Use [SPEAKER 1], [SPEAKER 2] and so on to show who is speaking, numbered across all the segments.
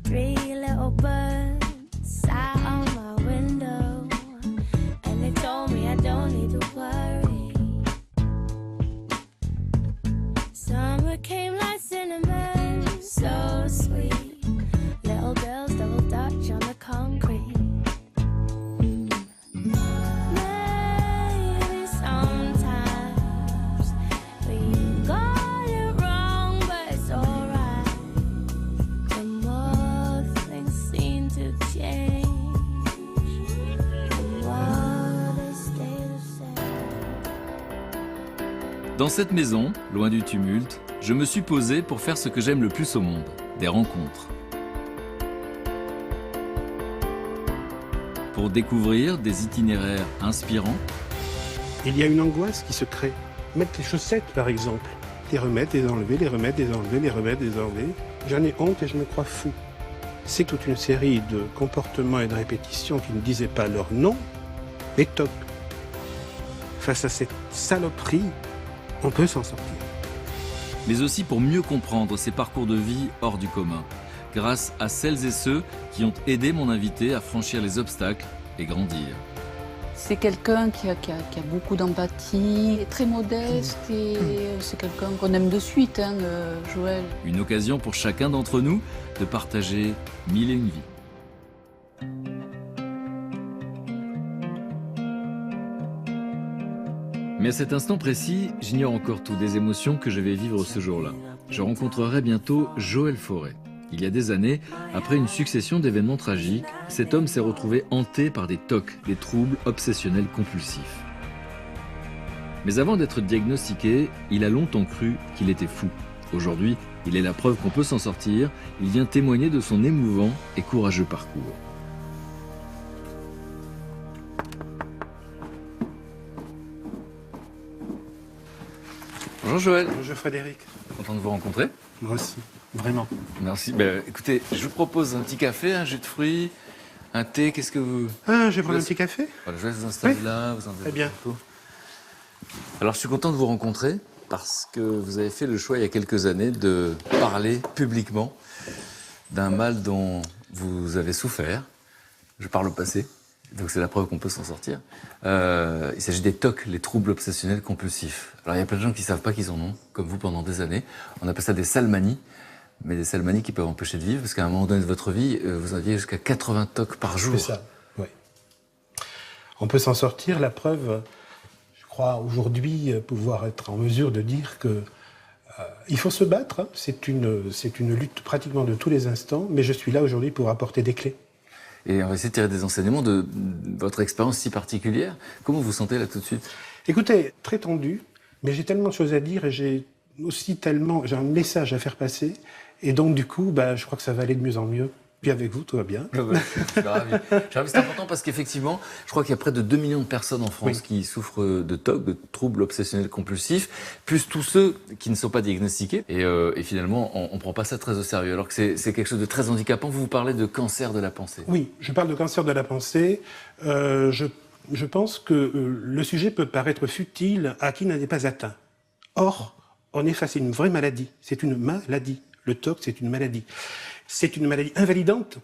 [SPEAKER 1] Three little birds sat on my window, and they told me I don't need to worry. Summer came like cinnamon, so sweet. Little girls double dutch on the concrete. Maybe sometimes we got it wrong, but it's alright. The more things seem to change, the more they stay the same.
[SPEAKER 2] Dans cette maison, loin du tumulte, je me suis posé pour faire ce que j'aime le plus au monde, des rencontres. Pour découvrir des itinéraires inspirants,
[SPEAKER 3] Il y a une angoisse qui se crée. Mettre les chaussettes, par exemple. Les remettre, les enlever, les remettre, les enlever, les remettre, les enlever. J'en ai honte et je me crois fou. C'est toute une série de comportements et de répétitions qui ne disaient pas leur nom, mais top. Face à cette saloperie, on peut s'en sortir.
[SPEAKER 2] mais aussi pour mieux comprendre ces parcours de vie hors du commun, grâce à celles et ceux qui ont aidé mon invité à franchir les obstacles et grandir.
[SPEAKER 4] C'est quelqu'un qui a beaucoup d'empathie, très modeste et c'est quelqu'un qu'on aime de suite, hein, Joël.
[SPEAKER 2] Une occasion pour chacun d'entre nous de partager mille et une vies. Mais à cet instant précis, j'ignore encore tout des émotions que je vais vivre ce jour-là. Je rencontrerai bientôt Joël Fauré. Il y a des années, après une succession d'événements tragiques, cet homme s'est retrouvé hanté par des TOC, des troubles obsessionnels compulsifs. Mais avant d'être diagnostiqué, il a longtemps cru qu'il était fou. Aujourd'hui, il est la preuve qu'on peut s'en sortir. Il vient témoigner de son émouvant et courageux parcours. Bonjour Joël.
[SPEAKER 3] Bonjour Frédéric.
[SPEAKER 2] Content de vous rencontrer.
[SPEAKER 3] Moi aussi, vraiment.
[SPEAKER 2] Merci. Écoutez, je vous propose un petit café, un jus de fruits, un thé. Qu'est-ce que vous...
[SPEAKER 3] Ah, je vais prendre un petit café.
[SPEAKER 2] Voilà, je vais vous installer
[SPEAKER 3] Oui.
[SPEAKER 2] là. Vous en
[SPEAKER 3] Très bien.
[SPEAKER 2] Alors, je suis content de vous rencontrer parce que vous avez fait le choix il y a quelques années de parler publiquement d'un mal dont vous avez souffert. Je parle au passé, donc c'est la preuve qu'on peut s'en sortir. Il s'agit des TOC, les troubles obsessionnels compulsifs. Alors, il y a plein de gens qui ne savent pas qu'ils en ont, comme vous pendant des années. On appelle ça des salmanies, mais des salmanies qui peuvent empêcher de vivre, parce qu'à un moment donné de votre vie, vous aviez jusqu'à 80 TOC par jour.
[SPEAKER 3] C'est ça, oui. On peut s'en sortir, la preuve, je crois aujourd'hui pouvoir être en mesure de dire que il faut se battre, hein. C'est une lutte pratiquement de tous les instants, mais je suis là aujourd'hui pour apporter des clés.
[SPEAKER 2] Et on va essayer de tirer des enseignements de votre expérience si particulière. Comment vous sentez là tout de suite?
[SPEAKER 3] Écoutez, très tendu, mais j'ai tellement de choses à dire et j'ai un message à faire passer, et donc du coup, je crois que ça va aller de mieux en mieux. Puis avec vous, tout va bien.
[SPEAKER 2] Je suis ravi. C'est important parce qu'effectivement, je crois qu'il y a près de 2 millions de personnes en France qui souffrent de TOC, de troubles obsessionnels compulsifs, plus tous ceux qui ne sont pas diagnostiqués. Et finalement, on ne prend pas ça très au sérieux, alors que c'est quelque chose de très handicapant. Vous parlez de cancer de la pensée.
[SPEAKER 3] Oui, je parle de cancer de la pensée. Je pense que le sujet peut paraître futile à qui n'en est pas atteint. Or, on est face à une vraie maladie. C'est une maladie. Le TOC, c'est une maladie. C'est une maladie invalidante,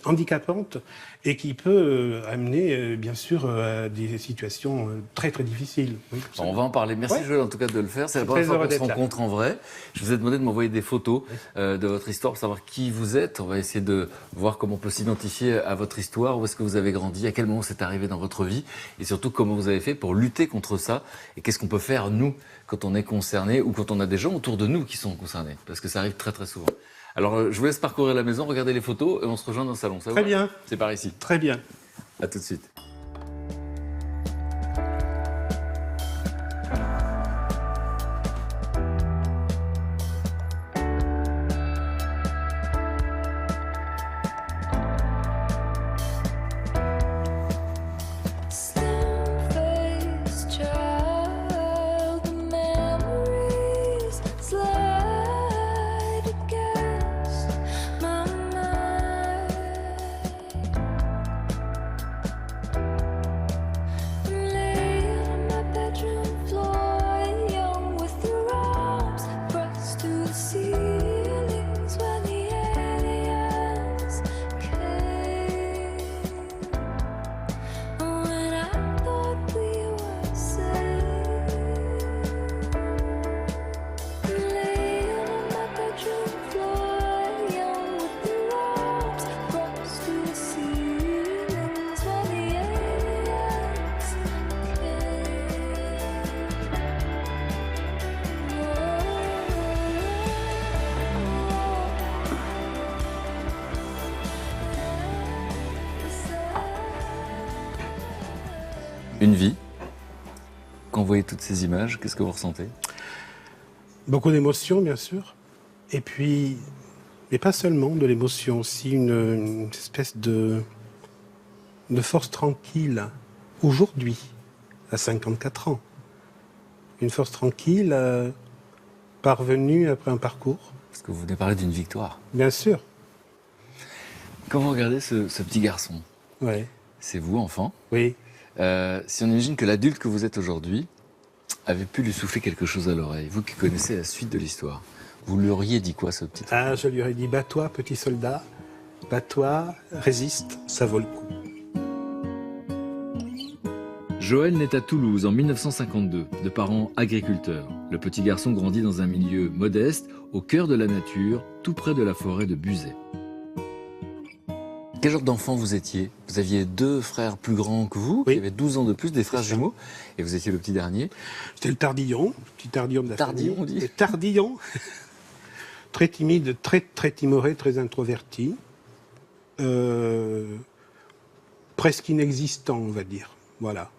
[SPEAKER 3] handicapante, et qui peut amener, bien sûr, à des situations très très difficiles. Oui,
[SPEAKER 2] on va en parler. Merci Joël en tout cas de le faire. C'est la première fois qu'on se rencontre en vrai. Je vous ai demandé de m'envoyer des photos de votre histoire pour savoir qui vous êtes. On va essayer de voir comment on peut s'identifier à votre histoire, où est-ce que vous avez grandi, à quel moment c'est arrivé dans votre vie, et surtout comment vous avez fait pour lutter contre ça, et qu'est-ce qu'on peut faire nous quand on est concerné ou quand on a des gens autour de nous qui sont concernés, parce que ça arrive très très souvent. Alors, je vous laisse parcourir la maison, regarder les photos et on se rejoint dans le salon. Ça va ?
[SPEAKER 3] Très bien.
[SPEAKER 2] C'est par ici.
[SPEAKER 3] Très bien.
[SPEAKER 2] À tout de suite. Une vie. Quand vous voyez toutes ces images, qu'est-ce que vous ressentez?
[SPEAKER 3] Beaucoup d'émotions, bien sûr. Et puis, mais pas seulement de l'émotion, aussi une espèce de force tranquille. Aujourd'hui, à 54 ans. Une force tranquille, parvenue après un parcours.
[SPEAKER 2] Parce que vous venez parler d'une victoire.
[SPEAKER 3] Bien sûr.
[SPEAKER 2] Quand vous regardez ce petit garçon,
[SPEAKER 3] Ouais.
[SPEAKER 2] c'est vous, enfant.
[SPEAKER 3] Oui.
[SPEAKER 2] Si on imagine que l'adulte que vous êtes aujourd'hui avait pu lui souffler quelque chose à l'oreille, vous qui connaissez la suite de l'histoire, vous lui auriez dit quoi, ce petit enfant?
[SPEAKER 3] Ah, je lui aurais dit, bats-toi, petit soldat. Bats-toi, résiste, ça vaut le coup.
[SPEAKER 2] Joël naît à Toulouse en 1952, de parents agriculteurs. Le petit garçon grandit dans un milieu modeste, au cœur de la nature, tout près de la forêt de Buzet. Quel genre d'enfant vous étiez? Vous aviez 2 frères plus grands que vous,
[SPEAKER 3] Oui.
[SPEAKER 2] qui avaient 12 ans de plus, des frères jumeaux, et vous étiez le petit dernier.
[SPEAKER 3] C'était le tardillon, petit tardillon de la
[SPEAKER 2] Tardillon,
[SPEAKER 3] famille.
[SPEAKER 2] on dit.
[SPEAKER 3] Le tardillon. Très timide, très timoré, très introverti. Presque inexistant, on va dire. Voilà.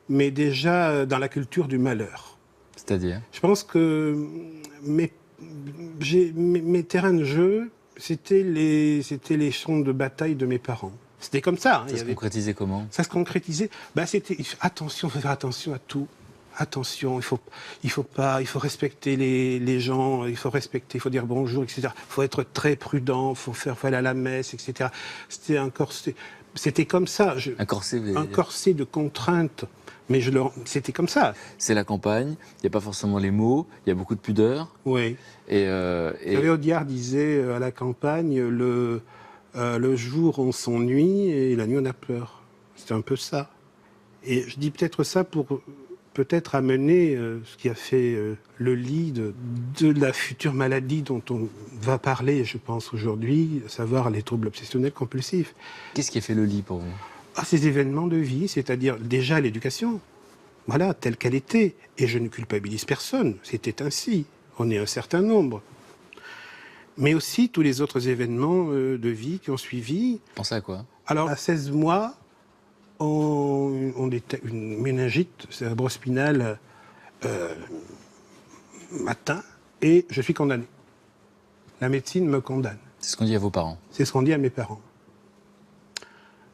[SPEAKER 3] Mais déjà dans la culture du malheur.
[SPEAKER 2] C'est-à-dire?
[SPEAKER 3] Je pense que mes terrains de jeu, c'était les champs de bataille de mes parents. C'était comme ça. Hein.
[SPEAKER 2] Ça se concrétisait comment?
[SPEAKER 3] Ça se concrétisait. C'était attention, faut faire attention à tout. Attention, il faut respecter les gens, il faut dire bonjour, etc. Il faut être très prudent, il faut aller à la messe, etc. C'était comme ça.
[SPEAKER 2] Un corset, vous
[SPEAKER 3] Un
[SPEAKER 2] allez dire.
[SPEAKER 3] corset de contraintes. Mais c'était comme ça.
[SPEAKER 2] C'est la campagne, il n'y a pas forcément les mots, il y a beaucoup de pudeur.
[SPEAKER 3] Oui.
[SPEAKER 2] Et
[SPEAKER 3] Vous savez, Audiard disait à la campagne, le jour on s'ennuie et la nuit on a peur. C'est un peu ça. Et je dis peut-être ça pour peut-être amener ce qui a fait le lit de la future maladie dont on va parler, je pense, aujourd'hui, à savoir les troubles obsessionnels compulsifs.
[SPEAKER 2] qu'est-ce qui a fait le lit pour vous?
[SPEAKER 3] Ces événements de vie, c'est-à-dire déjà l'éducation, voilà, telle qu'elle était. Et je ne culpabilise personne, c'était ainsi. On est un certain nombre. Mais aussi tous les autres événements de vie qui ont suivi.
[SPEAKER 2] Pensez à quoi?
[SPEAKER 3] Alors, à 16 mois, on était une méningite cérébrospinale matin, et je suis condamné. La médecine me condamne.
[SPEAKER 2] C'est ce qu'on dit à vos parents.
[SPEAKER 3] C'est ce qu'on dit à mes parents.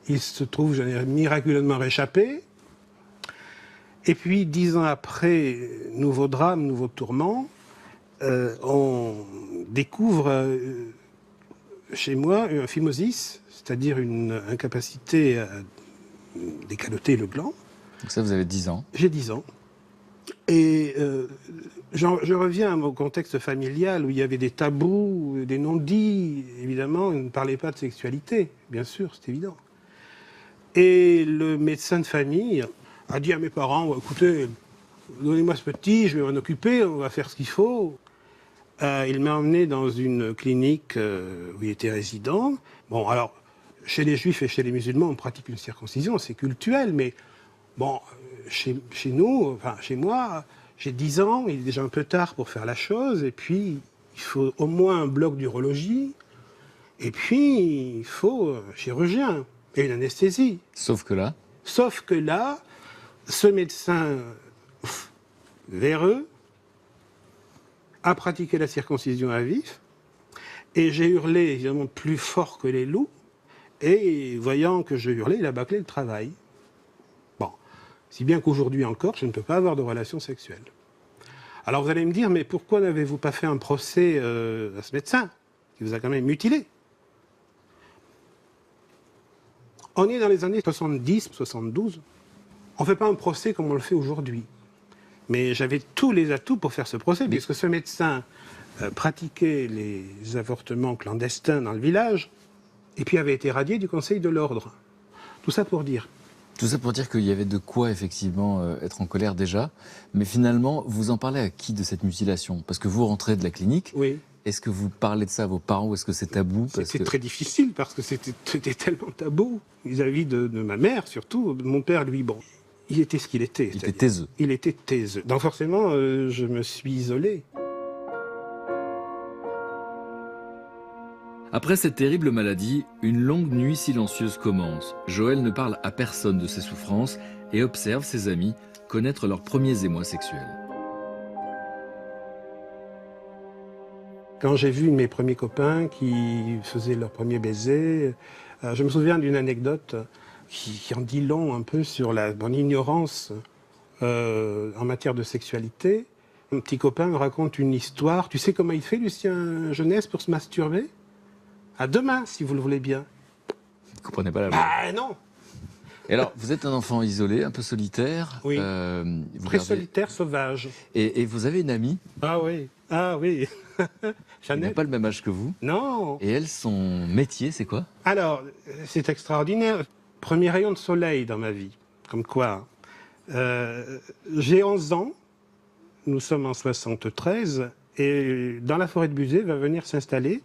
[SPEAKER 3] Il se trouve, j'en ai miraculeusement réchappé. Et puis, 10 ans après, nouveau drame, nouveau tourment, on découvre chez moi un phimosis, c'est-à-dire une incapacité à décaloter le gland.
[SPEAKER 2] Donc ça, vous avez 10 ans.
[SPEAKER 3] J'ai 10 ans. Et je reviens à mon contexte familial où il y avait des tabous, des non-dits. Évidemment, on ne parlait pas de sexualité, bien sûr, c'est évident. Et le médecin de famille a dit à mes parents, écoutez, donnez-moi ce petit, je vais m'en occuper, on va faire ce qu'il faut. Il m'a emmené dans une clinique où il était résident. Bon, alors, chez les juifs et chez les musulmans, on pratique une circoncision, c'est cultuel, mais bon, chez nous, enfin chez moi, j'ai 10 ans, il est déjà un peu tard pour faire la chose, et puis il faut au moins un bloc d'urologie, et puis il faut un chirurgien et une anesthésie.
[SPEAKER 2] Sauf que là,
[SPEAKER 3] Ce médecin véreux a pratiqué la circoncision à vif, et j'ai hurlé évidemment plus fort que les loups, et voyant que je hurlais, il a bâclé le travail. Bon, si bien qu'aujourd'hui encore, je ne peux pas avoir de relations sexuelles. Alors vous allez me dire, mais pourquoi n'avez-vous pas fait un procès à ce médecin qui vous a quand même mutilé? On est dans les années 70, 72. On ne fait pas un procès comme on le fait aujourd'hui. Mais j'avais tous les atouts pour faire ce procès, puisque ce médecin pratiquait les avortements clandestins dans le village, et puis avait été radié du Conseil de l'Ordre. Tout ça pour dire.
[SPEAKER 2] tout ça pour dire qu'il y avait de quoi effectivement être en colère déjà. Mais finalement, vous en parlez à qui de cette mutilation? Parce que vous rentrez de la clinique.
[SPEAKER 3] Oui.
[SPEAKER 2] Est-ce que vous parlez de ça à vos parents ou est-ce que c'est tabou?
[SPEAKER 3] C'était très difficile parce que c'était tellement tabou vis-à-vis de ma mère surtout. Mon père, lui, bon, il était ce qu'il était.
[SPEAKER 2] Il était taiseux.
[SPEAKER 3] Il était taiseux. Donc forcément, je me suis isolé.
[SPEAKER 2] Après cette terrible maladie, une longue nuit silencieuse commence. Joël ne parle à personne de ses souffrances, et observe ses amis connaître leurs premiers émois sexuels.
[SPEAKER 3] Quand j'ai vu mes premiers copains qui faisaient leur premier baiser, je me souviens d'une anecdote qui en dit long un peu sur mon ignorance en matière de sexualité. Un petit copain me raconte une histoire. Tu sais comment il fait, Lucien Jeunesse, pour se masturber? À demain, si vous le voulez bien.
[SPEAKER 2] Vous ne comprenez pas la blague.
[SPEAKER 3] Ah non.
[SPEAKER 2] Et alors, vous êtes un enfant isolé, un peu solitaire.
[SPEAKER 3] Oui.
[SPEAKER 2] Vous
[SPEAKER 3] Très
[SPEAKER 2] gardez-
[SPEAKER 3] solitaire, sauvage.
[SPEAKER 2] Et vous avez une amie
[SPEAKER 3] Ah oui. Ah oui.
[SPEAKER 2] qui n'a
[SPEAKER 3] Jeannette.
[SPEAKER 2] pas le même âge que vous.
[SPEAKER 3] Non.
[SPEAKER 2] Et elle, son métier, c'est quoi?
[SPEAKER 3] Alors, c'est extraordinaire. Premier rayon de soleil dans ma vie. Comme quoi. J'ai 11 ans. Nous sommes en 73. Et dans la forêt de Buzet va venir s'installer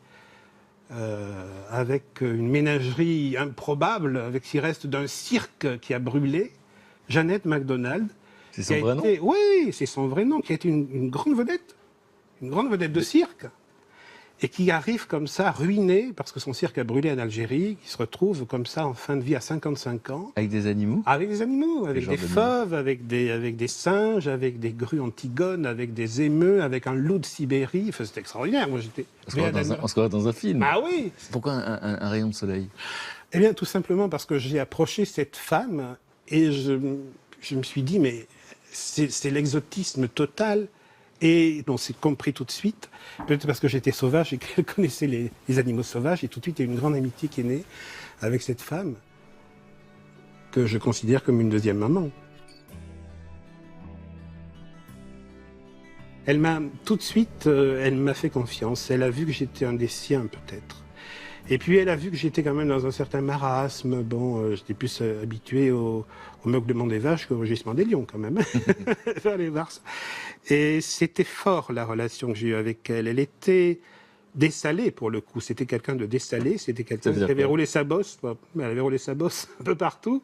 [SPEAKER 3] avec une ménagerie improbable, avec ce qui reste d'un cirque qui a brûlé, Jeannette MacDonald.
[SPEAKER 2] C'est
[SPEAKER 3] qui
[SPEAKER 2] son
[SPEAKER 3] a
[SPEAKER 2] vrai nom?
[SPEAKER 3] été- Oui, c'est son vrai nom, qui a été une grande vedette de cirque, et qui arrive comme ça, ruiné, parce que son cirque a brûlé en Algérie, qui se retrouve comme ça en fin de vie à 55 ans,
[SPEAKER 2] Avec des animaux?
[SPEAKER 3] avec des animaux, avec
[SPEAKER 2] genre
[SPEAKER 3] des
[SPEAKER 2] d'animaux?
[SPEAKER 3] fauves, avec des singes, avec des grues antigones, avec des émeus, avec un loup de Sibérie. Enfin, c'était extraordinaire. Moi, j'étais...
[SPEAKER 2] On se croirait dans un film.
[SPEAKER 3] Ah oui.
[SPEAKER 2] Pourquoi un rayon de soleil?
[SPEAKER 3] Eh bien, tout simplement parce que j'ai approché cette femme et je me suis dit, mais c'est l'exotisme total. Et on s'est compris tout de suite, peut-être parce que j'étais sauvage et qu'elle connaissait les animaux sauvages, et tout de suite il y a une grande amitié qui est née avec cette femme que je considère comme une deuxième maman. Elle m'a tout de suite, elle m'a fait confiance. Elle a vu que j'étais un des siens peut-être. Et puis elle a vu que j'étais quand même dans un certain marasme. Bon, j'étais plus habitué au meuglement des vaches qu'au rugissement des lions quand même. Fallait voir ça. Et c'était fort la relation que j'ai eue avec elle. Elle était dessalée pour le coup. C'était quelqu'un de dessalé. C'était quelqu'un
[SPEAKER 2] Ça veut
[SPEAKER 3] qui
[SPEAKER 2] dire
[SPEAKER 3] avait
[SPEAKER 2] quoi?
[SPEAKER 3] roulé sa bosse. Bon, elle avait roulé sa bosse un peu partout.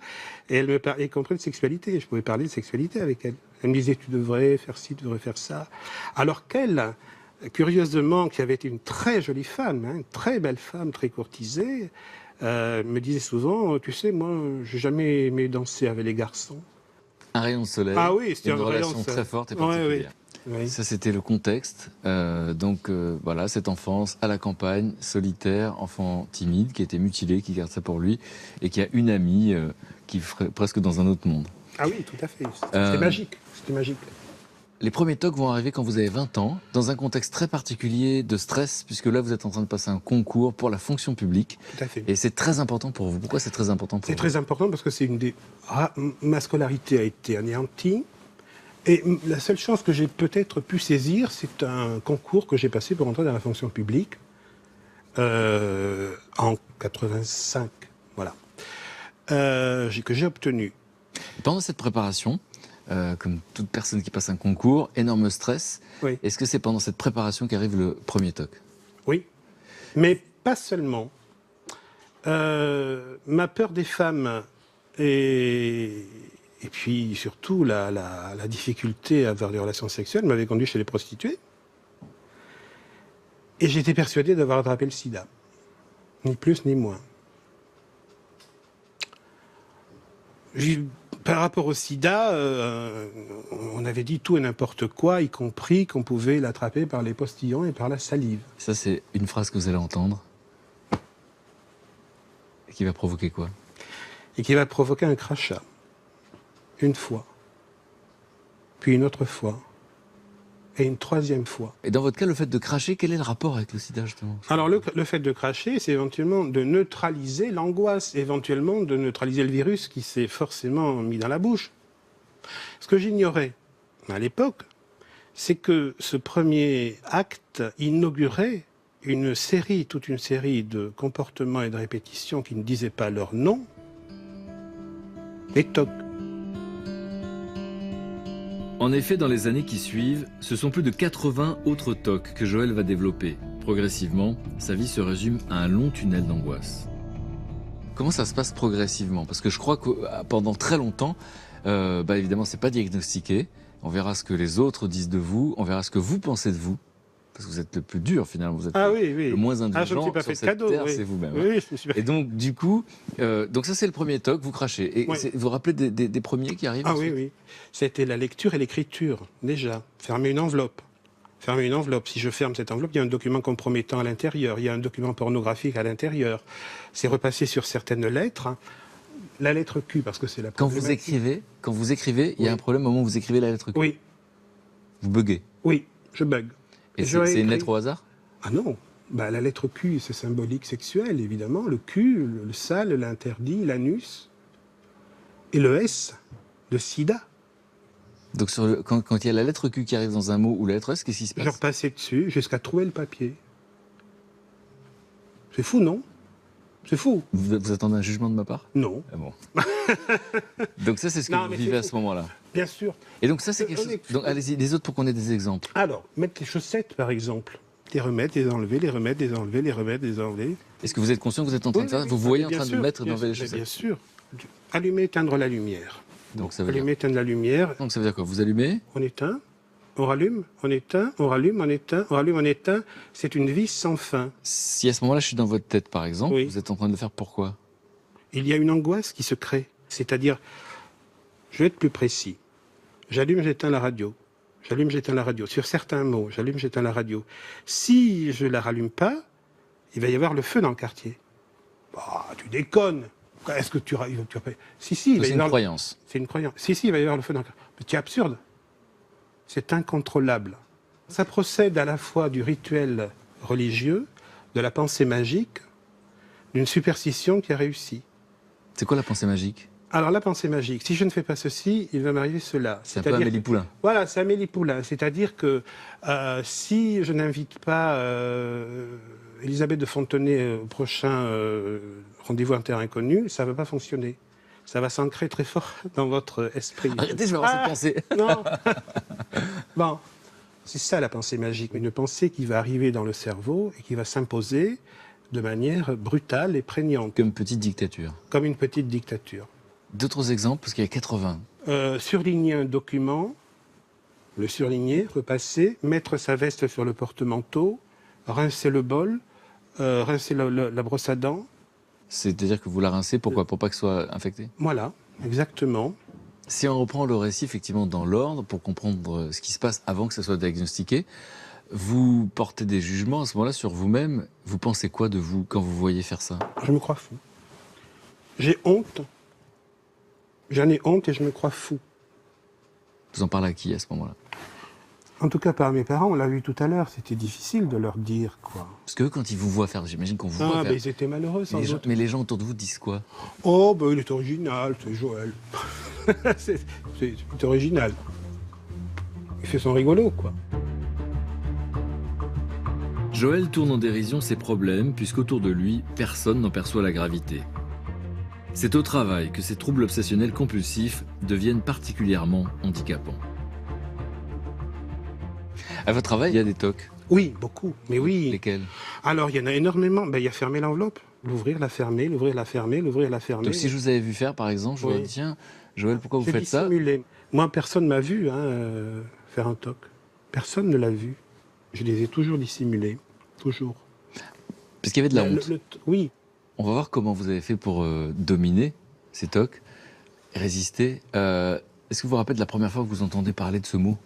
[SPEAKER 3] Et elle me parlait, y compris de sexualité. Je pouvais parler de sexualité avec elle. Elle me disait, tu devrais faire ci, tu devrais faire ça. Alors qu'elle, curieusement, qui avait été une très jolie femme, hein, une très belle femme, très courtisée, me disait souvent, tu sais, moi, j'ai jamais aimé danser avec les garçons.
[SPEAKER 2] Un rayon de soleil.
[SPEAKER 3] Ah oui, c'était
[SPEAKER 2] une
[SPEAKER 3] un
[SPEAKER 2] relation
[SPEAKER 3] rayon, ça.
[SPEAKER 2] très forte et
[SPEAKER 3] Ouais,
[SPEAKER 2] particulière.
[SPEAKER 3] Oui.
[SPEAKER 2] Ça, c'était le contexte. Voilà, cette enfance à la campagne, solitaire, enfant timide, qui a été mutilé, qui garde ça pour lui, et qui a une amie qui ferait presque dans un autre monde.
[SPEAKER 3] Ah oui, tout à fait. C'était magique. C'était magique.
[SPEAKER 2] Les premiers tocs vont arriver quand vous avez 20 ans, dans un contexte très particulier de stress, puisque là, vous êtes en train de passer un concours pour la fonction publique.
[SPEAKER 3] Tout à fait.
[SPEAKER 2] Et c'est très important pour vous. Pourquoi c'est très important pour
[SPEAKER 3] C'est
[SPEAKER 2] vous?
[SPEAKER 3] très important parce que c'est une des. Ma scolarité a été anéantie. Et la seule chance que j'ai peut-être pu saisir, c'est un concours que j'ai passé pour entrer dans la fonction publique en 85. Voilà. Que j'ai obtenu.
[SPEAKER 2] Pendant cette préparation, comme toute personne qui passe un concours, énorme stress.
[SPEAKER 3] Oui.
[SPEAKER 2] Est-ce que c'est pendant cette préparation qu'arrive le premier toc?
[SPEAKER 3] Oui. Mais pas seulement. Ma peur des femmes et puis surtout la difficulté à avoir des relations sexuelles m'avait conduit chez les prostituées. Et j'étais persuadé d'avoir attrapé le sida. Ni plus ni moins. Par rapport au sida, on avait dit tout et n'importe quoi, y compris qu'on pouvait l'attraper par les postillons et par la salive.
[SPEAKER 2] Ça, c'est une phrase que vous allez entendre. Et qui va provoquer quoi?
[SPEAKER 3] Et qui va provoquer un crachat. Une fois. Puis une autre fois. Et une troisième fois.
[SPEAKER 2] Et dans votre cas, le fait de cracher, quel est le rapport avec le sida, justement?
[SPEAKER 3] Alors le fait de cracher, c'est éventuellement de neutraliser l'angoisse, éventuellement de neutraliser le virus qui s'est forcément mis dans la bouche. Ce que j'ignorais à l'époque, c'est que ce premier acte inaugurait toute une série de comportements et de répétitions qui ne disaient pas leur nom, les tocs.
[SPEAKER 2] En effet, dans les années qui suivent, ce sont plus de 80 autres tocs que Joël va développer. Progressivement, sa vie se résume à un long tunnel d'angoisse. Comment ça se passe progressivement? Parce que je crois que pendant très longtemps, évidemment, c'est pas diagnostiqué. On verra ce que les autres disent de vous, on verra ce que vous pensez de vous. Parce que vous êtes le plus dur, finalement. Vous êtes
[SPEAKER 3] Ah oui, oui.
[SPEAKER 2] le moins
[SPEAKER 3] Je ne me
[SPEAKER 2] indulgent
[SPEAKER 3] suis pas
[SPEAKER 2] sur
[SPEAKER 3] fait de
[SPEAKER 2] cette
[SPEAKER 3] cadeau.
[SPEAKER 2] terre,
[SPEAKER 3] Oui.
[SPEAKER 2] c'est vous-même.
[SPEAKER 3] Oui, je me suis pas
[SPEAKER 2] Et donc, du coup, donc ça, c'est le premier toc, vous crachez. Et
[SPEAKER 3] Oui.
[SPEAKER 2] vous vous rappelez des premiers qui arrivent
[SPEAKER 3] Ah oui,
[SPEAKER 2] ensuite
[SPEAKER 3] oui. C'était la lecture et l'écriture, déjà. Fermer une enveloppe. Fermer une enveloppe. Si je ferme cette enveloppe, il y a un document compromettant à l'intérieur. Il y a un document pornographique à l'intérieur. C'est repassé sur certaines lettres. La lettre Q, parce que c'est la
[SPEAKER 2] Quand vous
[SPEAKER 3] problématique.
[SPEAKER 2] écrivez, il y a
[SPEAKER 3] Oui.
[SPEAKER 2] un problème au moment où vous écrivez la lettre Q.
[SPEAKER 3] Oui,
[SPEAKER 2] Vous buguez.
[SPEAKER 3] oui, je bug.
[SPEAKER 2] Et
[SPEAKER 3] J'aurais
[SPEAKER 2] c'est une
[SPEAKER 3] écrit-
[SPEAKER 2] lettre au hasard?
[SPEAKER 3] Ah non, bah, la lettre Q, c'est symbolique sexuel, évidemment. Le Q, le sale, l'interdit, l'anus. Et le S, de sida.
[SPEAKER 2] Donc quand il y a la lettre Q qui arrive dans un mot ou la lettre S, qu'est-ce qui se
[SPEAKER 3] Je
[SPEAKER 2] passe?
[SPEAKER 3] repassais dessus jusqu'à trouver le papier. C'est fou, non? C'est fou.
[SPEAKER 2] Vous attendez un jugement de ma part?
[SPEAKER 3] Non,
[SPEAKER 2] Ah bon. Donc ça, c'est ce que
[SPEAKER 3] Non,
[SPEAKER 2] vous
[SPEAKER 3] mais
[SPEAKER 2] vivez
[SPEAKER 3] c'est
[SPEAKER 2] à
[SPEAKER 3] fou.
[SPEAKER 2] ce moment-là.
[SPEAKER 3] bien sûr.
[SPEAKER 2] Et donc ça, c'est quelque
[SPEAKER 3] On
[SPEAKER 2] chose...
[SPEAKER 3] est-
[SPEAKER 2] Donc allez-y, les autres pour qu'on ait des exemples.
[SPEAKER 3] Alors, mettre les chaussettes, par exemple. Les remettre, les enlever, les remettre, les enlever, les remettre, les enlever.
[SPEAKER 2] Est-ce que vous êtes conscient que vous êtes en train de faire ça? Vous voyez en
[SPEAKER 3] bien
[SPEAKER 2] train de
[SPEAKER 3] sûr,
[SPEAKER 2] mettre et
[SPEAKER 3] bien
[SPEAKER 2] d'enlever les
[SPEAKER 3] sûr,
[SPEAKER 2] chaussettes?
[SPEAKER 3] Bien sûr. Allumer, éteindre la lumière.
[SPEAKER 2] Donc ça veut dire...
[SPEAKER 3] Allumer, éteindre la lumière.
[SPEAKER 2] Donc ça veut dire quoi? Vous allumez?
[SPEAKER 3] On éteint, on rallume, on éteint, on rallume, on éteint, on rallume, on éteint. C'est une vie sans fin.
[SPEAKER 2] Si à ce moment-là, je suis dans votre tête, par exemple,
[SPEAKER 3] Oui.
[SPEAKER 2] vous êtes en train de le faire pourquoi?
[SPEAKER 3] Il y a une angoisse qui se crée. C'est-à-dire, je vais être plus précis. J'allume, j'éteins la radio. J'allume, j'éteins la radio. Sur certains mots, j'allume, j'éteins la radio. Si je la rallume pas, il va y avoir le feu dans le quartier. Bah, tu déconnes. Est-ce que tu... Si, il va y
[SPEAKER 2] C'est une
[SPEAKER 3] avoir...
[SPEAKER 2] croyance.
[SPEAKER 3] C'est une croyance. Si, il va y avoir le feu dans le quartier. Mais c'est absurde. C'est incontrôlable. Ça procède à la fois du rituel religieux, de la pensée magique, d'une superstition qui a réussi.
[SPEAKER 2] C'est quoi la pensée magique?
[SPEAKER 3] Alors la pensée magique, si je ne fais pas ceci, il va m'arriver cela.
[SPEAKER 2] C'est un peu Amélie Poulain.
[SPEAKER 3] Voilà, c'est Amélie Poulain. C'est-à-dire que si je n'invite pas Elisabeth de Fontenay au prochain rendez-vous en terre inconnue, ça ne va pas fonctionner. Ça va s'ancrer très fort dans votre esprit.
[SPEAKER 2] Arrêtez, je vais avoir cette pensée.
[SPEAKER 3] Non. Bon, c'est ça la pensée magique. Une pensée qui va arriver dans le cerveau et qui va s'imposer de manière brutale et prégnante,
[SPEAKER 2] Comme petite dictature.
[SPEAKER 3] comme une petite dictature.
[SPEAKER 2] D'autres exemples, parce qu'il y a 80.
[SPEAKER 3] Surligner un document, le surligner, repasser, mettre sa veste sur le porte-manteau, rincer le bol, rincer la brosse à dents.
[SPEAKER 2] C'est-à-dire que vous la rincez, pourquoi? Pour pas que ce soit infecté?
[SPEAKER 3] Voilà, exactement.
[SPEAKER 2] Si on reprend le récit effectivement dans l'ordre, pour comprendre ce qui se passe avant que ça soit diagnostiqué, vous portez des jugements à ce moment-là sur vous-même. Vous pensez quoi de vous quand vous voyez faire ça?
[SPEAKER 3] Je me crois fou. J'ai honte. J'en ai honte et je me crois fou.
[SPEAKER 2] Vous en parlez à qui à ce moment-là?
[SPEAKER 3] En tout cas, par mes parents, on l'a vu tout à l'heure, c'était difficile de leur dire, quoi.
[SPEAKER 2] Parce que eux, quand ils vous voient faire, j'imagine qu'on vous voit
[SPEAKER 3] Ah,
[SPEAKER 2] faire.
[SPEAKER 3] ben ils étaient malheureux, sans
[SPEAKER 2] Les gens-
[SPEAKER 3] doute.
[SPEAKER 2] mais les gens autour de vous disent quoi?
[SPEAKER 3] Oh, ben il est original, c'est Joël. c'est original. Il fait son rigolo, quoi.
[SPEAKER 2] Joël tourne en dérision ses problèmes, puisqu'autour de lui, personne n'en perçoit la gravité. C'est au travail que ces troubles obsessionnels compulsifs deviennent particulièrement handicapants. À votre travail, il y a des tocs.
[SPEAKER 3] Oui, beaucoup, mais oui.
[SPEAKER 2] Lesquels?
[SPEAKER 3] Alors, il y en a énormément. Ben, il y a fermer l'enveloppe, l'ouvrir, la fermer, l'ouvrir, la fermer, l'ouvrir, la fermer.
[SPEAKER 2] Donc si je vous avais vu faire, par exemple, je vous
[SPEAKER 3] Oui.
[SPEAKER 2] aurais dit, tiens, Joël, pourquoi vous
[SPEAKER 3] J'ai
[SPEAKER 2] faites ça?
[SPEAKER 3] dissimulé. Moi, personne ne m'a vu faire un toc. Personne ne l'a vu. Je les ai toujours dissimulés. Toujours.
[SPEAKER 2] Parce qu'il y avait de la honte.
[SPEAKER 3] Oui.
[SPEAKER 2] On va voir comment vous avez fait pour dominer ces tocs, résister. Est-ce que vous vous rappelez de la première fois que vous entendez parler de ce mot?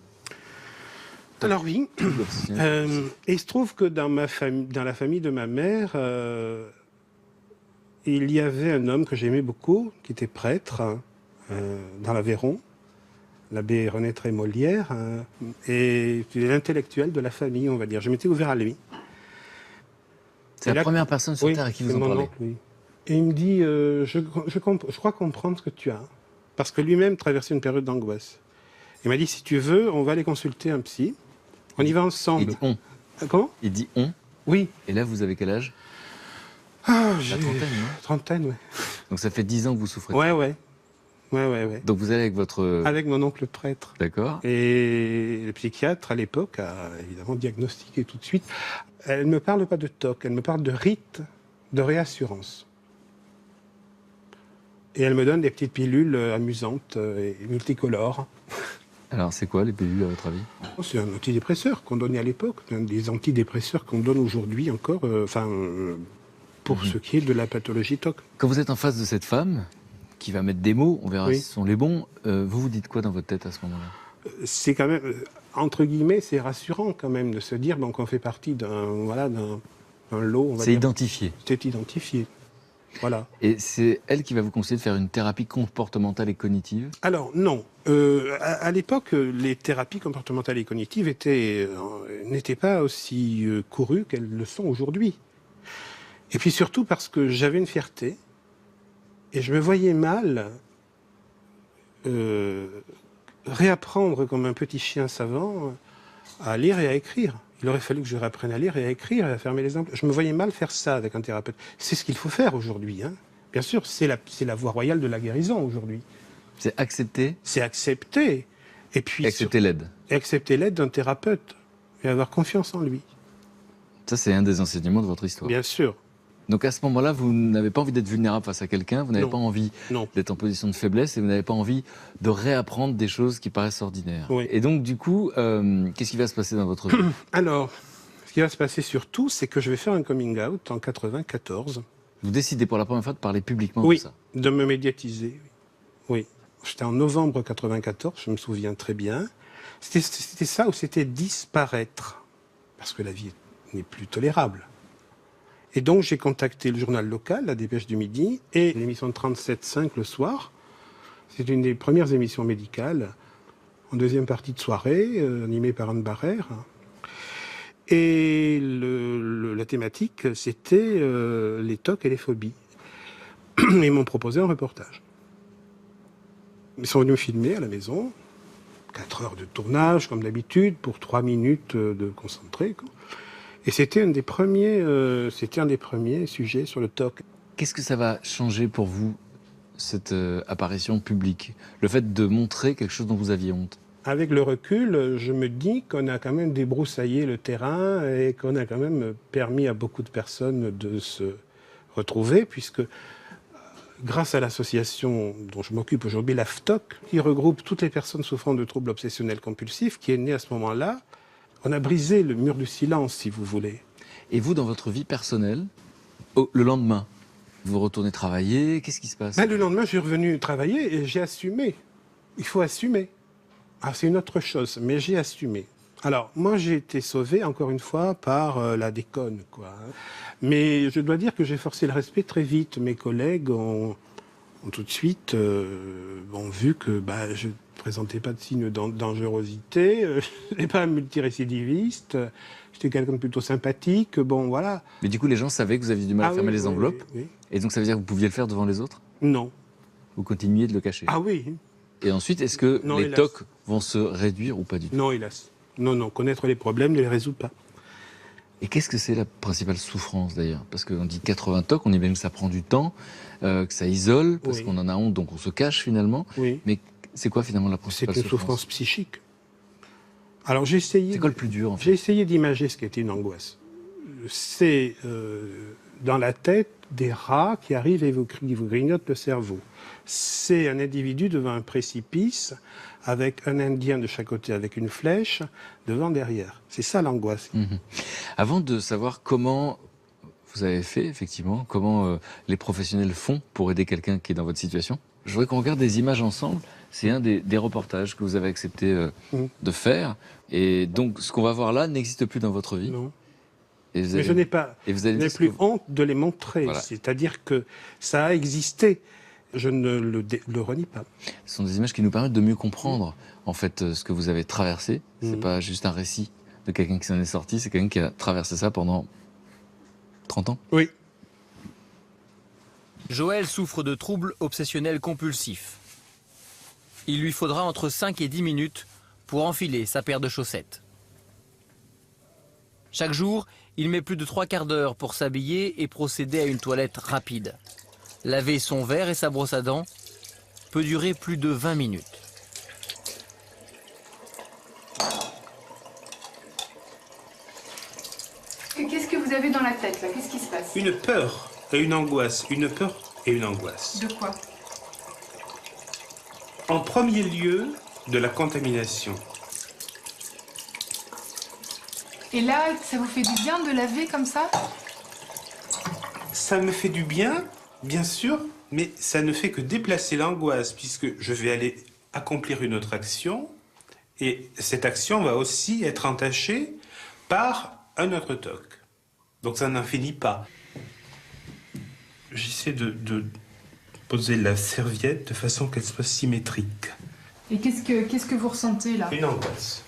[SPEAKER 3] Alors oui.
[SPEAKER 2] Trouble obsessionnel.
[SPEAKER 3] Et il se trouve que dans la famille de ma mère, il y avait un homme que j'aimais beaucoup, qui était prêtre dans l'Aveyron, l'abbé René Trémolière, et c'était l'intellectuel de la famille, on va dire. Je m'étais ouvert à lui.
[SPEAKER 2] C'est la
[SPEAKER 3] là-
[SPEAKER 2] première personne sur
[SPEAKER 3] Oui,
[SPEAKER 2] Terre à qui
[SPEAKER 3] c'est
[SPEAKER 2] vous en
[SPEAKER 3] mon
[SPEAKER 2] parlez.
[SPEAKER 3] oncle, oui. Et il me dit, je crois comprendre ce que tu as. Parce que lui-même traversait une période d'angoisse. Il m'a dit, si tu veux, on va aller consulter un psy. On y va
[SPEAKER 2] Il
[SPEAKER 3] ensemble.
[SPEAKER 2] dit on.
[SPEAKER 3] Comment?
[SPEAKER 2] Il dit on.
[SPEAKER 3] Oui.
[SPEAKER 2] Et là, vous avez quel âge?
[SPEAKER 3] Ah,
[SPEAKER 2] La
[SPEAKER 3] j'ai...
[SPEAKER 2] trentaine, non?
[SPEAKER 3] Trentaine, ouais.
[SPEAKER 2] Donc ça fait 10 ans que vous souffrez.
[SPEAKER 3] Ouais.
[SPEAKER 2] Donc vous allez avec votre...
[SPEAKER 3] Avec mon oncle prêtre.
[SPEAKER 2] D'accord.
[SPEAKER 3] Et le psychiatre, à l'époque, a évidemment diagnostiqué tout de suite. Elle ne me parle pas de TOC, elle me parle de rite de réassurance. Et elle me donne des petites pilules amusantes et multicolores.
[SPEAKER 2] Alors, c'est quoi les PU, à votre avis?
[SPEAKER 3] C'est un antidépresseur qu'on donnait à l'époque, des antidépresseurs qu'on donne aujourd'hui encore, pour ce qui est de la pathologie TOC.
[SPEAKER 2] Quand vous êtes en face de cette femme, qui va mettre des mots, on verra
[SPEAKER 3] Oui.
[SPEAKER 2] si ce sont les bons, vous vous dites quoi dans votre tête à ce moment-là?
[SPEAKER 3] C'est quand même, entre guillemets, c'est rassurant quand même de se dire qu'on fait partie d'un lot, on va
[SPEAKER 2] C'est
[SPEAKER 3] dire.
[SPEAKER 2] identifié.
[SPEAKER 3] C'est identifié. Voilà.
[SPEAKER 2] Et c'est elle qui va vous conseiller de faire une thérapie comportementale et cognitive?
[SPEAKER 3] Alors, non. À l'époque, les thérapies comportementales et cognitives n'étaient pas aussi courues qu'elles le sont aujourd'hui. Et puis surtout parce que j'avais une fierté et je me voyais mal réapprendre comme un petit chien savant à lire et à écrire. Il aurait fallu que je réapprenne à lire et à écrire et à fermer les emplois. Je me voyais mal faire ça avec un thérapeute. C'est ce qu'il faut faire aujourd'hui. Hein. Bien sûr, c'est la voie royale de la guérison aujourd'hui.
[SPEAKER 2] C'est accepter
[SPEAKER 3] C'est accepter. Et puis
[SPEAKER 2] et accepter l'aide.
[SPEAKER 3] accepter l'aide d'un thérapeute et avoir confiance en lui.
[SPEAKER 2] Ça, c'est un des enseignements de votre histoire.
[SPEAKER 3] Bien sûr.
[SPEAKER 2] Donc à ce moment-là, vous n'avez pas envie d'être vulnérable face à quelqu'un, vous n'avez
[SPEAKER 3] Non.
[SPEAKER 2] pas envie
[SPEAKER 3] Non.
[SPEAKER 2] d'être en position de faiblesse et vous n'avez pas envie de réapprendre des choses qui paraissent ordinaires.
[SPEAKER 3] Oui.
[SPEAKER 2] Et donc du coup, qu'est-ce qui va se passer dans votre vie?
[SPEAKER 3] Alors, ce qui va se passer surtout, c'est que je vais faire un coming out en 94.
[SPEAKER 2] Vous décidez pour la première fois de parler publiquement
[SPEAKER 3] Oui,
[SPEAKER 2] de ça.
[SPEAKER 3] de me médiatiser. Oui. C'était en novembre 94, je me souviens très bien. C'était ça ou c'était disparaître. Parce que la vie n'est plus tolérable. Et donc j'ai contacté le journal local, la Dépêche du Midi, et l'émission de 37.5 le soir. C'est une des premières émissions médicales, en deuxième partie de soirée, animée par Anne Barrère. Et la thématique, c'était les TOC et les phobies. Ils m'ont proposé un reportage. Ils sont venus me filmer à la maison, 4 heures de tournage, comme d'habitude, pour 3 minutes de concentré, quoi. Et c'était un des premiers sujets sur le TOC.
[SPEAKER 2] Qu'est-ce que ça va changer pour vous, cette apparition publique? Le fait de montrer quelque chose dont vous aviez honte?
[SPEAKER 3] Avec le recul, je me dis qu'on a quand même débroussaillé le terrain et qu'on a quand même permis à beaucoup de personnes de se retrouver, puisque grâce à l'association dont je m'occupe aujourd'hui, l'AFTOC, qui regroupe toutes les personnes souffrant de troubles obsessionnels compulsifs, qui est née à ce moment-là, on a brisé le mur du silence, si vous voulez.
[SPEAKER 2] Et vous, dans votre vie personnelle, le lendemain, vous retournez travailler, qu'est-ce qui se passe?
[SPEAKER 3] Le lendemain, je suis revenu travailler et j'ai assumé. Il faut assumer. Ah, c'est une autre chose, mais j'ai assumé. Alors, moi, j'ai été sauvé, encore une fois, par la déconne, quoi. Mais je dois dire que j'ai forcé le respect très vite. Mes collègues ont tout de suite vu que je ne présentais pas de signe de dangerosité, je n'étais pas un multirécidiviste, j'étais quelqu'un de plutôt sympathique, voilà.
[SPEAKER 2] Mais du coup, les gens savaient que vous aviez du mal à fermer les enveloppes,
[SPEAKER 3] oui.
[SPEAKER 2] et donc ça veut dire que vous pouviez le faire devant les autres?
[SPEAKER 3] Non.
[SPEAKER 2] Vous continuiez de le cacher?
[SPEAKER 3] Ah oui.
[SPEAKER 2] Et ensuite, est-ce que
[SPEAKER 3] Non,
[SPEAKER 2] les
[SPEAKER 3] hélas.
[SPEAKER 2] TOC vont se réduire ou pas du tout?
[SPEAKER 3] Non, hélas. Non, connaître les problèmes ne les résout pas.
[SPEAKER 2] Et qu'est-ce que c'est la principale souffrance d'ailleurs? Parce qu'on dit 80 TOC, on imagine que ça prend du temps, que ça isole, parce
[SPEAKER 3] Oui.
[SPEAKER 2] qu'on en a honte, donc on se cache finalement.
[SPEAKER 3] Oui.
[SPEAKER 2] Mais c'est quoi finalement la
[SPEAKER 3] C'est
[SPEAKER 2] principale
[SPEAKER 3] une souffrance psychique. Alors j'ai essayé.
[SPEAKER 2] C'est quoi le plus dur en fait?
[SPEAKER 3] J'ai essayé d'imager ce qu'était une angoisse. C'est dans la tête des rats qui arrivent et vous grignotent le cerveau. C'est un individu devant un précipice avec un Indien de chaque côté avec une flèche devant derrière. C'est ça l'angoisse.
[SPEAKER 2] Mhm. Avant de savoir comment vous avez fait, effectivement, comment les professionnels font pour aider quelqu'un qui est dans votre situation, je voudrais qu'on regarde des images ensemble. C'est un des reportages que vous avez accepté de faire. Et donc, ce qu'on va voir là n'existe plus dans votre vie.
[SPEAKER 3] Non.
[SPEAKER 2] Et vous
[SPEAKER 3] Mais
[SPEAKER 2] allez-
[SPEAKER 3] je n'ai pas.
[SPEAKER 2] et vous allez
[SPEAKER 3] Je n'ai
[SPEAKER 2] dire ce
[SPEAKER 3] plus
[SPEAKER 2] que-
[SPEAKER 3] honte de les montrer.
[SPEAKER 2] Voilà.
[SPEAKER 3] C'est-à-dire que ça a existé. Je ne le renie pas.
[SPEAKER 2] Ce sont des images qui nous permettent de mieux comprendre, en fait, ce que vous avez traversé. C'est
[SPEAKER 3] Mhm.
[SPEAKER 2] pas juste un récit de quelqu'un qui s'en est sorti, c'est quelqu'un qui a traversé ça pendant 30 ans.
[SPEAKER 3] Oui.
[SPEAKER 5] Joël souffre de troubles obsessionnels compulsifs. Il lui faudra entre 5 et 10 minutes pour enfiler sa paire de chaussettes. Chaque jour, il met plus de 3 quarts d'heure pour s'habiller et procéder à une toilette rapide. Laver son verre et sa brosse à dents peut durer plus de 20 minutes.
[SPEAKER 6] Et qu'est-ce que vous avez dans la tête là? Qu'est-ce qui se passe?
[SPEAKER 3] Une peur et une angoisse. Une peur et une angoisse.
[SPEAKER 6] De quoi?
[SPEAKER 3] En premier lieu, de la contamination.
[SPEAKER 6] Et là, ça vous fait du bien de laver comme ça?
[SPEAKER 3] Ça me fait du bien sûr, mais ça ne fait que déplacer l'angoisse, puisque je vais aller accomplir une autre action, et cette action va aussi être entachée par un autre toc. Donc ça n'en finit pas. J'essaie de poser la serviette de façon qu'elle soit symétrique.
[SPEAKER 6] Et qu'est-ce que vous ressentez là?
[SPEAKER 3] Une angoisse.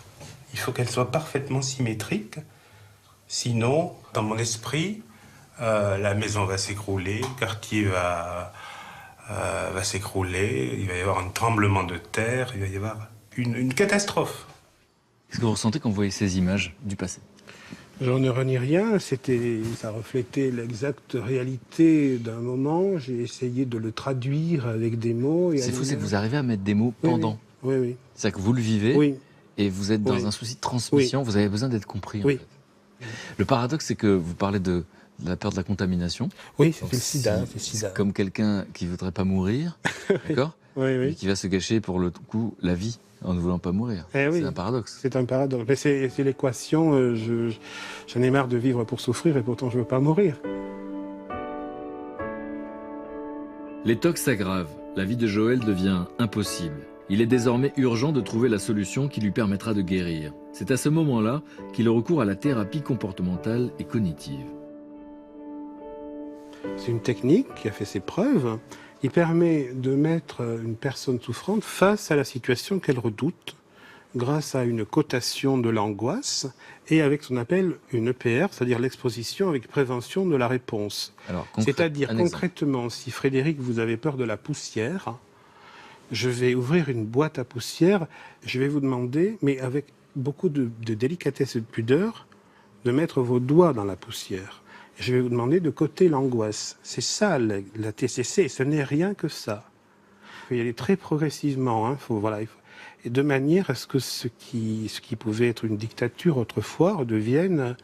[SPEAKER 3] Il faut qu'elle soit parfaitement symétrique, sinon, dans mon esprit, la maison va s'écrouler, le quartier va s'écrouler, il va y avoir un tremblement de terre, il va y avoir une catastrophe.
[SPEAKER 2] Qu'est-ce que vous ressentez quand vous voyez ces images du passé?
[SPEAKER 3] J'en ne renie rien, ça reflétait l'exacte réalité d'un moment. J'ai essayé de le traduire avec des mots.
[SPEAKER 2] C'est fou, c'est que vous arrivez à mettre des mots pendant.
[SPEAKER 3] Oui.
[SPEAKER 2] C'est-à-dire que vous le vivez
[SPEAKER 3] Oui.
[SPEAKER 2] et vous êtes dans
[SPEAKER 3] Oui.
[SPEAKER 2] un souci de transmission, vous avez besoin d'être compris.
[SPEAKER 3] Oui.
[SPEAKER 2] En fait. Le paradoxe, c'est que vous parlez de la peur de la contamination.
[SPEAKER 3] Oui, c'est
[SPEAKER 2] Donc,
[SPEAKER 3] le sida.
[SPEAKER 2] si-
[SPEAKER 3] C'est le sida.
[SPEAKER 2] Comme quelqu'un qui ne voudrait pas mourir, d'accord,
[SPEAKER 3] Oui,
[SPEAKER 2] et
[SPEAKER 3] oui.
[SPEAKER 2] qui va se gâcher pour le coup la vie en ne voulant pas mourir.
[SPEAKER 3] Eh oui.
[SPEAKER 2] C'est un paradoxe.
[SPEAKER 3] C'est un paradoxe. Mais c'est l'équation, j'en ai marre de vivre pour souffrir et pourtant je ne veux pas mourir.
[SPEAKER 2] Les tocs s'aggravent. La vie de Joël devient impossible. Il est désormais urgent de trouver la solution qui lui permettra de guérir. C'est à ce moment-là qu'il recourt à la thérapie comportementale et cognitive.
[SPEAKER 3] C'est une technique qui a fait ses preuves. Il permet de mettre une personne souffrante face à la situation qu'elle redoute grâce à une cotation de l'angoisse et avec ce qu'on appelle une EPR, c'est-à-dire l'exposition avec prévention de la réponse.
[SPEAKER 2] Alors,
[SPEAKER 3] C'est-à-dire
[SPEAKER 2] un exemple.
[SPEAKER 3] concrètement, si Frédéric, vous avez peur de la poussière, je vais ouvrir une boîte à poussière, je vais vous demander, mais avec beaucoup de délicatesse et de pudeur, de mettre vos doigts dans la poussière. Je vais vous demander de coter l'angoisse. C'est ça la TCC, ce n'est rien que ça. Il faut y aller très progressivement, et de manière à ce que ce qui pouvait être une dictature autrefois redevienne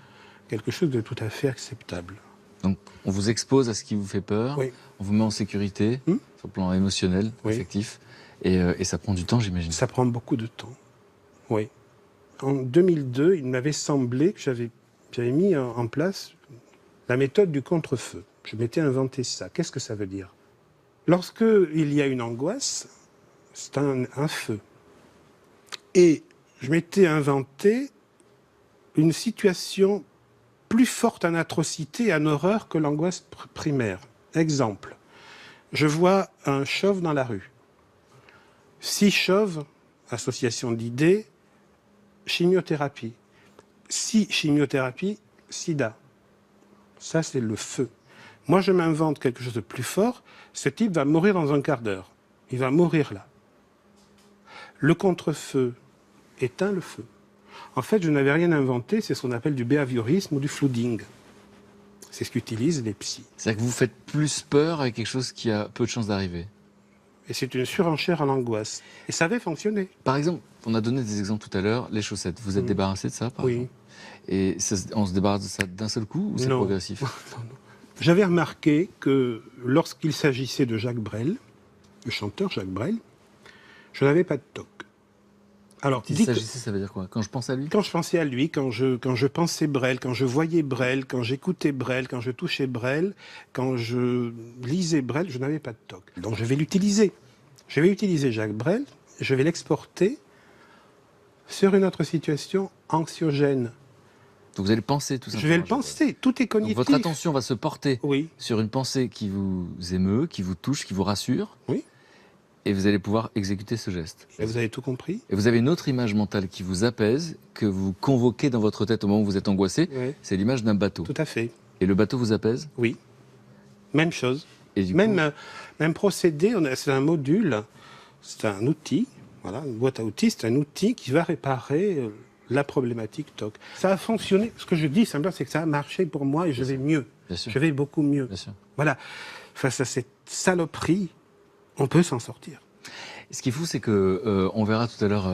[SPEAKER 3] quelque chose de tout à fait acceptable.
[SPEAKER 2] Donc, on vous expose à ce qui vous fait peur,
[SPEAKER 3] Oui.
[SPEAKER 2] on vous met en sécurité, sur le plan émotionnel,
[SPEAKER 3] Oui.
[SPEAKER 2] affectif, et ça prend du temps, j'imagine.
[SPEAKER 3] Ça prend beaucoup de temps. Oui. En 2002, il m'avait semblé que j'avais mis en place la méthode du contre-feu. Je m'étais inventé ça. Qu'est-ce que ça veut dire? Lorsque il y a une angoisse, c'est un feu. Et je m'étais inventé une situation plus forte en atrocité et en horreur que l'angoisse primaire. Exemple, je vois un chauve dans la rue. 6 chauves, association d'idées, chimiothérapie. 6 chimiothérapies, sida. Ça, c'est le feu. Moi, je m'invente quelque chose de plus fort. Ce type va mourir dans un quart d'heure. Il va mourir là. Le contre-feu éteint le feu. En fait, je n'avais rien inventé. C'est ce qu'on appelle du behaviorisme ou du flooding. C'est ce qu'utilisent les psys.
[SPEAKER 2] C'est-à-dire que vous faites plus peur avec quelque chose qui a peu de chances d'arriver.
[SPEAKER 3] Et c'est une surenchère à l'angoisse. Et ça avait fonctionné.
[SPEAKER 2] Par exemple, on a donné des exemples tout à l'heure, les chaussettes. Vous êtes débarrassé de ça, par
[SPEAKER 3] Oui.
[SPEAKER 2] exemple? Et on se débarrasse de ça d'un seul coup ou c'est
[SPEAKER 3] Non.
[SPEAKER 2] progressif?
[SPEAKER 3] J'avais remarqué que lorsqu'il s'agissait de Jacques Brel, le chanteur Jacques Brel, je n'avais pas de toc. Alors,
[SPEAKER 2] Il s'agissait, ça veut dire quoi? Quand je pense à lui?
[SPEAKER 3] quand je pensais à lui, quand je pensais Brel, quand je voyais Brel, quand j'écoutais Brel, quand je touchais Brel, quand je lisais Brel, je n'avais pas de toc. Donc je vais l'utiliser. Je vais utiliser Jacques Brel, je vais l'exporter sur une autre situation anxiogène.
[SPEAKER 2] Donc vous allez penser tout
[SPEAKER 3] Je
[SPEAKER 2] simplement.
[SPEAKER 3] vais le penser, tout est
[SPEAKER 2] Donc
[SPEAKER 3] cognitif.
[SPEAKER 2] votre attention va se porter
[SPEAKER 3] Oui,
[SPEAKER 2] sur une pensée qui vous émeut, qui vous touche, qui vous rassure.
[SPEAKER 3] Oui.
[SPEAKER 2] Et vous allez pouvoir exécuter ce geste.
[SPEAKER 3] et vous avez tout compris.
[SPEAKER 2] Et vous avez une autre image mentale qui vous apaise, que vous convoquez dans votre tête au moment où vous êtes angoissé.
[SPEAKER 3] Oui,
[SPEAKER 2] C'est l'image d'un bateau.
[SPEAKER 3] tout à fait.
[SPEAKER 2] Et le bateau vous apaise.
[SPEAKER 3] Oui. Même chose.
[SPEAKER 2] Et du coup,
[SPEAKER 3] Même procédé, c'est un module, c'est un outil, voilà, une boîte à outils, c'est un outil qui va réparer la problématique TOC. Ça a fonctionné, ce que je dis simplement, c'est que ça a marché pour moi et je vais mieux.
[SPEAKER 2] bien sûr,
[SPEAKER 3] Je vais beaucoup mieux.
[SPEAKER 2] bien sûr.
[SPEAKER 3] Voilà, face à cette saloperie, on peut s'en sortir.
[SPEAKER 2] Ce qui est fou, c'est que on verra tout à l'heure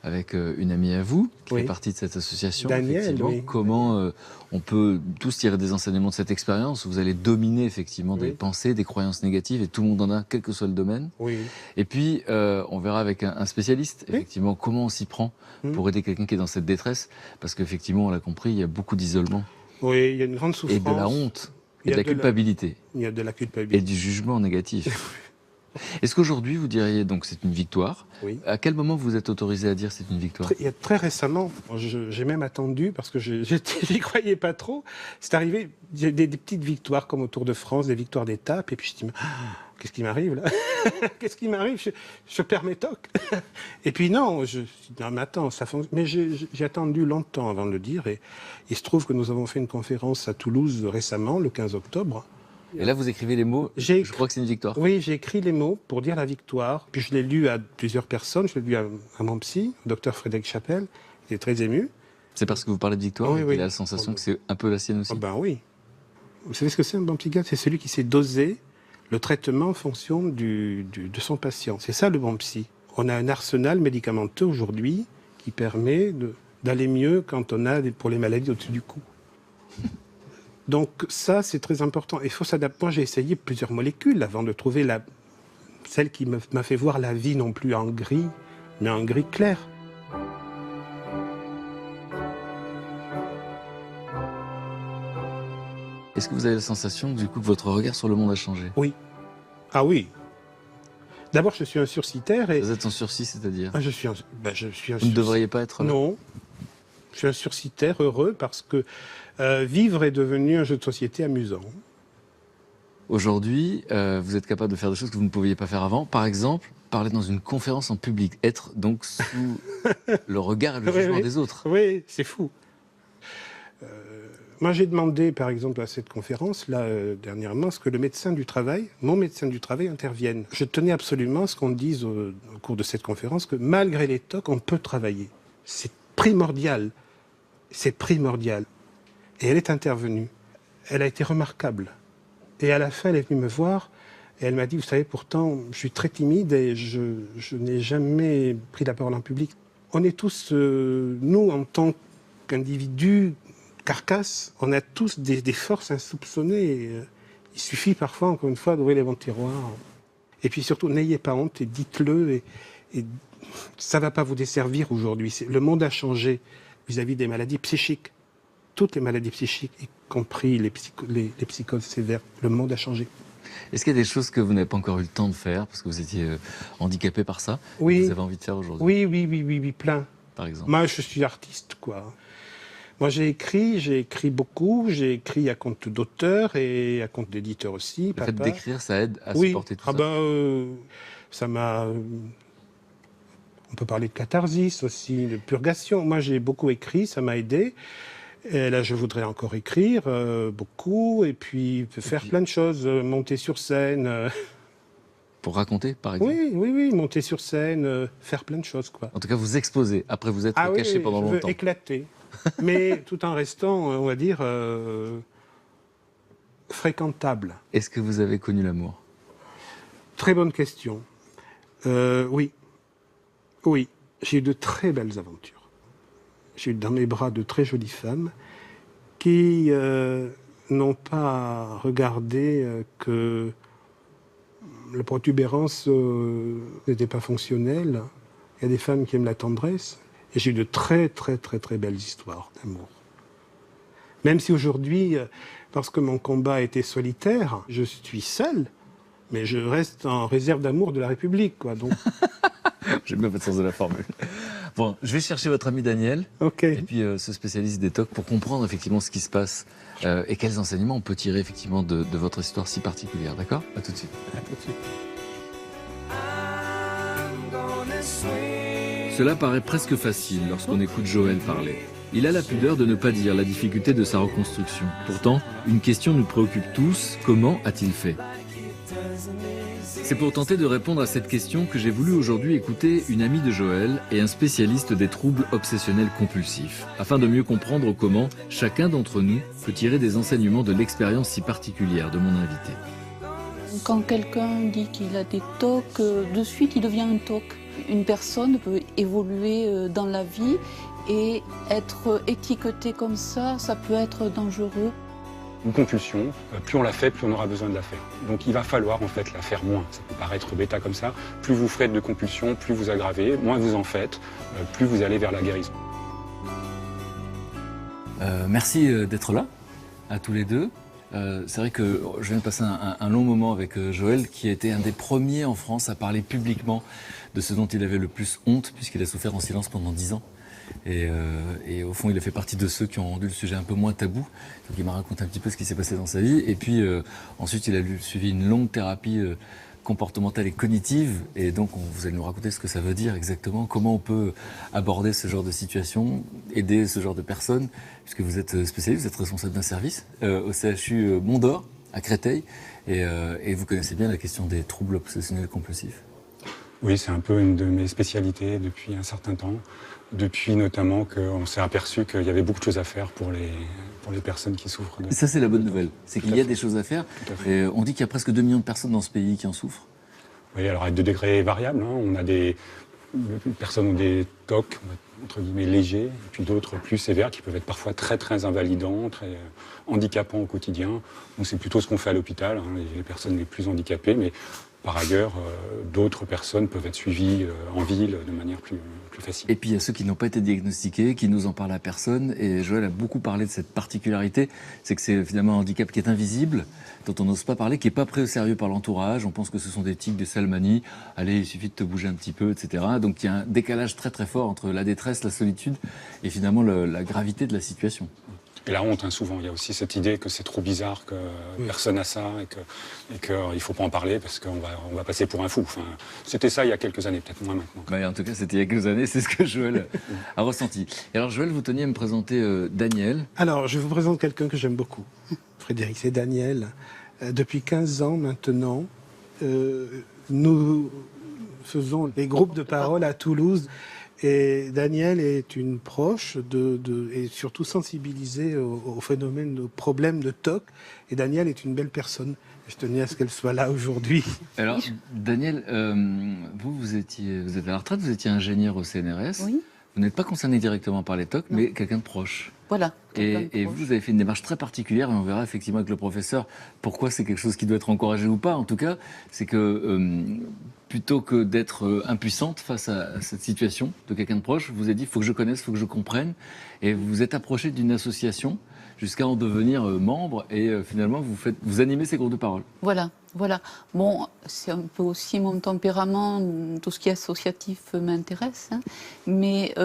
[SPEAKER 2] avec une amie à vous qui
[SPEAKER 3] Oui.
[SPEAKER 2] fait partie de cette association.
[SPEAKER 3] Daniel,
[SPEAKER 2] effectivement.
[SPEAKER 3] oui.
[SPEAKER 2] Comment on peut tous tirer des enseignements de cette expérience où vous allez dominer effectivement des
[SPEAKER 3] Oui.
[SPEAKER 2] pensées, des croyances négatives, et tout le monde en a, quel que soit le domaine.
[SPEAKER 3] Oui.
[SPEAKER 2] Et puis, on verra avec un spécialiste,
[SPEAKER 3] Oui.
[SPEAKER 2] effectivement, comment on s'y prend pour aider quelqu'un qui est dans cette détresse. Parce qu'effectivement, on l'a compris, il y a beaucoup d'isolement
[SPEAKER 3] Oui, il y a une grande souffrance.
[SPEAKER 2] et de la honte,
[SPEAKER 3] Il
[SPEAKER 2] et
[SPEAKER 3] y
[SPEAKER 2] de
[SPEAKER 3] a
[SPEAKER 2] la culpabilité,
[SPEAKER 3] Il y a de la
[SPEAKER 2] et
[SPEAKER 3] culpabilité.
[SPEAKER 2] du jugement négatif. Est-ce qu'aujourd'hui, vous diriez, donc c'est une victoire,
[SPEAKER 3] Oui.
[SPEAKER 2] à quel moment vous êtes autorisé à dire c'est une victoire?
[SPEAKER 3] Il y a très récemment, j'ai même attendu parce que j'y croyais pas trop. C'est arrivé, j'ai des petites victoires comme au Tour de France, des victoires d'étape, et puis je dis, qu'est-ce qui m'arrive là? Qu'est-ce qui m'arrive? Je perds mes tocs. Et puis non, non mais attends, ça fonctionne. Mais j'ai attendu longtemps avant de le dire, et il se trouve que nous avons fait une conférence à Toulouse récemment, le 15 octobre.
[SPEAKER 2] Et là, vous écrivez les mots,
[SPEAKER 3] J'ai-
[SPEAKER 2] je crois que c'est une victoire.
[SPEAKER 3] Oui, j'ai écrit les mots pour dire la victoire. Puis je l'ai lu à plusieurs personnes. Je l'ai lu à mon psy, au docteur Frédéric Chapelle. Il est très ému.
[SPEAKER 2] C'est parce que vous parlez de victoire
[SPEAKER 3] Oui,
[SPEAKER 2] et
[SPEAKER 3] oui.
[SPEAKER 2] qu'il a la sensation que c'est un peu la sienne aussi.
[SPEAKER 3] Ah ben oui. Vous savez ce que c'est un bon psychiatre? C'est celui qui sait doser le traitement en fonction de son patient. C'est ça le bon psy. On a un arsenal médicamenteux aujourd'hui qui permet d'aller mieux quand on a pour les maladies au-dessus du cou. Donc ça, c'est très important. Il faut s'adapter. Moi, j'ai essayé plusieurs molécules avant de trouver celle qui m'a fait voir la vie non plus en gris, mais en gris clair.
[SPEAKER 2] Est-ce que vous avez la sensation, du coup, que votre regard sur le monde a changé?
[SPEAKER 3] Oui. Ah oui. D'abord, je suis un sursitaire et...
[SPEAKER 2] Vous êtes en sursis, c'est-à-dire?
[SPEAKER 3] Ah, je suis un
[SPEAKER 2] Vous ne devriez pas être là?
[SPEAKER 3] Non. Je suis un sursitaire heureux parce que vivre est devenu un jeu de société amusant.
[SPEAKER 2] Aujourd'hui, vous êtes capable de faire des choses que vous ne pouviez pas faire avant. Par exemple, parler dans une conférence en public, être donc sous le regard et le
[SPEAKER 3] Oui,
[SPEAKER 2] jugement
[SPEAKER 3] oui.
[SPEAKER 2] des autres.
[SPEAKER 3] Oui, c'est fou. Moi, j'ai demandé, par exemple, à cette conférence, là, dernièrement, ce que le médecin du travail, mon médecin du travail, intervienne. Je tenais absolument à ce qu'on dise au cours de cette conférence que malgré les tocs, on peut travailler. C'est primordial. C'est primordial. Et elle est intervenue. Elle a été remarquable. Et à la fin, elle est venue me voir et elle m'a dit, vous savez, pourtant, je suis très timide et je n'ai jamais pris la parole en public. On est tous, nous, en tant qu'individus, carcasse, on a tous des forces insoupçonnées. Il suffit parfois, encore une fois, d'ouvrir les bons tiroirs. Et puis surtout, n'ayez pas honte et dites-le. Et ça ne va pas vous desservir aujourd'hui. Le monde a changé vis-à-vis des maladies psychiques. Toutes les maladies psychiques, y compris les psychoses sévères. Le monde a changé.
[SPEAKER 2] Est-ce qu'il y a des choses que vous n'avez pas encore eu le temps de faire parce que vous étiez handicapé par ça?
[SPEAKER 3] Oui.
[SPEAKER 2] Que vous avez envie de faire aujourd'hui,
[SPEAKER 3] Oui, plein.
[SPEAKER 2] par exemple?
[SPEAKER 3] Moi, je suis artiste, quoi. Moi, j'ai écrit beaucoup. J'ai écrit à compte d'auteur et à compte d'éditeur aussi.
[SPEAKER 2] Le fait
[SPEAKER 3] papa.
[SPEAKER 2] d'écrire, ça aide à
[SPEAKER 3] Oui.
[SPEAKER 2] supporter tout
[SPEAKER 3] Ah
[SPEAKER 2] ça?
[SPEAKER 3] ben, ça m'a... On peut parler de catharsis aussi, de purgation. Moi, j'ai beaucoup écrit, ça m'a aidé. Et là, je voudrais encore écrire beaucoup et puis faire plein de choses, monter sur scène.
[SPEAKER 2] Pour raconter, par exemple?
[SPEAKER 3] Oui, monter sur scène, faire plein de choses, quoi.
[SPEAKER 2] En tout cas, vous exposer, après vous être caché pendant
[SPEAKER 3] je veux
[SPEAKER 2] longtemps.
[SPEAKER 3] éclater, mais tout en restant, on va dire, fréquentable.
[SPEAKER 2] Est-ce que vous avez connu l'amour?
[SPEAKER 3] Très bonne question. Oui, j'ai eu de très belles aventures. J'ai eu dans mes bras de très jolies femmes qui n'ont pas regardé que la protubérance n'était pas fonctionnelle. Il y a des femmes qui aiment la tendresse. Et j'ai eu de très belles histoires d'amour. Même si aujourd'hui, parce que mon combat a été solitaire, je suis seul, mais je reste en réserve d'amour de la République, quoi. Donc,
[SPEAKER 2] J'aime bien votre sens de la formule. Bon, je vais chercher votre ami Daniel,
[SPEAKER 3] ok.
[SPEAKER 2] et puis ce spécialiste des TOC, pour comprendre effectivement ce qui se passe et quels enseignements on peut tirer effectivement de votre histoire si particulière. D'accord? À tout de suite.
[SPEAKER 3] À tout de suite.
[SPEAKER 2] Cela paraît presque facile lorsqu'on écoute Joël parler. Il a la pudeur de ne pas dire la difficulté de sa reconstruction. Pourtant, une question nous préoccupe tous, comment a-t-il fait? C'est pour tenter de répondre à cette question que j'ai voulu aujourd'hui écouter une amie de Joël et un spécialiste des troubles obsessionnels compulsifs, afin de mieux comprendre comment chacun d'entre nous peut tirer des enseignements de l'expérience si particulière de mon invité.
[SPEAKER 4] Quand quelqu'un dit qu'il a des TOC, de suite il devient un TOC. une personne peut évoluer dans la vie et être étiquetée comme ça peut être dangereux.
[SPEAKER 7] Une compulsion, plus on la fait, plus on aura besoin de la faire. Donc il va falloir en fait la faire moins. Ça peut paraître bêta comme ça. Plus vous ferez de compulsion, plus vous aggravez, moins vous en faites, plus vous allez vers la guérison.
[SPEAKER 2] Merci d'être là, à tous les deux. C'est vrai que je viens de passer un long moment avec Joël, qui a été un des premiers en France à parler publiquement de ce dont il avait le plus honte, puisqu'il a souffert en silence pendant 10 ans. Et au fond, il a fait partie de ceux qui ont rendu le sujet un peu moins tabou. Donc il m'a raconté un petit peu ce qui s'est passé dans sa vie. Et puis ensuite, il a suivi une longue thérapie comportementale et cognitive. Et donc, vous allez nous raconter ce que ça veut dire exactement, comment on peut aborder ce genre de situation, aider ce genre de personnes, puisque vous êtes spécialiste, vous êtes responsable d'un service au CHU Mont d'Or, à Créteil. Et vous connaissez bien la question des troubles obsessionnels compulsifs.
[SPEAKER 7] Oui, c'est un peu une de mes spécialités depuis un certain temps. Depuis notamment qu'on s'est aperçu qu'il y avait beaucoup de choses à faire pour les personnes qui souffrent de...
[SPEAKER 2] Ça, c'est la bonne nouvelle. C'est qu'il y a des choses à faire. Et on dit qu'il y a presque 2 millions de personnes dans ce pays qui en souffrent.
[SPEAKER 7] Oui, alors avec des degrés variables. On a des personnes ont des TOC, entre guillemets, légers, et puis d'autres plus sévères qui peuvent être parfois très, très invalidants, très handicapants au quotidien. Donc c'est plutôt ce qu'on fait à l'hôpital, les personnes les plus handicapées. Mais par ailleurs, d'autres personnes peuvent être suivies en ville de manière plus facile.
[SPEAKER 2] Et puis il y a ceux qui n'ont pas été diagnostiqués, qui nous en parlent à personne. Et Joël a beaucoup parlé de cette particularité, c'est que c'est finalement un handicap qui est invisible, dont on n'ose pas parler, qui n'est pas pris au sérieux par l'entourage. On pense que ce sont des tics, des salmanies. Allez, il suffit de te bouger un petit peu, etc. Donc il y a un décalage très très fort entre la détresse, la solitude et finalement la gravité de la situation.
[SPEAKER 7] Et la honte, souvent. Il y a aussi cette idée que c'est trop bizarre, que personne n'a ça et qu'il ne faut pas en parler parce qu'on va passer pour un fou. Enfin, c'était ça il y a quelques années, peut-être moins maintenant.
[SPEAKER 2] Bah, en tout cas, c'était il y a quelques années, c'est ce que Joël a ressenti. Et alors, Joël, vous teniez à me présenter Daniel.
[SPEAKER 3] Alors, je vous présente quelqu'un que j'aime beaucoup. Frédéric, c'est Daniel. Depuis 15 ans maintenant, nous faisons les groupes de parole à Toulouse. Et Daniel est une proche et surtout sensibilisée au phénomène, au problème de TOC. Et Daniel est une belle personne. Je tenais à ce qu'elle soit là aujourd'hui.
[SPEAKER 2] Alors, Daniel, vous êtes à la retraite, vous étiez ingénieur au CNRS.
[SPEAKER 4] Oui.
[SPEAKER 2] Vous n'êtes pas concerné directement par les TOC, mais quelqu'un de proche.
[SPEAKER 4] Voilà.
[SPEAKER 2] Et vous avez fait une démarche très particulière, et on verra effectivement avec le professeur pourquoi c'est quelque chose qui doit être encouragé ou pas. En tout cas, c'est que plutôt que d'être impuissante face à cette situation de quelqu'un de proche, vous avez dit il faut que je connaisse, il faut que je comprenne. Et vous vous êtes approché d'une association jusqu'à en devenir membre, et finalement vous animez ces groupes de parole.
[SPEAKER 4] Voilà. Bon, c'est un peu aussi mon tempérament, tout ce qui est associatif m'intéresse, mais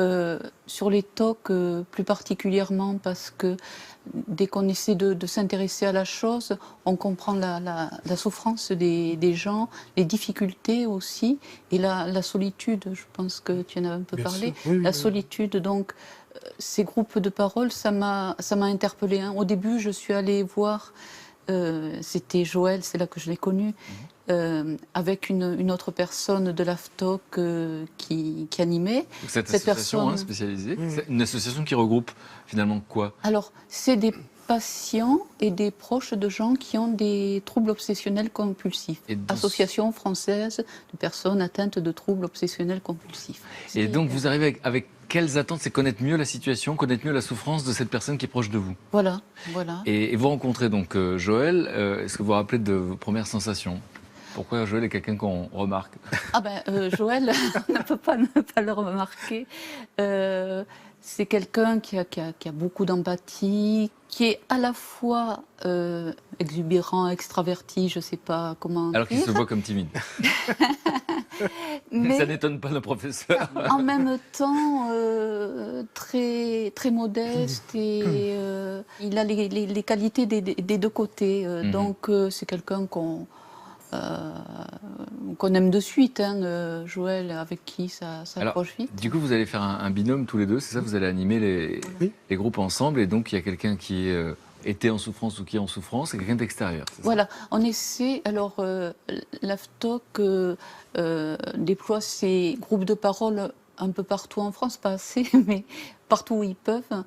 [SPEAKER 4] sur les TOC plus particulièrement parce que dès qu'on essaie de s'intéresser à la chose, on comprend la souffrance des gens, les difficultés aussi, et la solitude, je pense que tu en as un peu
[SPEAKER 3] Bien
[SPEAKER 4] parlé,
[SPEAKER 3] sûr. Oui,
[SPEAKER 4] la solitude, donc ces groupes de parole, ça m'a interpellée. Au début, je suis allée voir... c'était Joël, c'est là que je l'ai connu, avec une autre personne de l'AFTOC qui animait.
[SPEAKER 2] Donc cette association spécialisée, c'est une association qui regroupe finalement quoi?
[SPEAKER 4] Alors, c'est des patients et des proches de gens qui ont des troubles obsessionnels compulsifs. Association française de personnes atteintes de troubles obsessionnels compulsifs.
[SPEAKER 2] Et donc vous arrivez avec quelles attentes? C'est connaître mieux la situation, connaître mieux la souffrance de cette personne qui est proche de vous.
[SPEAKER 4] Voilà.
[SPEAKER 2] Et vous rencontrez donc Joël. Est-ce que vous vous rappelez de vos premières sensations? Pourquoi Joël est quelqu'un qu'on remarque?
[SPEAKER 4] Joël, on ne peut pas ne pas le remarquer. C'est quelqu'un qui a beaucoup d'empathie, qui est à la fois exubérant, extraverti, je ne sais pas comment dire.
[SPEAKER 2] Alors qu'il se voit comme timide.
[SPEAKER 4] Mais
[SPEAKER 2] ça n'étonne pas le professeur.
[SPEAKER 4] En même temps, très, très modeste et il a les qualités des deux côtés. Donc c'est quelqu'un qu'on aime de suite, Joël, avec qui ça approche vite.
[SPEAKER 2] Du coup, vous allez faire un binôme tous les deux, c'est ça? Vous allez animer les groupes ensemble, et donc il y a quelqu'un qui était en souffrance ou qui est en souffrance, et quelqu'un d'extérieur.
[SPEAKER 4] Voilà, on essaie. Alors, l'AFTOC déploie ces groupes de parole un peu partout en France, pas assez, mais partout où ils peuvent.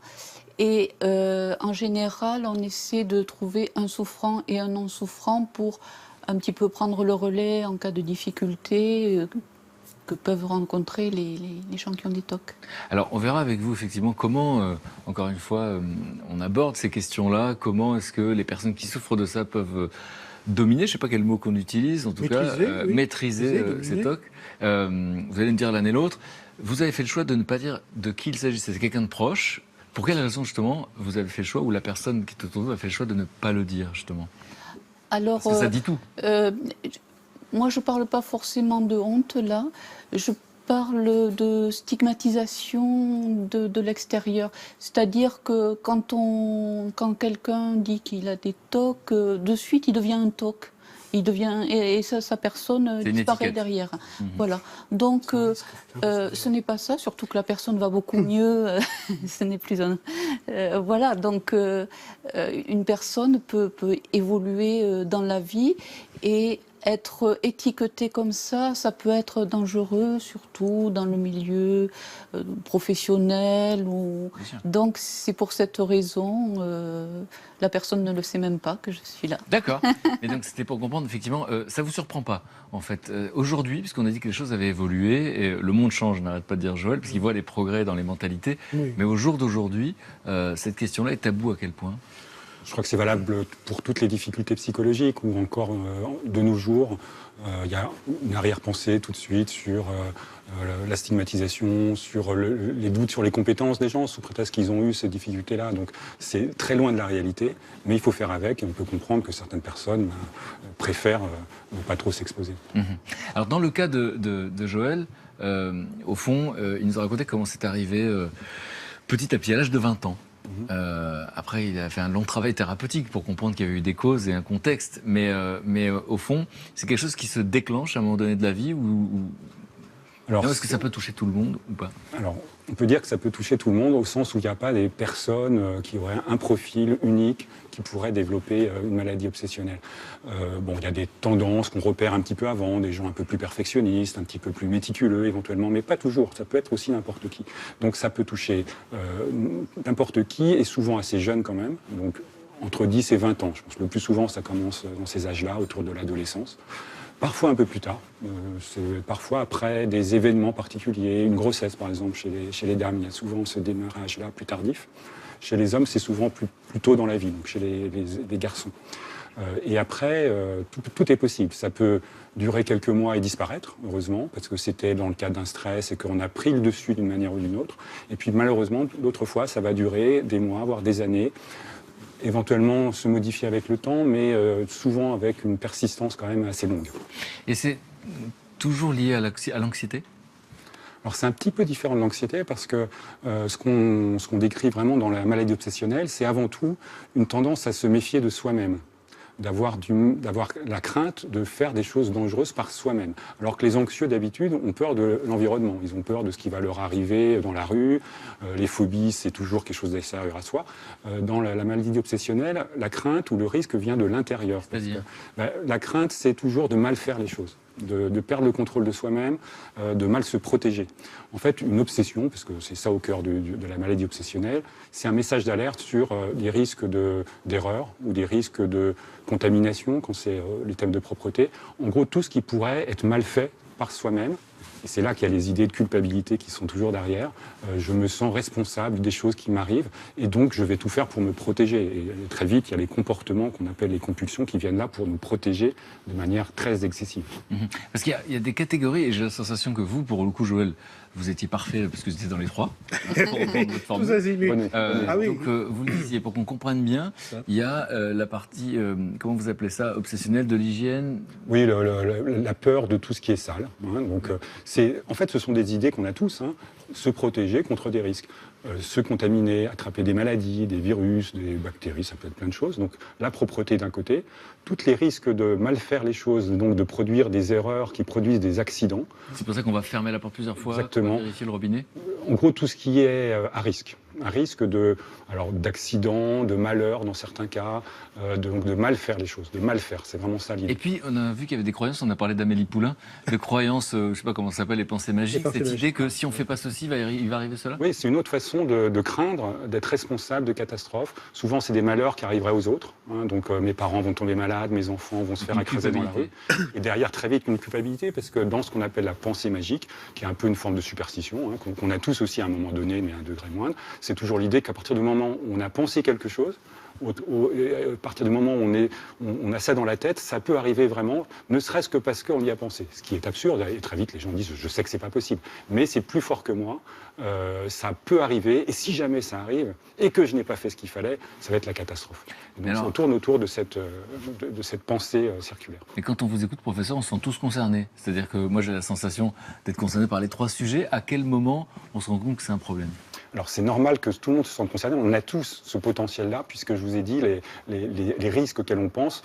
[SPEAKER 4] Et en général, on essaie de trouver un souffrant et un non-souffrant pour un petit peu prendre le relais en cas de difficulté, que peuvent rencontrer les gens qui ont des TOC.
[SPEAKER 2] Alors, on verra avec vous, effectivement, comment, encore une fois, on aborde ces questions-là. Comment est-ce que les personnes qui souffrent de ça peuvent dominer, je ne sais pas quel mot qu'on utilise, en tout maîtriser ces TOC. Vous allez me dire l'un et l'autre. Vous avez fait le choix de ne pas dire de qui il s'agissait. C'est quelqu'un de proche. Pour quelle raison, justement, vous avez fait le choix, ou la personne qui est autour de vous a fait le choix de ne pas le dire, justement?
[SPEAKER 4] Alors,
[SPEAKER 2] parce que ça dit tout.
[SPEAKER 4] Moi, je ne parle pas forcément de honte, là. Je parle de stigmatisation de l'extérieur. C'est-à-dire que quand quelqu'un dit qu'il a des TOC, de suite, il devient un TOC. Il devient, et ça, sa personne disparaît derrière. Voilà. Donc, ce n'est pas ça, surtout que la personne va beaucoup mieux. Ce n'est plus un. Voilà. Donc, une personne peut évoluer dans la vie et être étiqueté comme ça peut être dangereux, surtout dans le milieu professionnel. Donc, c'est pour cette raison, la personne ne le sait même pas que je suis là.
[SPEAKER 2] D'accord. Et donc, c'était pour comprendre, effectivement, ça ne vous surprend pas, en fait. Aujourd'hui, puisqu'on a dit que les choses avaient évolué, et le monde change, n'arrête pas de dire Joël, parce qu'il voit les progrès dans les mentalités. Oui. Mais au jour d'aujourd'hui, cette question-là est taboue à quel point ?
[SPEAKER 7] Je crois que c'est valable pour toutes les difficultés psychologiques, ou encore de nos jours, il y a une arrière-pensée tout de suite sur la stigmatisation, sur les doutes sur les compétences des gens, sous prétexte qu'ils ont eu ces difficultés-là. Donc c'est très loin de la réalité, mais il faut faire avec, et on peut comprendre que certaines personnes préfèrent ne pas trop s'exposer.
[SPEAKER 2] Alors dans le cas de Joël, au fond, il nous a raconté comment c'est arrivé petit à petit, à l'âge de 20 ans. Après, il a fait un long travail thérapeutique pour comprendre qu'il y avait eu des causes et un contexte. Mais au fond, c'est quelque chose qui se déclenche à un moment donné de la vie Alors, est-ce que ça peut toucher tout le monde ou pas?
[SPEAKER 7] Alors, on peut dire que ça peut toucher tout le monde au sens où il n'y a pas des personnes qui auraient un profil unique qui pourraient développer une maladie obsessionnelle. Il y a des tendances qu'on repère un petit peu avant, des gens un peu plus perfectionnistes, un petit peu plus méticuleux éventuellement, mais pas toujours. Ça peut être aussi n'importe qui. Donc ça peut toucher n'importe qui et souvent assez jeune quand même. Donc entre 10 et 20 ans. Je pense que le plus souvent, ça commence dans ces âges-là, autour de l'adolescence. Parfois un peu plus tard, c'est parfois après des événements particuliers, une grossesse par exemple chez les dames, il y a souvent ce démarrage-là plus tardif. Chez les hommes, c'est souvent plus tôt dans la vie, donc chez les garçons. Et après, tout est possible. Ça peut durer quelques mois et disparaître, heureusement, parce que c'était dans le cadre d'un stress et qu'on a pris le dessus d'une manière ou d'une autre. Et puis malheureusement, d'autres fois, ça va durer des mois, voire des années. Éventuellement se modifier avec le temps, mais souvent avec une persistance quand même assez longue.
[SPEAKER 2] Et c'est toujours lié à l'anxiété ?
[SPEAKER 7] Alors c'est un petit peu différent de l'anxiété parce que ce qu'on décrit vraiment dans la maladie obsessionnelle, c'est avant tout une tendance à se méfier de soi-même. D'avoir la crainte de faire des choses dangereuses par soi-même. Alors que les anxieux, d'habitude, ont peur de l'environnement. Ils ont peur de ce qui va leur arriver dans la rue. Les phobies, c'est toujours quelque chose d'extérieur à soi. Dans la maladie obsessionnelle, la crainte ou le risque vient de l'intérieur.
[SPEAKER 2] C'est-à-dire ?
[SPEAKER 7] La crainte, c'est toujours de mal faire les choses. De perdre le contrôle de soi-même, de mal se protéger. En fait, une obsession, parce que c'est ça au cœur de la maladie obsessionnelle, c'est un message d'alerte sur des risques d'erreur ou des risques de contamination, quand c'est les thèmes de propreté. En gros, tout ce qui pourrait être mal fait par soi-même. Et c'est là qu'il y a les idées de culpabilité qui sont toujours derrière. Je me sens responsable des choses qui m'arrivent et donc je vais tout faire pour me protéger. Et très vite, il y a les comportements qu'on appelle les compulsions qui viennent là pour nous protéger de manière très excessive.
[SPEAKER 2] Parce qu'il y a des catégories, et j'ai la sensation que vous, pour le coup, Joël, vous étiez parfait parce que vous étiez dans les trois.
[SPEAKER 3] Tous azimuts.
[SPEAKER 2] Donc, vous le disiez, pour qu'on comprenne bien, il y a la partie, comment vous appelez ça, obsessionnelle de l'hygiène.
[SPEAKER 7] Oui, la peur de tout ce qui est sale. Donc, en fait, ce sont des idées qu'on a tous. Se protéger contre des risques. Se contaminer, attraper des maladies, des virus, des bactéries, ça peut être plein de choses. Donc la propreté d'un côté, tous les risques de mal faire les choses, donc de produire des erreurs qui produisent des accidents.
[SPEAKER 2] C'est pour ça qu'on va fermer la porte plusieurs fois,
[SPEAKER 7] exactement,
[SPEAKER 2] vérifier le robinet.
[SPEAKER 7] En gros, tout ce qui est à risque. Un risque d'accident, de malheur dans certains cas, donc de mal faire les choses, de mal faire, c'est vraiment ça l'idée.
[SPEAKER 2] Et puis on a vu qu'il y avait des croyances, on a parlé d'Amélie Poulain, de croyances, je ne sais pas comment ça s'appelle, les pensées magiques, cette idée que si on ne fait pas ceci, il va arriver cela.
[SPEAKER 7] Oui, c'est une autre façon de craindre, d'être responsable de catastrophes. Souvent c'est des malheurs qui arriveraient aux autres, donc mes parents vont tomber malades, malade, mes enfants vont se faire
[SPEAKER 2] Une
[SPEAKER 7] écraser dans la rue. Et derrière, très vite, une culpabilité, parce que dans ce qu'on appelle la pensée magique, qui est un peu une forme de superstition, hein, qu'on a tous aussi à un moment donné, mais à un degré moindre, c'est toujours l'idée qu'à partir du moment où on a pensé quelque chose, à partir du moment où on a ça dans la tête, ça peut arriver vraiment, ne serait-ce que parce qu'on y a pensé. Ce qui est absurde, et très vite les gens disent « je sais que c'est pas possible », mais c'est plus fort que moi, ça peut arriver, et si jamais ça arrive, et que je n'ai pas fait ce qu'il fallait, ça va être la catastrophe. Et donc on tourne autour de cette pensée circulaire.
[SPEAKER 2] Et quand on vous écoute, professeur, on se sent tous concernés. C'est-à-dire que moi j'ai la sensation d'être concerné par les 3 sujets. À quel moment on se rend compte que c'est un problème ?
[SPEAKER 7] Alors c'est normal que tout le monde se sente concerné, on a tous ce potentiel-là, puisque je vous ai dit, les risques auxquels on pense,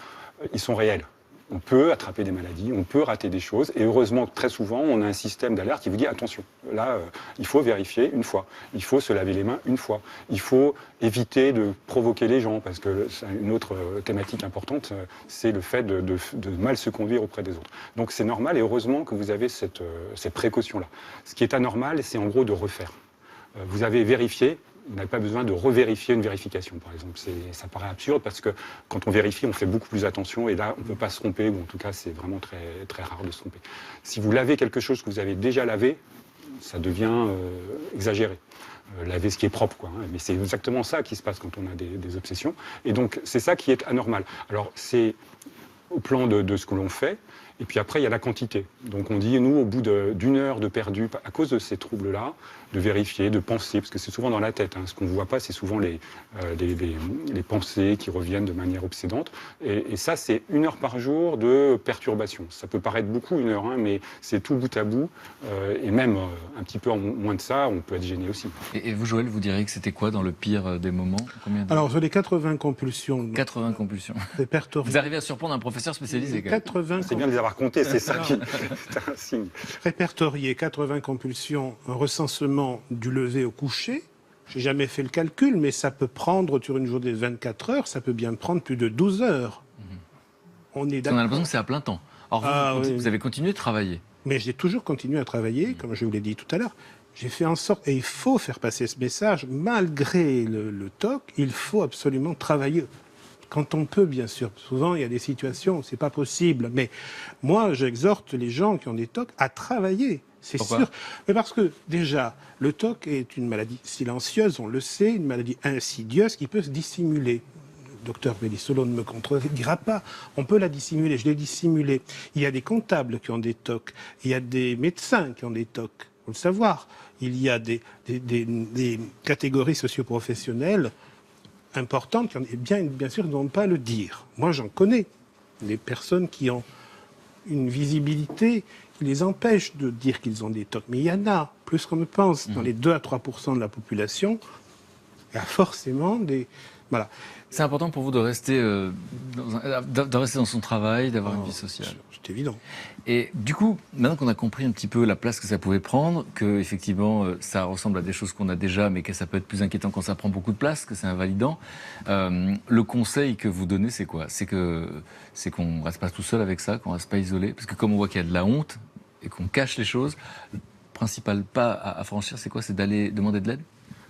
[SPEAKER 7] ils sont réels. On peut attraper des maladies, on peut rater des choses, et heureusement, très souvent, on a un système d'alerte qui vous dit attention, là, il faut vérifier une fois, il faut se laver les mains une fois, il faut éviter de provoquer les gens, parce que une autre thématique importante, c'est le fait de mal se conduire auprès des autres. Donc c'est normal, et heureusement que vous avez cette précaution-là. Ce qui est anormal, c'est en gros de refaire. Vous avez vérifié, vous n'avez pas besoin de revérifier une vérification, par exemple. Ça paraît absurde parce que quand on vérifie, on fait beaucoup plus attention et là, on ne peut pas se tromper, ou en tout cas, c'est vraiment très, très rare de se tromper. Si vous lavez quelque chose que vous avez déjà lavé, ça devient exagéré. Laver ce qui est propre, quoi. Hein. Mais c'est exactement ça qui se passe quand on a des obsessions. Et donc, c'est ça qui est anormal. Alors, c'est au plan de ce que l'on fait. Et puis après, il y a la quantité. Donc on dit, nous, au bout d'une heure de perdu, à cause de ces troubles-là, de vérifier, de penser, parce que c'est souvent dans la tête. Hein. Ce qu'on ne voit pas, c'est souvent les pensées qui reviennent de manière obsédante. Et ça, c'est 1 heure par jour de perturbation. Ça peut paraître beaucoup, 1 heure, hein, mais c'est tout bout à bout. Et même un petit peu en moins de ça, on peut être gêné aussi.
[SPEAKER 2] Et vous, Joël, vous diriez que c'était quoi dans le pire des moments ? Combien
[SPEAKER 3] Alors, sur les 80 compulsions
[SPEAKER 2] 80 compulsions.
[SPEAKER 3] répertoriées.
[SPEAKER 2] Vous arrivez à surprendre un professeur spécialisé, quand même.
[SPEAKER 3] 80
[SPEAKER 7] C'est bien de les avoir comptés, c'est ça qui est un signe.
[SPEAKER 3] répertoriées, 80 compulsions, un recensement du lever au coucher. J'ai jamais fait le calcul, mais ça peut prendre, sur une journée de 24 heures, ça peut bien prendre plus de 12 heures. On est
[SPEAKER 2] On a
[SPEAKER 3] d'accord.
[SPEAKER 2] l'impression que c'est à plein temps. Or,
[SPEAKER 3] Oui.
[SPEAKER 2] vous avez continué de travailler.
[SPEAKER 3] Mais j'ai toujours continué à travailler, comme je vous l'ai dit tout à l'heure. J'ai fait en sorte, et il faut faire passer ce message, malgré le TOC, il faut absolument travailler. Quand on peut, bien sûr. Souvent, il y a des situations où c'est pas possible. Mais moi, j'exhorte les gens qui ont des TOC à travailler. C'est sûr. Mais parce que, déjà, le TOC est une maladie silencieuse, on le sait, une maladie insidieuse qui peut se dissimuler. Le docteur Bellissolo ne me contredira pas. On peut la dissimuler, je l'ai dissimulée. Il y a des comptables qui ont des TOC. Il y a des médecins qui ont des TOC. Il faut le savoir. Il y a des catégories socioprofessionnelles importantes qui ont, bien sûr, ne vont pas le dire. Moi, j'en connais. Des personnes qui ont une visibilité qui les empêche de dire qu'ils ont des TOC. Mais il y en a, plus qu'on ne pense, dans les 2 à 3% de la population, il y a forcément des... Voilà.
[SPEAKER 2] C'est important pour vous de rester, de rester dans son travail, d'avoir une vie sociale.
[SPEAKER 3] C'est évident.
[SPEAKER 2] Et du coup, maintenant qu'on a compris un petit peu la place que ça pouvait prendre, que effectivement ça ressemble à des choses qu'on a déjà, mais que ça peut être plus inquiétant quand ça prend beaucoup de place, que c'est invalidant, le conseil que vous donnez, c'est quoi ? C'est qu'on ne reste pas tout seul avec ça, qu'on ne reste pas isolé, parce que comme on voit qu'il y a de la honte et qu'on cache les choses, le principal pas à franchir, c'est quoi ? C'est d'aller demander de l'aide ?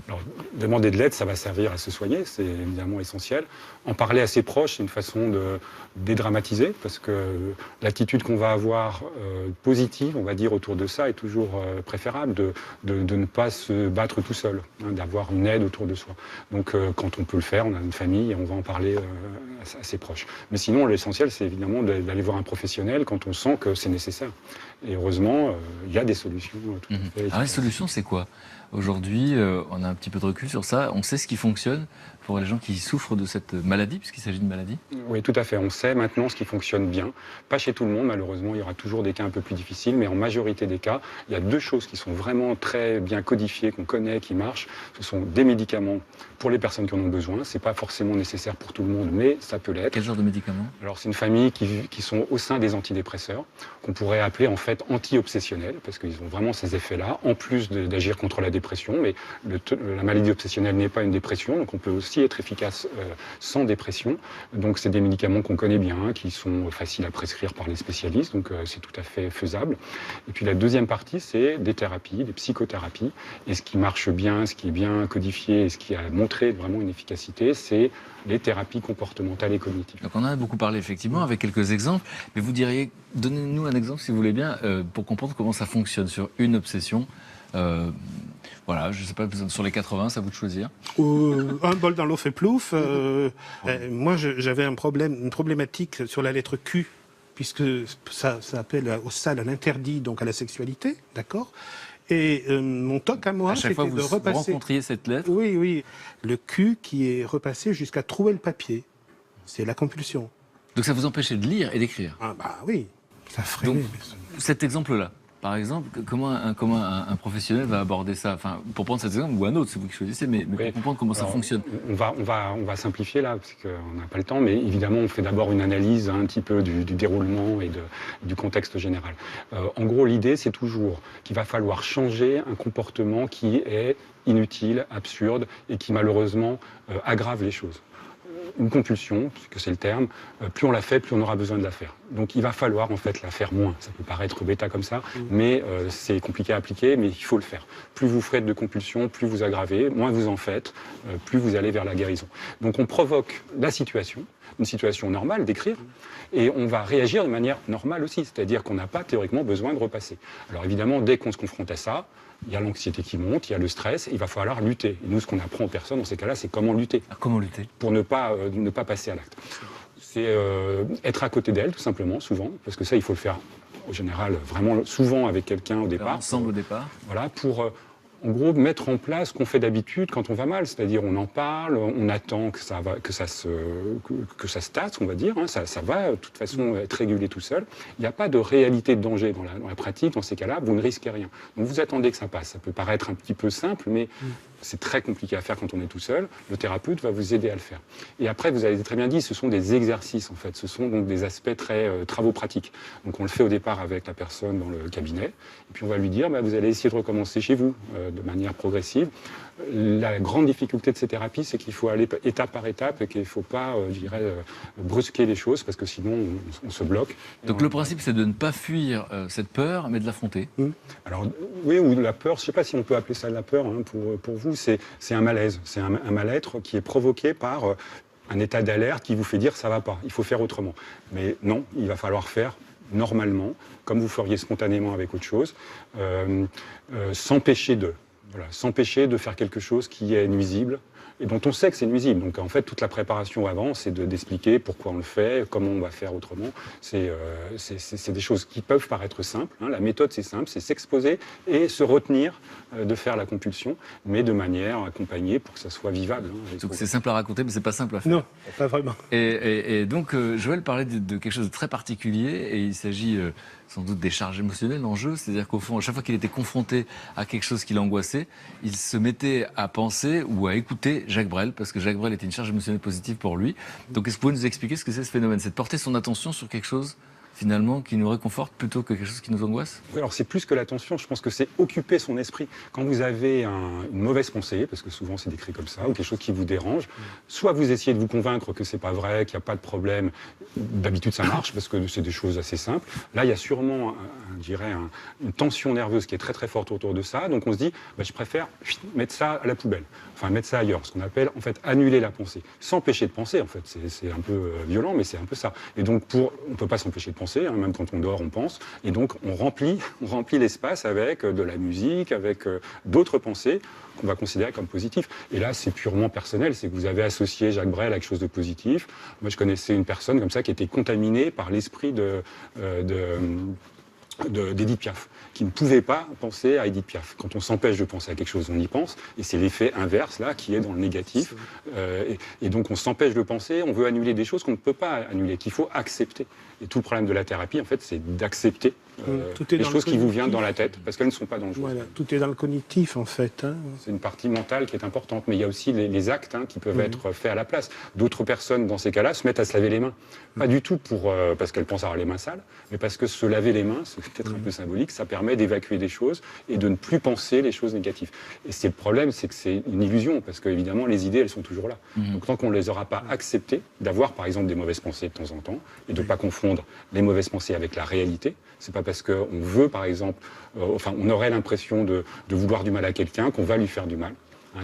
[SPEAKER 7] Alors, demander de l'aide, ça va servir à se soigner, c'est évidemment essentiel. En parler à ses proches, c'est une façon de dédramatiser, parce que l'attitude qu'on va avoir positive, on va dire, autour de ça, est toujours préférable de ne pas se battre tout seul, hein, d'avoir une aide autour de soi. Donc, quand on peut le faire, on a une famille et on va en parler à ses proches. Mais sinon, l'essentiel, c'est évidemment d'aller voir un professionnel quand on sent que c'est nécessaire. Et heureusement, il y a des solutions tout à fait efficaces.
[SPEAKER 2] Alors, les solutions, c'est quoi ? Aujourd'hui, on a un petit peu de recul sur ça. On sait ce qui fonctionne pour les gens qui souffrent de cette maladie, puisqu'il s'agit de maladie.
[SPEAKER 7] Oui, tout à fait. On sait maintenant ce qui fonctionne bien. Pas chez tout le monde, malheureusement. Il y aura toujours des cas un peu plus difficiles, mais en majorité des cas, il y a 2 choses qui sont vraiment très bien codifiées, qu'on connaît, qui marchent. Ce sont des médicaments pour les personnes qui en ont besoin. C'est pas forcément nécessaire pour tout le monde, mais ça peut l'être.
[SPEAKER 2] Quel genre de médicaments ?
[SPEAKER 7] Alors, c'est une famille qui sont au sein des antidépresseurs, qu'on pourrait appeler en fait fait anti-obsessionnels, parce qu'ils ont vraiment ces effets-là, en plus d'agir contre la dépression. Mais la maladie obsessionnelle n'est pas une dépression, donc on peut aussi être efficace sans dépression. Donc c'est des médicaments qu'on connaît bien, qui sont faciles à prescrire par les spécialistes, donc c'est tout à fait faisable. Et puis la deuxième partie, c'est des thérapies, des psychothérapies. Et ce qui marche bien, ce qui est bien codifié, et ce qui a montré vraiment une efficacité, c'est les thérapies comportementales et cognitives.
[SPEAKER 2] Donc on en a beaucoup parlé effectivement avec quelques exemples, mais vous diriez, donnez-nous un exemple si vous voulez bien, pour comprendre comment ça fonctionne sur une obsession. Voilà, je ne sais pas, sur les 80, ça vous de choisir.
[SPEAKER 3] Un bol dans l'eau fait plouf. Moi, j'avais une problématique sur la lettre Q, puisque ça appelle au sale, à l'interdit, donc à la sexualité, d'accord. Et mon toc à moi,
[SPEAKER 2] c'était de repasser. Vous rencontriez cette lettre.
[SPEAKER 3] Oui, oui. Le Q qui est repassé jusqu'à trouer le papier. C'est la compulsion.
[SPEAKER 2] Donc ça vous empêchait de lire et d'écrire.
[SPEAKER 3] Ah bah oui, ça freinait.
[SPEAKER 2] Donc, cet exemple-là, par exemple, comment un professionnel va aborder ça, enfin, pour prendre cet exemple ou un autre, c'est vous qui choisissez, mais pour comprendre comment ça fonctionne.
[SPEAKER 7] On va simplifier là, parce qu'on n'a pas le temps, mais évidemment, on fait d'abord une analyse un petit peu du déroulement et du contexte général. En gros, l'idée, c'est toujours qu'il va falloir changer un comportement qui est inutile, absurde et qui malheureusement aggrave les choses. Une compulsion, puisque c'est le terme, plus on la fait, plus on aura besoin de la faire. Donc il va falloir en fait la faire moins. Ça peut paraître bêta comme ça, mais c'est compliqué à appliquer, mais il faut le faire. Plus vous faites de compulsion, plus vous aggravez, moins vous en faites, plus vous allez vers la guérison. Donc on provoque la situation, une situation normale d'écrire, et on va réagir de manière normale aussi, c'est-à-dire qu'on n'a pas théoriquement besoin de repasser. Alors évidemment, dès qu'on se confronte à ça, il y a l'anxiété qui monte, il y a le stress, il va falloir lutter. Et nous, ce qu'on apprend aux personnes dans ces cas-là, c'est comment lutter.
[SPEAKER 2] Comment lutter ?
[SPEAKER 7] Pour ne pas passer à l'acte. C'est être à côté d'elle, tout simplement, souvent, parce que ça, il faut le faire, au général, vraiment souvent avec quelqu'un au départ.
[SPEAKER 2] Ensemble au départ.
[SPEAKER 7] Voilà, pour... en gros, mettre en place ce qu'on fait d'habitude quand on va mal, c'est-à-dire on en parle, on attend que ça se tasse, on va dire, hein, ça va de toute façon être régulé tout seul. Il n'y a pas de réalité de danger dans la pratique, dans ces cas-là, vous ne risquez rien. Donc vous attendez que ça passe. Ça peut paraître un petit peu simple, mais c'est très compliqué à faire quand on est tout seul. Le thérapeute va vous aider à le faire. Et après, vous avez très bien dit, ce sont des exercices en fait, ce sont donc des aspects très travaux pratiques. Donc on le fait au départ avec la personne dans le cabinet, et puis on va lui dire, vous allez essayer de recommencer chez vous. De manière progressive. La grande difficulté de ces thérapies, c'est qu'il faut aller étape par étape et qu'il ne faut pas, je dirais, brusquer les choses parce que sinon on se bloque.
[SPEAKER 2] Donc le principe, c'est de ne pas fuir cette peur, mais de l'affronter.
[SPEAKER 7] Alors oui, ou de la peur, je ne sais pas si on peut appeler ça de la peur hein, pour vous, c'est un malaise, c'est un mal-être qui est provoqué par un état d'alerte qui vous fait dire ça ne va pas, il faut faire autrement. Mais non, il va falloir faire normalement, comme vous feriez spontanément avec autre chose, s'empêcher de faire quelque chose qui est nuisible et dont on sait que c'est nuisible. Donc en fait, toute la préparation avant, c'est d'expliquer pourquoi on le fait, comment on va faire autrement. C'est des choses qui peuvent paraître simples. Hein. La méthode, c'est simple, c'est s'exposer et se retenir de faire la compulsion, mais de manière accompagnée pour que ça soit vivable. Hein,
[SPEAKER 2] donc c'est simple à raconter, mais c'est pas simple à faire.
[SPEAKER 3] Non, pas vraiment.
[SPEAKER 2] Et donc Joël parlait de quelque chose de très particulier, et il s'agit sans doute des charges émotionnelles en jeu, c'est-à-dire qu'au fond, à chaque fois qu'il était confronté à quelque chose qui l'angoissait, il se mettait à penser ou à écouter Jacques Brel, parce que Jacques Brel était une charge émotionnelle positive pour lui. Donc est-ce que vous pouvez nous expliquer ce que c'est ce phénomène ? C'est de porter son attention sur quelque chose finalement qui nous réconforte plutôt que quelque chose qui nous angoisse ?
[SPEAKER 7] Oui, alors c'est plus que l'attention, je pense que c'est occuper son esprit. Quand vous avez une mauvaise pensée, parce que souvent c'est décrit comme ça, ou quelque chose qui vous dérange, soit vous essayez de vous convaincre que c'est pas vrai, qu'il n'y a pas de problème, d'habitude ça marche, parce que c'est des choses assez simples. Là, il y a sûrement, je dirais, une tension nerveuse qui est très très forte autour de ça, donc on se dit, je préfère mettre ça à la poubelle, enfin mettre ça ailleurs, ce qu'on appelle en fait annuler la pensée. S'empêcher de penser, en fait, c'est un peu violent, mais c'est un peu ça. Et donc on ne peut pas s'empêcher de penser, hein, même quand on dort, on pense. Et donc, on remplit l'espace avec de la musique, avec d'autres pensées qu'on va considérer comme positives. Et là, c'est purement personnel. C'est que vous avez associé Jacques Brel à quelque chose de positif. Moi, je connaissais une personne comme ça qui était contaminée par l'esprit d'Édith Piaf, qui ne pouvait pas penser à Édith Piaf. Quand on s'empêche de penser à quelque chose, on y pense, et c'est l'effet inverse, là, qui est dans le négatif. Et donc, on s'empêche de penser, on veut annuler des choses qu'on ne peut pas annuler, qu'il faut accepter. Et tout le problème de la thérapie, en fait, c'est d'accepter
[SPEAKER 3] Tout est
[SPEAKER 7] les
[SPEAKER 3] dans le
[SPEAKER 7] choses qui vous
[SPEAKER 3] cognitif.
[SPEAKER 7] viennent dans la tête, parce qu'elles ne sont pas dangereuses.
[SPEAKER 3] Voilà, tout est dans le cognitif en fait. Hein.
[SPEAKER 7] C'est une partie mentale qui est importante, mais il y a aussi les actes qui peuvent être faits à la place. D'autres personnes, dans ces cas-là, se mettent à se laver les mains. Pas du tout parce qu'elles pensent avoir les mains sales, mais parce que se laver les mains, c'est peut-être un peu symbolique, ça permet d'évacuer des choses et de ne plus penser les choses négatives. Et c'est le problème, c'est que c'est une illusion, parce qu'évidemment, les idées, elles sont toujours là. Donc tant qu'on ne les aura pas acceptées, d'avoir par exemple des mauvaises pensées de temps en temps, et de ne pas confondre les mauvaises pensées avec la réalité, c'est pas parce qu'on veut, par exemple, on aurait l'impression de vouloir du mal à quelqu'un qu'on va lui faire du mal.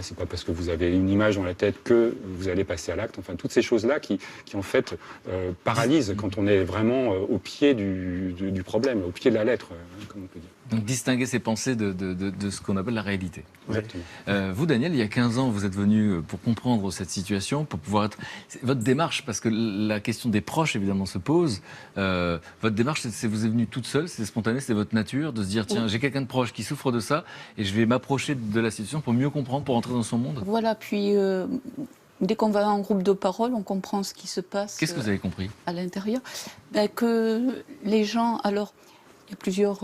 [SPEAKER 7] C'est pas parce que vous avez une image dans la tête que vous allez passer à l'acte. Enfin, toutes ces choses-là qui en fait paralysent quand on est vraiment au pied du problème, au pied de la lettre, comme on peut dire.
[SPEAKER 2] Donc distinguer ses pensées de ce qu'on appelle la réalité.
[SPEAKER 7] Exactement.
[SPEAKER 2] Vous, Daniel, il y a 15 ans, vous êtes venu pour comprendre cette situation, pour pouvoir être... Votre démarche, parce que la question des proches, évidemment, se pose. Votre démarche, vous êtes venue toute seule, c'est spontané, c'est votre nature, de se dire, tiens, j'ai quelqu'un de proche qui souffre de ça, et je vais m'approcher de la situation pour mieux comprendre, pour entrer dans son monde.
[SPEAKER 4] Voilà, puis dès qu'on va en groupe de parole, on comprend ce qui se passe.
[SPEAKER 2] Qu'est-ce que vous avez compris?
[SPEAKER 4] À l'intérieur, que les gens, alors, il y a plusieurs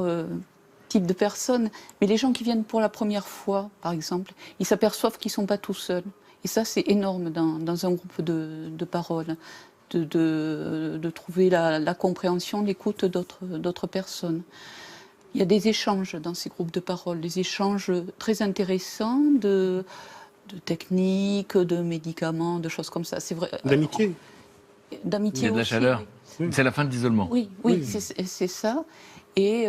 [SPEAKER 4] types de personnes, mais les gens qui viennent pour la première fois, par exemple, ils s'aperçoivent qu'ils ne sont pas tout seuls. Et ça, c'est énorme dans un groupe de parole, de trouver la compréhension, l'écoute d'autres personnes. Il y a des échanges dans ces groupes de parole, des échanges très intéressants de techniques, de médicaments, de choses comme ça. C'est vrai.
[SPEAKER 3] D'amitié.
[SPEAKER 4] D'amitié
[SPEAKER 2] Il y a de la
[SPEAKER 4] aussi,
[SPEAKER 2] chaleur.
[SPEAKER 4] oui.
[SPEAKER 2] C'est la fin de l'isolement.
[SPEAKER 4] Oui, c'est ça. Et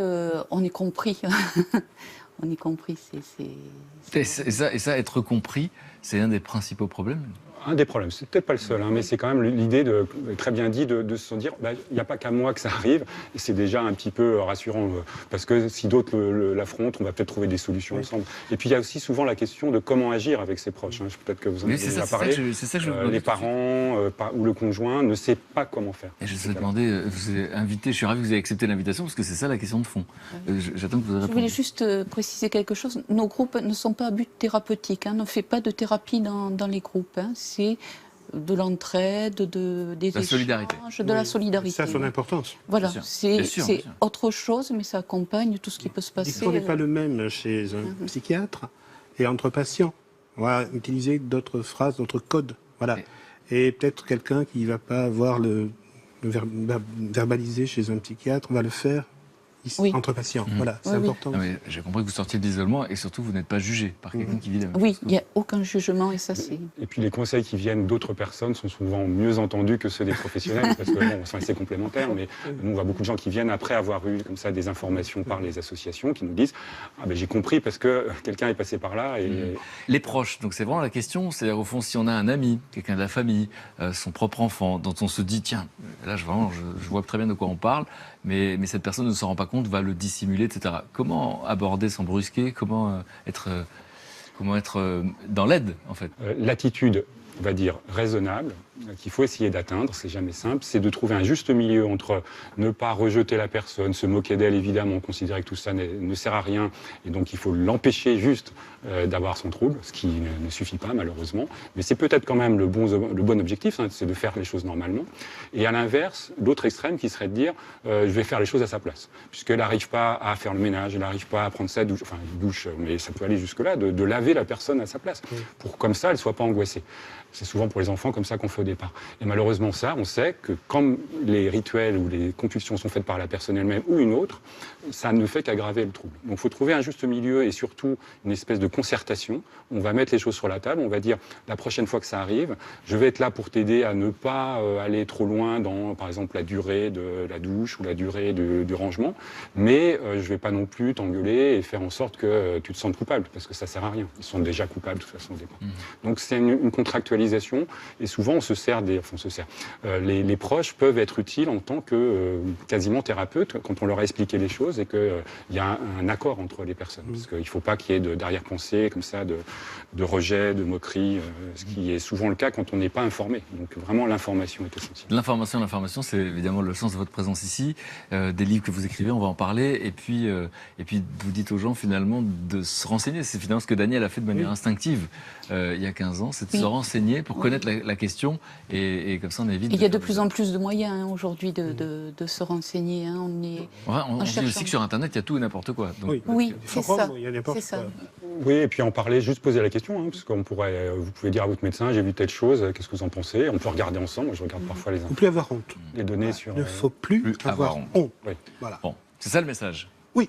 [SPEAKER 4] on est compris. On est compris.
[SPEAKER 2] Et ça, être compris, c'est un des principaux problèmes.
[SPEAKER 7] Un des problèmes, c'est peut-être pas le seul, mais c'est quand même l'idée, très bien dit, de se dire, il n'y a pas qu'à moi que ça arrive, et c'est déjà un petit peu rassurant, parce que si d'autres l'affrontent, on va peut-être trouver des solutions ensemble. Et puis il y a aussi souvent la question de comment agir avec ses proches. Peut-être que vous en avez déjà parlé.
[SPEAKER 2] C'est ça que je vous
[SPEAKER 7] les parents ou le conjoint ne sait pas comment faire.
[SPEAKER 2] Et je vous ai demandé, vous avez invité, je suis ravi que vous ayez accepté l'invitation, parce que c'est ça la question de fond. J'attends que vous répondiez.
[SPEAKER 4] Je voulais juste préciser quelque chose. Nos groupes ne sont pas à but thérapeutique. On ne fait pas de thérapie dans les groupes. C'est de l'entraide, des échanges,
[SPEAKER 2] solidarité.
[SPEAKER 4] de la solidarité.
[SPEAKER 3] Ça a son importance.
[SPEAKER 4] Voilà,
[SPEAKER 2] Bien
[SPEAKER 4] c'est
[SPEAKER 2] sûr.
[SPEAKER 4] autre chose, mais ça accompagne tout ce qui peut se passer.
[SPEAKER 3] L'histoire n'est pas le même chez un psychiatre et entre patients. On va utiliser d'autres phrases, d'autres codes. Voilà. Et peut-être quelqu'un qui ne va pas avoir verbaliser chez un psychiatre, on va le faire ici, entre patients. Voilà, c'est important.
[SPEAKER 2] Non, mais j'ai compris que vous sortiez de l'isolement et surtout vous n'êtes pas jugé par quelqu'un qui vit la même chose.
[SPEAKER 4] Oui, il n'y a aucun jugement et ça c'est...
[SPEAKER 7] Et puis les conseils qui viennent d'autres personnes sont souvent mieux entendus que ceux des professionnels, parce que c'est complémentaire, mais nous on voit beaucoup de gens qui viennent après avoir eu comme ça des informations par les associations qui nous disent « Ah ben j'ai compris parce que quelqu'un est passé par là ».
[SPEAKER 2] Les proches, donc c'est vraiment la question, c'est-à-dire au fond si on a un ami, quelqu'un de la famille, son propre enfant, dont on se dit « Tiens, là je vois très bien de quoi on parle », mais cette personne ne s'en rend pas compte, va le dissimuler, etc. Comment aborder sans brusquer? Comment être dans l'aide, en fait?
[SPEAKER 7] L'attitude, on va dire, raisonnable, qu'il faut essayer d'atteindre, c'est jamais simple, c'est de trouver un juste milieu entre ne pas rejeter la personne, se moquer d'elle évidemment, considérer que tout ça ne sert à rien, et donc il faut l'empêcher juste d'avoir son trouble, ce qui ne suffit pas malheureusement, mais c'est peut-être quand même le bon objectif, c'est de faire les choses normalement. Et à l'inverse, l'autre extrême qui serait de dire je vais faire les choses à sa place, puisqu'elle n'arrive pas à faire le ménage, elle n'arrive pas à prendre sa douche, enfin une douche, mais ça peut aller jusque-là, de laver la personne à sa place, pour comme ça elle ne soit pas angoissée. C'est souvent pour les enfants comme ça qu'on fait au départ. Et malheureusement ça, on sait que quand les rituels ou les compulsions sont faites par la personne elle-même ou une autre, ça ne fait qu'aggraver le trouble. Donc il faut trouver un juste milieu et surtout une espèce de concertation. On va mettre les choses sur la table, on va dire la prochaine fois que ça arrive, je vais être là pour t'aider à ne pas aller trop loin dans par exemple la durée de la douche ou la durée du rangement, mais je ne vais pas non plus t'engueuler et faire en sorte que tu te sentes coupable, parce que ça ne sert à rien. Ils sont déjà coupables de toute façon au départ. Donc c'est une contractualisation et souvent on se sert les proches peuvent être utiles en tant que quasiment thérapeutes quand on leur a expliqué les choses et qu'il y a un accord entre les personnes. Parce qu'il ne faut pas qu'il y ait d'arrière-pensée comme ça, de rejet, de moquerie, ce qui est souvent le cas quand on n'est pas informé. Donc vraiment l'information est essentielle.
[SPEAKER 2] L'information, c'est évidemment le sens de votre présence ici, des livres que vous écrivez, on va en parler, et puis vous dites aux gens finalement de se renseigner. C'est finalement ce que Daniel a fait de manière instinctive il y a 15 ans, c'est de se renseigner pour connaître la question et comme ça on évite.
[SPEAKER 4] Il y a de plus en plus de moyens hein, aujourd'hui de se renseigner. Hein.
[SPEAKER 2] On dit aussi que sur Internet, il y a tout et n'importe quoi. Donc,
[SPEAKER 4] Oui, c'est ça.
[SPEAKER 3] Il y a n'importe
[SPEAKER 4] C'est ça.
[SPEAKER 3] quoi.
[SPEAKER 7] Oui, et puis en parler, juste poser la question, hein, parce qu'on pourrait, vous pouvez dire à votre médecin, j'ai vu telle chose, qu'est-ce que vous en pensez? On peut regarder ensemble. Moi, je regarde parfois
[SPEAKER 3] Il ne faut plus avoir honte.
[SPEAKER 7] les données sur.
[SPEAKER 3] Il ne faut plus avoir honte.
[SPEAKER 7] Oui.
[SPEAKER 3] Voilà.
[SPEAKER 2] Bon, c'est ça le message.
[SPEAKER 3] Oui.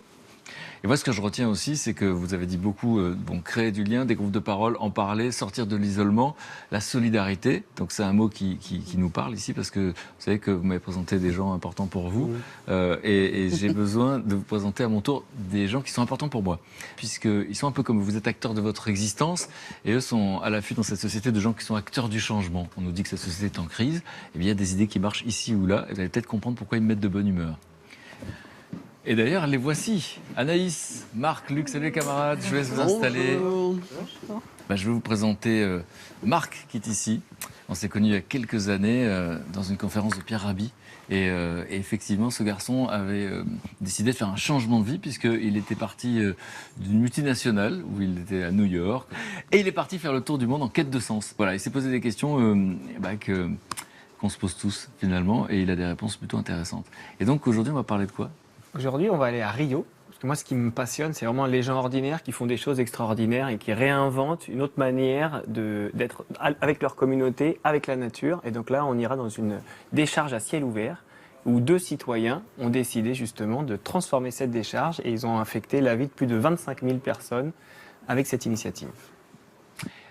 [SPEAKER 2] Et moi, ce que je retiens aussi, c'est que vous avez dit beaucoup, créer du lien, des groupes de parole, en parler, sortir de l'isolement, la solidarité. Donc c'est un mot qui nous parle ici, parce que vous savez que vous m'avez présenté des gens importants pour vous, et j'ai besoin de vous présenter à mon tour des gens qui sont importants pour moi, puisqu'ils sont un peu comme vous êtes acteurs de votre existence, et eux sont à l'affût dans cette société de gens qui sont acteurs du changement. On nous dit que cette société est en crise, et bien il y a des idées qui marchent ici ou là, et vous allez peut-être comprendre pourquoi ils me mettent de bonne humeur. Et d'ailleurs, les voici. Anaïs, Marc, Luc, salut les camarades, je vais vous installer. Je vais vous présenter Marc qui est ici. On s'est connus il y a quelques années dans une conférence de Pierre Rabhi. Et effectivement, ce garçon avait décidé de faire un changement de vie puisqu'il était parti d'une multinationale où il était à New York. Et il est parti faire le tour du monde en quête de sens. Voilà, il s'est posé des questions qu'on se pose tous finalement et il a des réponses plutôt intéressantes. Et donc aujourd'hui, on va parler de quoi ?
[SPEAKER 8] Aujourd'hui, on va aller à Rio. Parce que moi, ce qui me passionne, c'est vraiment les gens ordinaires qui font des choses extraordinaires et qui réinventent une autre manière d'être avec leur communauté, avec la nature. Et donc là, on ira dans une décharge à ciel ouvert où 2 citoyens ont décidé justement de transformer cette décharge et ils ont affecté la vie de plus de 25 000 personnes avec cette initiative.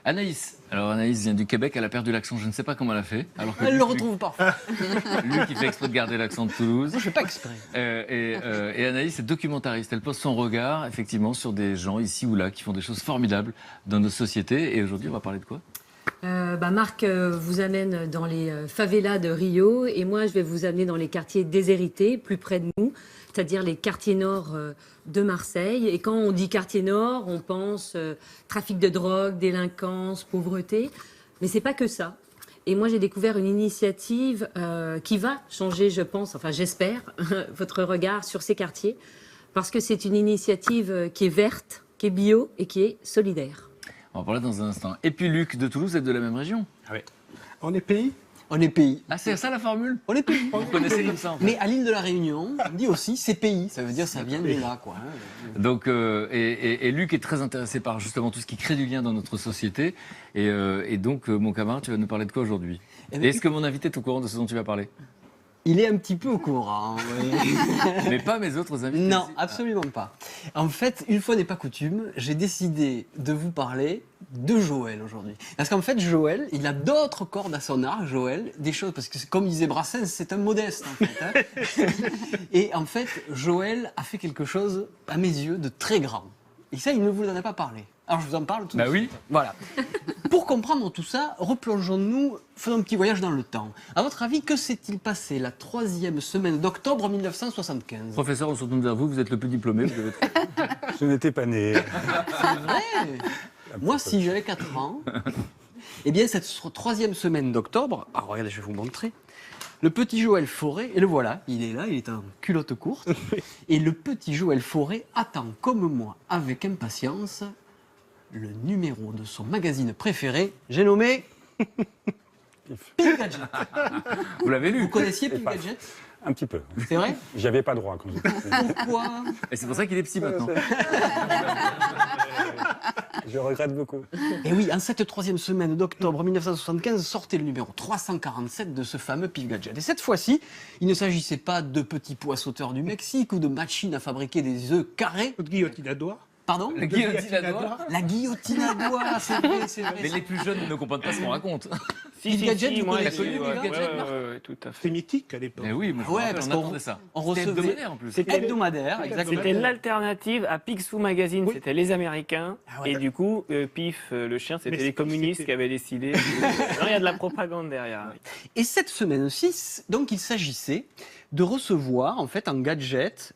[SPEAKER 2] Anaïs. Alors Anaïs vient du Québec, elle a perdu l'accent, je ne sais pas comment elle a fait. Alors que
[SPEAKER 9] Elle le retrouve parfois.
[SPEAKER 2] Luc, il fait exprès de garder l'accent de Toulouse.
[SPEAKER 9] Je ne fais pas exprès.
[SPEAKER 2] Et Anaïs est documentariste. Elle pose son regard, effectivement, sur des gens ici ou là qui font des choses formidables dans nos sociétés. Et aujourd'hui, on va parler de quoi ?
[SPEAKER 10] Marc vous amène dans les favelas de Rio et moi je vais vous amener dans les quartiers déshérités, plus près de nous, c'est-à-dire les quartiers nord de Marseille. Et quand on dit quartier nord, on pense trafic de drogue, délinquance, pauvreté. Mais c'est pas que ça. Et moi j'ai découvert une initiative qui va changer, je pense, enfin j'espère, votre regard sur ces quartiers. Parce que c'est une initiative qui est verte, qui est bio et qui est solidaire.
[SPEAKER 2] On va parler dans un instant. Et puis Luc de Toulouse, vous êtes de la même région ?
[SPEAKER 3] Ah oui. On est pays.
[SPEAKER 9] On est pays.
[SPEAKER 2] Ah, c'est ça la formule ?
[SPEAKER 9] On est pays.
[SPEAKER 2] Vous connaissez comme ça en fait.
[SPEAKER 9] Mais à l'île de la Réunion, on dit aussi c'est pays. Ça veut dire ça vient de là, quoi.
[SPEAKER 2] Donc, et Luc est très intéressé par justement tout ce qui crée du lien dans notre société. Et donc, mon camarade, tu vas nous parler de quoi aujourd'hui ? Et est-ce que mon invité est au courant de ce dont tu vas parler ?
[SPEAKER 9] Il est un petit peu au courant. Oui.
[SPEAKER 2] Mais pas mes autres invités.
[SPEAKER 9] Non, absolument pas. En fait, une fois n'est pas coutume, j'ai décidé de vous parler de Joël aujourd'hui. Parce qu'en fait, Joël, il a d'autres cordes à son arc, Joël, des choses, parce que comme disait Brassens, c'est un modeste en fait. Hein. Et en fait, Joël a fait quelque chose, à mes yeux, de très grand. Et ça, il ne vous en a pas parlé. Alors je vous en parle tout de suite.
[SPEAKER 2] Oui.
[SPEAKER 9] Voilà. Pour comprendre tout ça, replongeons-nous, faisons un petit voyage dans le temps. À votre avis, que s'est-il passé la 3e semaine d'octobre 1975 ?
[SPEAKER 2] Professeur, on se retourne vers vous, vous êtes le plus diplômé. Vous avez...
[SPEAKER 7] Je n'étais pas né.
[SPEAKER 9] C'est vrai. Moi, si j'avais 4 ans, eh bien, cette 3e semaine d'octobre, alors regardez, je vais vous montrer. Le petit Joël Fauré, et le voilà, il est là, il est en culotte courte. Et le petit Joël Fauré attend, comme moi, avec impatience, le numéro de son magazine préféré, j'ai nommé Pif Gadget.
[SPEAKER 2] Vous l'avez lu ?
[SPEAKER 9] Vous connaissiez Pif Gadget ?
[SPEAKER 7] Un petit peu.
[SPEAKER 9] C'est vrai ?
[SPEAKER 7] J'y avais pas droit quand j'étais petit.
[SPEAKER 9] Pourquoi ?
[SPEAKER 2] Et c'est pour ça qu'il est psy maintenant.
[SPEAKER 7] Je regrette beaucoup.
[SPEAKER 9] Et oui, en cette 3e semaine d'octobre 1975, sortait le numéro 347 de ce fameux Pif Gadget. Et cette fois-ci, il ne s'agissait pas de petits pois sauteurs du Mexique ou de machines à fabriquer des œufs carrés.
[SPEAKER 3] Votre guillotine à doigts.
[SPEAKER 9] Pardon ?
[SPEAKER 2] La guillotine à doigts.
[SPEAKER 9] La guillotine à doigts, c'est vrai, c'est vrai.
[SPEAKER 2] Mais les plus jeunes ne comprennent pas ce qu'on raconte.
[SPEAKER 9] Pif Gadget, vous
[SPEAKER 8] moi,
[SPEAKER 9] connaissez
[SPEAKER 8] j'ai-
[SPEAKER 9] Pif
[SPEAKER 8] ouais,
[SPEAKER 9] Gadget,
[SPEAKER 8] ouais,
[SPEAKER 9] Marc ?
[SPEAKER 8] ouais, tout à fait.
[SPEAKER 3] C'est mythique à l'époque.
[SPEAKER 2] Mais oui, moi, je
[SPEAKER 9] Ouais,
[SPEAKER 2] me rappelle,
[SPEAKER 9] parce
[SPEAKER 2] on
[SPEAKER 9] qu'on-
[SPEAKER 2] attendait ça.
[SPEAKER 9] on
[SPEAKER 2] C'était
[SPEAKER 9] recevait-
[SPEAKER 2] hebdomadaire en plus.
[SPEAKER 8] C'était
[SPEAKER 9] Hebdomadaire, exactement.
[SPEAKER 8] C'était l'alternative à Picsou Magazine,
[SPEAKER 3] Oui.
[SPEAKER 8] c'était les Américains.
[SPEAKER 9] Ah ouais.
[SPEAKER 8] Et du coup, Pif, le chien, c'était
[SPEAKER 3] Mais
[SPEAKER 8] les communistes
[SPEAKER 3] c'était-
[SPEAKER 8] qui avaient décidé. Non, il y a de la propagande derrière.
[SPEAKER 9] Et cette semaine-ci, donc, il s'agissait de recevoir, en fait, en gadget,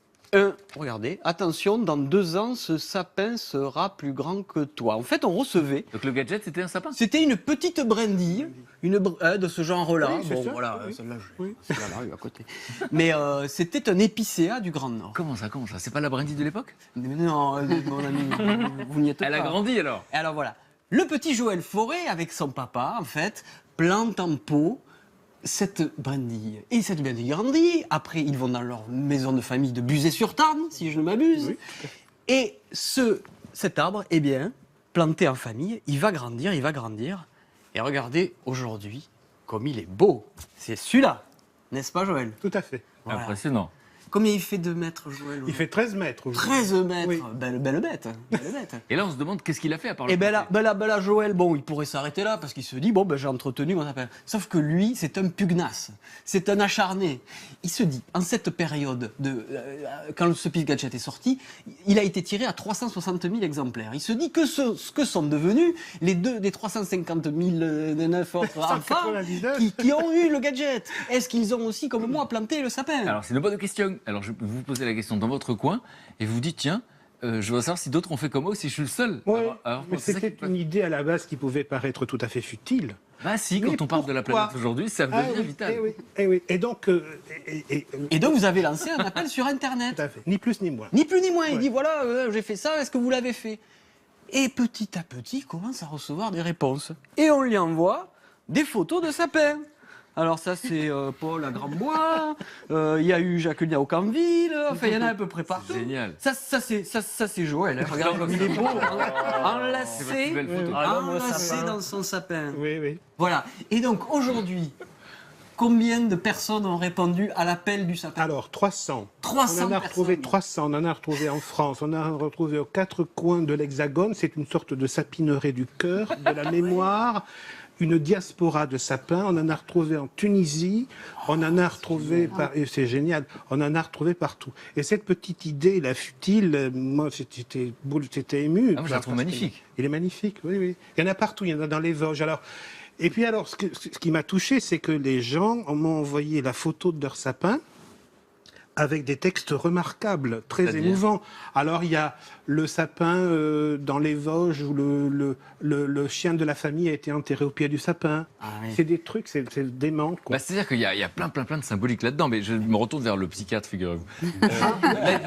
[SPEAKER 9] regardez, attention, dans 2 ans, ce sapin sera plus grand que toi. En fait, on recevait,
[SPEAKER 2] Donc le gadget, c'était un sapin.
[SPEAKER 9] c'était une petite brindille, de ce genre-là.
[SPEAKER 3] Oui, c'est
[SPEAKER 9] Bon,
[SPEAKER 3] ça,
[SPEAKER 9] voilà,
[SPEAKER 3] oui.
[SPEAKER 9] celle-là,
[SPEAKER 3] Oui.
[SPEAKER 9] celle-là, à côté. Mais c'était un épicéa du Grand Nord.
[SPEAKER 2] Comment ça C'est pas la brindille de l'époque ?
[SPEAKER 9] Mais non, mon ami, vous n'y êtes pas.
[SPEAKER 2] Elle a grandi alors.
[SPEAKER 9] Et alors voilà, le petit Joël Fauré, avec son papa, en fait, plantent en pot cette brindille. Et cette brindille grandit. Après, ils vont dans leur maison de famille de Buzet-sur-Tarn, si je ne m'abuse.
[SPEAKER 3] Oui.
[SPEAKER 9] Et cet arbre, eh bien, planté en famille, il va grandir, il va grandir. Et regardez, aujourd'hui, comme il est beau. C'est celui-là, n'est-ce pas, Joël?
[SPEAKER 3] Tout à fait.
[SPEAKER 9] Voilà.
[SPEAKER 2] Impressionnant.
[SPEAKER 9] Combien il fait de mètres, Joël?
[SPEAKER 3] Il fait 13 mètres. aujourd'hui.
[SPEAKER 9] 13 mètres.
[SPEAKER 3] Oui.
[SPEAKER 9] Belle bête. Belle bête.
[SPEAKER 2] Et là, on se demande qu'est-ce qu'il a fait à part le
[SPEAKER 9] Et ben
[SPEAKER 2] planter.
[SPEAKER 9] là, Joël, bon, il pourrait s'arrêter là parce qu'il se dit, bon, ben, j'ai entretenu mon appel. Sauf que lui, c'est un pugnace, c'est un acharné. Il se dit, en cette période, quand ce Pif Gadget est sorti, il a été tiré à 360 000 exemplaires. Il se dit que ce que sont devenus les 350 009 autres enfants
[SPEAKER 3] 199.
[SPEAKER 9] qui ont eu le gadget. Est-ce qu'ils ont aussi, comme moi, planté le sapin?
[SPEAKER 2] Alors, c'est une bonne question. Alors, je vais vous poser la question dans votre coin et vous vous dites, tiens, je voudrais savoir si d'autres ont fait comme moi ou si je suis le seul.
[SPEAKER 3] Ouais,
[SPEAKER 2] Alors,
[SPEAKER 3] mais
[SPEAKER 2] c'est ça
[SPEAKER 3] c'était
[SPEAKER 2] qui-
[SPEAKER 3] une idée à la base qui pouvait paraître tout à fait futile.
[SPEAKER 2] Bah si,
[SPEAKER 3] Mais
[SPEAKER 2] quand on parle de la
[SPEAKER 3] pourquoi
[SPEAKER 2] planète aujourd'hui, ça
[SPEAKER 3] Ah
[SPEAKER 2] devient
[SPEAKER 3] oui,
[SPEAKER 2] vital.
[SPEAKER 3] eh oui, eh oui. Et donc,
[SPEAKER 9] Et donc, vous avez lancé un appel sur Internet.
[SPEAKER 3] tout à fait. Ni plus ni moins.
[SPEAKER 9] Ni plus ni moins. Il
[SPEAKER 3] Ouais.
[SPEAKER 9] dit voilà, j'ai fait ça, est-ce que vous l'avez fait? Et petit à petit, il commence à recevoir des réponses. Et on lui envoie des photos de sapins. Alors ça, c'est Paul à Grandbois, il y a eu Jacqueline au Canville, enfin il y en a à peu près partout.
[SPEAKER 2] Génial.
[SPEAKER 9] Ça c'est Joël, hein. Regarde comme il est beau,
[SPEAKER 2] C'est votre
[SPEAKER 9] enlacé,
[SPEAKER 2] plus belle photo.
[SPEAKER 9] enlacé dans son sapin.
[SPEAKER 3] Oui, oui.
[SPEAKER 9] Voilà. Et donc aujourd'hui, combien de personnes ont répondu à l'appel du sapin?
[SPEAKER 3] Alors, 300.
[SPEAKER 9] 300
[SPEAKER 3] On en a retrouvé
[SPEAKER 9] personnes.
[SPEAKER 3] 300, on en a retrouvé en France, on en a retrouvé aux quatre coins de l'Hexagone. C'est une sorte de sapinerie du cœur, de la mémoire, une diaspora de sapins. On en a retrouvé en Tunisie, on en a retrouvé, et c'est génial, on en a retrouvé partout. Et cette petite idée, la futile, moi, j'étais ému.
[SPEAKER 2] Ah, moi, je la trouve
[SPEAKER 3] Parce que-
[SPEAKER 2] magnifique.
[SPEAKER 3] Il est magnifique, oui, oui. Il y en a partout, il y en a dans les Vosges. Et puis alors, ce qui m'a touché, c'est que les gens m'ont envoyé la photo de leur sapin avec des textes remarquables, très
[SPEAKER 2] C'est-à-dire
[SPEAKER 3] émouvants. Alors, il y a le sapin dans les Vosges où le chien de la famille a été enterré au pied du sapin.
[SPEAKER 9] Ah oui.
[SPEAKER 3] C'est des trucs, c'est dément, quoi.
[SPEAKER 2] Bah, c'est-à-dire qu'il y a plein de symboliques là-dedans, mais je me retourne vers le psychiatre, figurez-vous.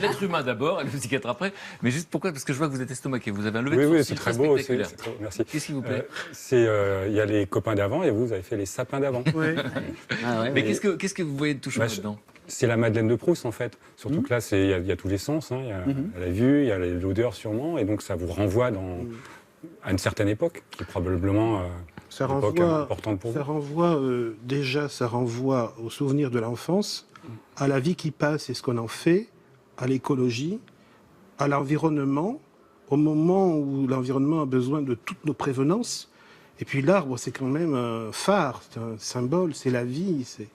[SPEAKER 2] L'être humain d'abord et le psychiatre après. Mais juste pourquoi? Parce que je vois que vous êtes estomaqué, vous avez un lever de
[SPEAKER 7] Oui,
[SPEAKER 2] sourcil
[SPEAKER 7] c'est très beau.
[SPEAKER 2] spectaculaire.
[SPEAKER 7] Merci.
[SPEAKER 2] Qu'est-ce qui vous plaît?
[SPEAKER 7] Il y a les copains d'avant et vous avez fait les sapins d'avant.
[SPEAKER 3] Ouais.
[SPEAKER 9] Ah ouais,
[SPEAKER 2] Mais
[SPEAKER 9] ouais.
[SPEAKER 2] qu'est-ce que vous voyez de touchant
[SPEAKER 7] Bah,
[SPEAKER 2] là-dedans?
[SPEAKER 7] C'est la Madeleine de Proust, en fait. Surtout que là, il y a tous les sens. Hein. Il y a la vue, il y a l'odeur sûrement. Et donc, ça vous renvoie à une certaine époque, qui est probablement
[SPEAKER 3] Ça
[SPEAKER 7] une époque
[SPEAKER 3] renvoie,
[SPEAKER 7] importante pour
[SPEAKER 3] ça
[SPEAKER 7] vous.
[SPEAKER 3] renvoie déjà, ça renvoie aux souvenirs de l'enfance, à la vie qui passe et ce qu'on en fait, à l'écologie, à l'environnement, au moment où l'environnement a besoin de toutes nos prévenances. Et puis l'arbre, c'est quand même un phare, c'est un symbole, c'est la vie, c'est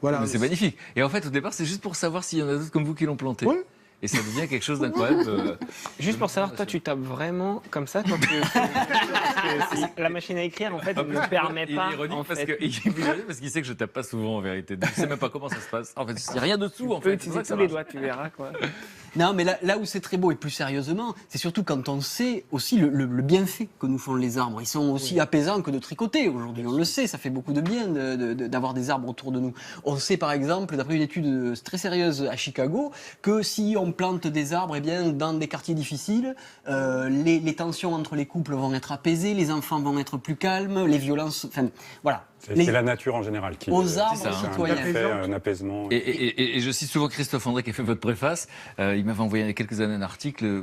[SPEAKER 3] voilà.
[SPEAKER 2] Mais c'est magnifique. Et en fait, au départ, c'est juste pour savoir s'il y en a d'autres comme vous qui l'ont planté.
[SPEAKER 3] Ouais.
[SPEAKER 2] Et ça devient quelque chose d'incroyable.
[SPEAKER 8] Juste pour savoir, toi, tu tapes vraiment comme ça quand tu... Parce que la machine à écrire, en fait, ne permet
[SPEAKER 2] Il
[SPEAKER 8] pas.
[SPEAKER 2] est ironique
[SPEAKER 8] en
[SPEAKER 2] parce
[SPEAKER 8] fait.
[SPEAKER 2] qu'il sait que je tape pas souvent en vérité. Donc, il sait même pas comment ça se passe. En fait, il n'y a rien dessous en
[SPEAKER 8] Tu peux
[SPEAKER 2] fait. C'est
[SPEAKER 8] utiliser
[SPEAKER 2] vrai que ça
[SPEAKER 8] tous les
[SPEAKER 2] marche.
[SPEAKER 8] doigts, tu verras, quoi.
[SPEAKER 9] Non, mais là où c'est très beau et plus sérieusement, c'est surtout quand on sait aussi le bienfait que nous font les arbres. Ils sont aussi apaisants que de tricoter aujourd'hui. On le sait, ça fait beaucoup de bien d'avoir des arbres autour de nous. On sait par exemple, d'après une étude très sérieuse à Chicago, que si on plante des arbres, eh bien, dans des quartiers difficiles, les tensions entre les couples vont être apaisées, les enfants vont être plus calmes, les violences... Enfin, voilà.
[SPEAKER 7] C'est la nature en général qui...
[SPEAKER 9] Aux arbres
[SPEAKER 2] ça, hein.
[SPEAKER 9] citoyens.
[SPEAKER 7] fait un apaisement.
[SPEAKER 2] Et je cite souvent Christophe André qui a fait votre préface. Il m'avait envoyé il y a quelques années un article